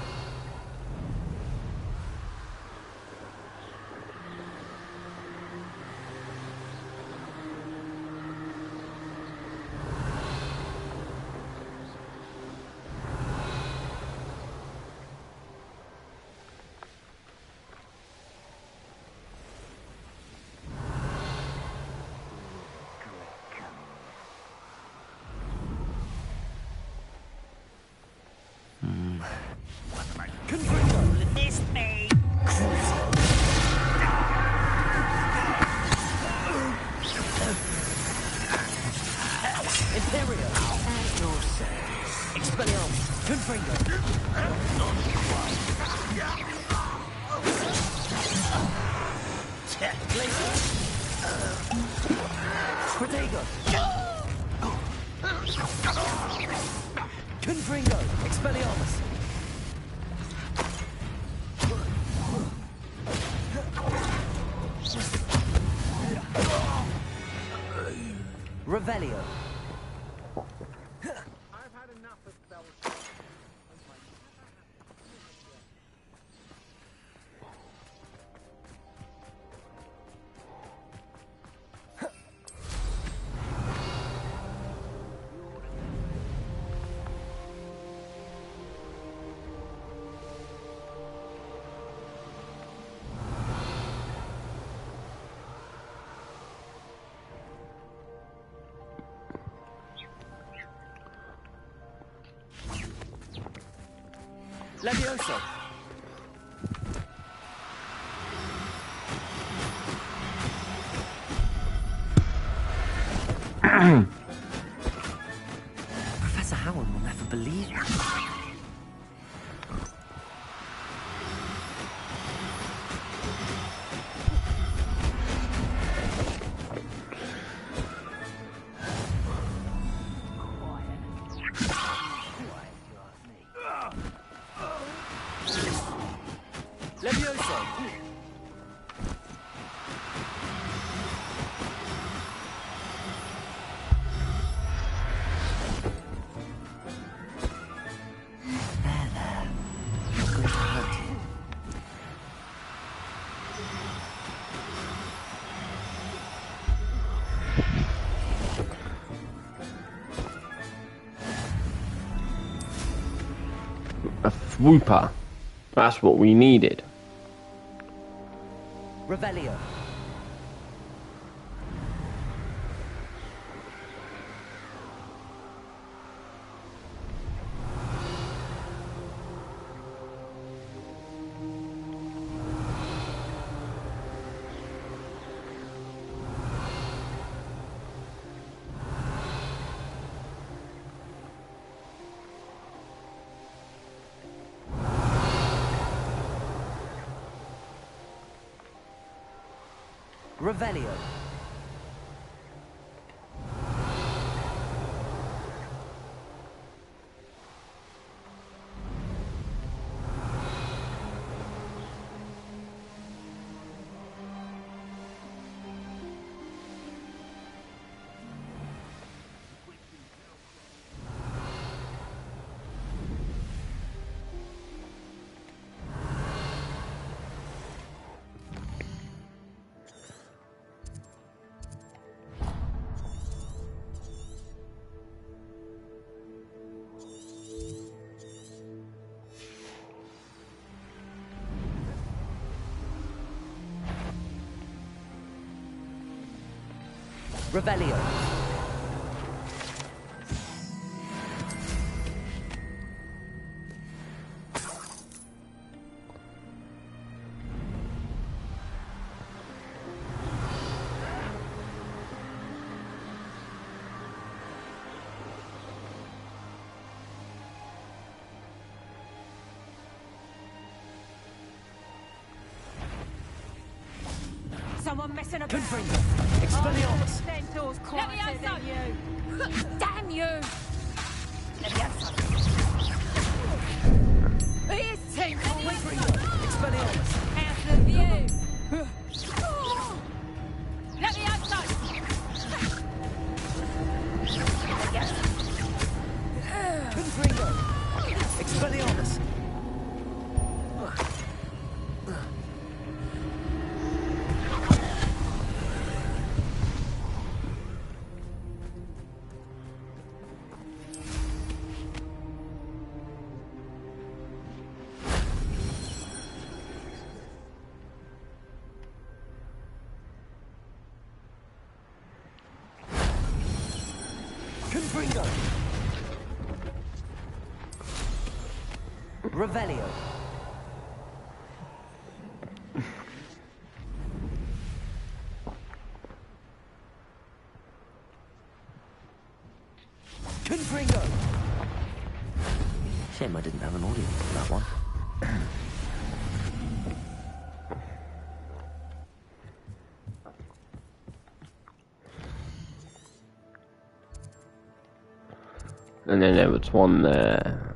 Revelio. I've had enough of those. Levioso. Professor Howard will never believe it. A swooper. That's what we needed. Revelio. Revelio. Revelio. Someone messing about. Confringo. Expelliarmus. Centaur's quieter than you. Damn you! He is Confringo. Expelliarmus. out of view. Let me outside. Confringo. Expelliarmus. Confringo! Revelio. Confringo! Shame I didn't have an audience for that one. And then there was one there.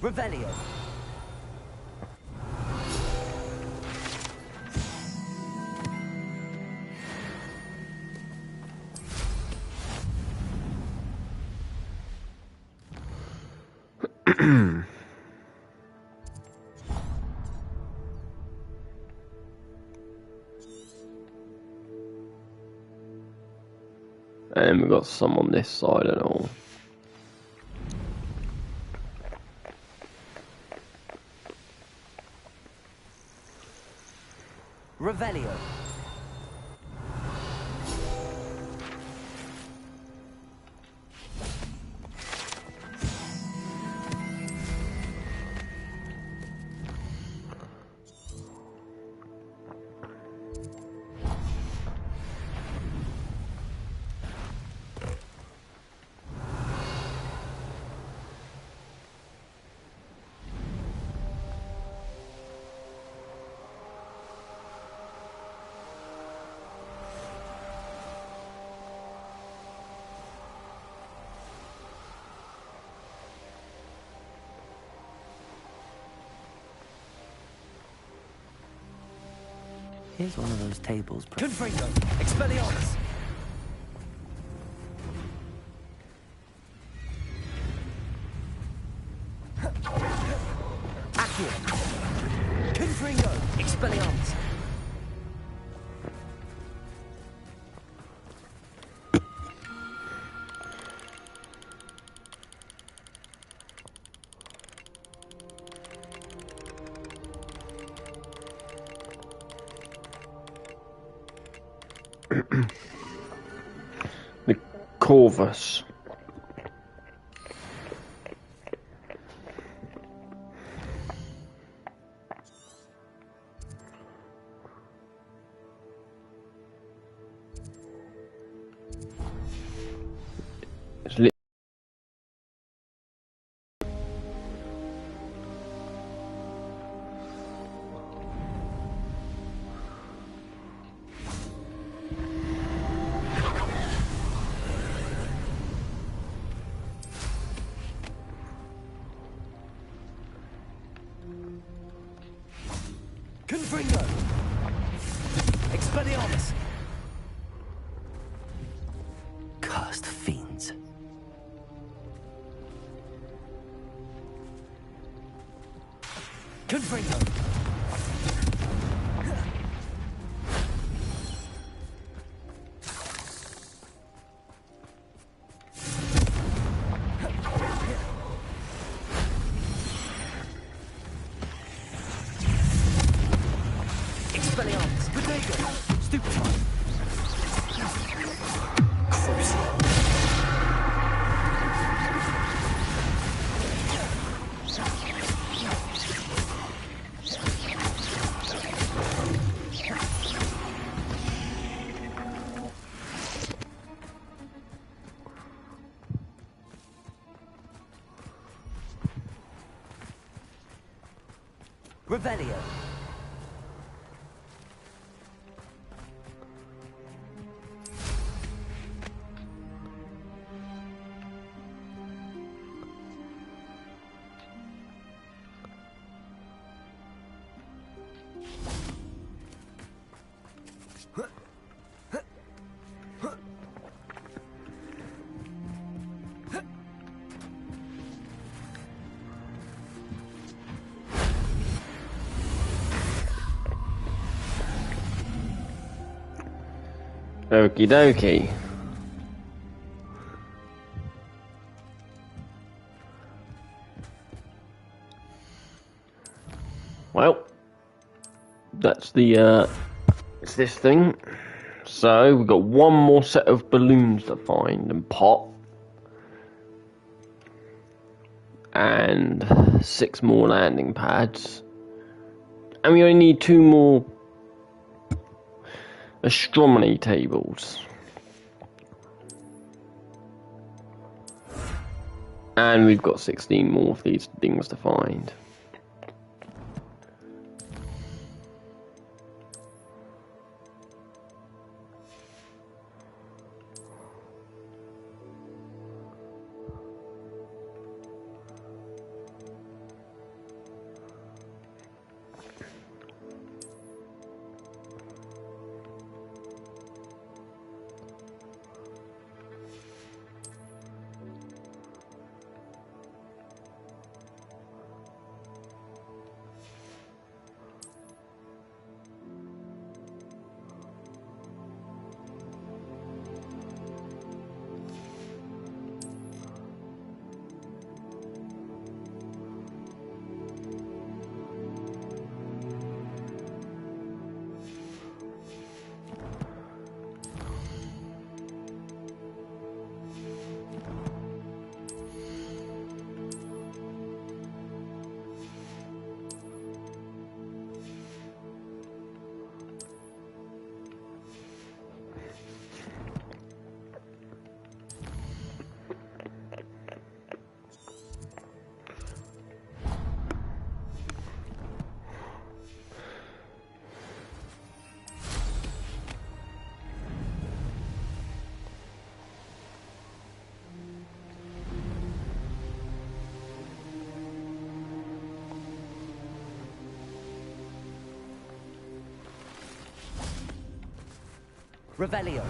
Revelio. And we've got some on this side and all. Revelio. Here's one of those tables. Confringo! Expelliarmus! Accio! Confringo! Expelliarmus! The Corvus. It's lit. Confringo! Expelliarmus! Cursed fiends. Confringo! Expelliarmus! Bodega! Stupefy! Crucial! Revelio. Okie dokie. Well, that's the it's this thing. So we've got one more set of balloons to find and pop, and 6 more landing pads, and we only need 2 more astronomy tables, and we've got 16 more of these things to find. Revelio.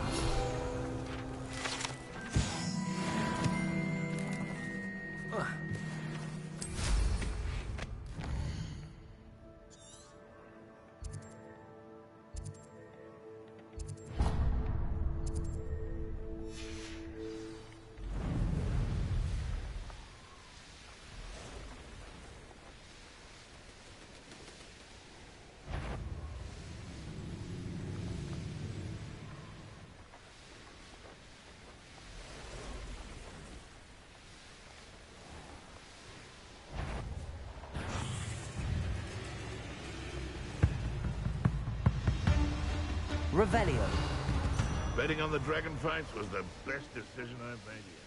Revelio. Betting on the dragon fights was the best decision I've made yet.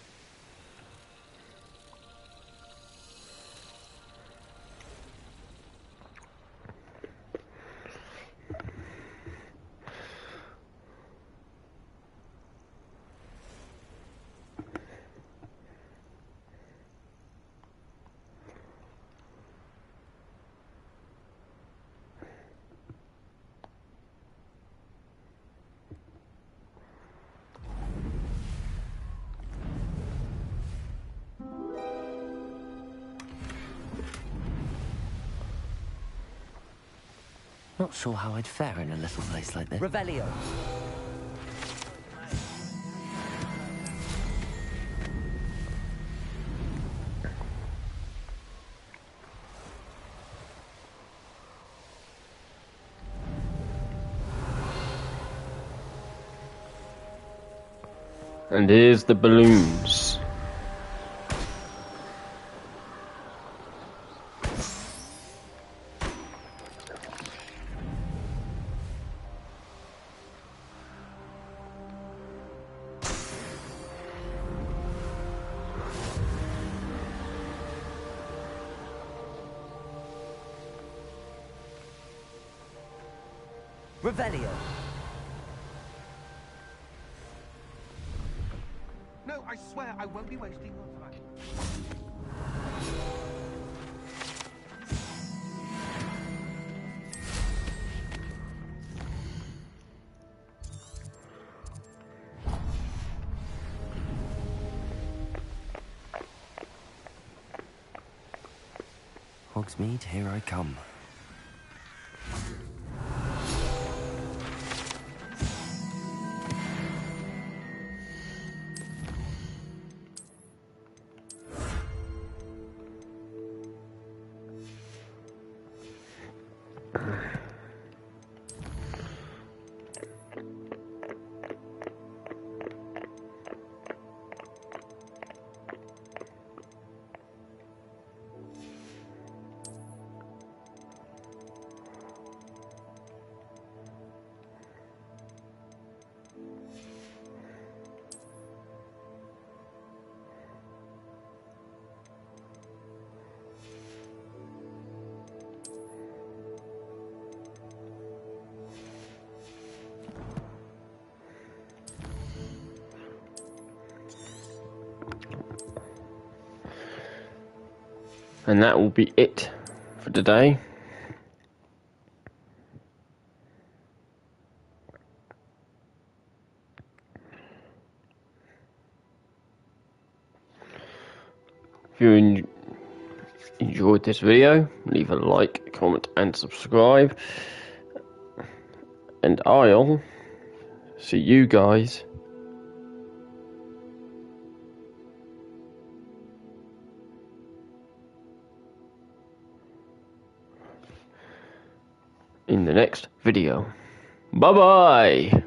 Not sure how I'd fare in a little place like this. Revelio. And here's the balloons. Revelio. No, I swear I won't be wasting your time. Hogsmeade, here I come. And that will be it for today. If you enjoyed this video, leave a like, comment and subscribe. And I'll see you guys in the next video. Bye bye!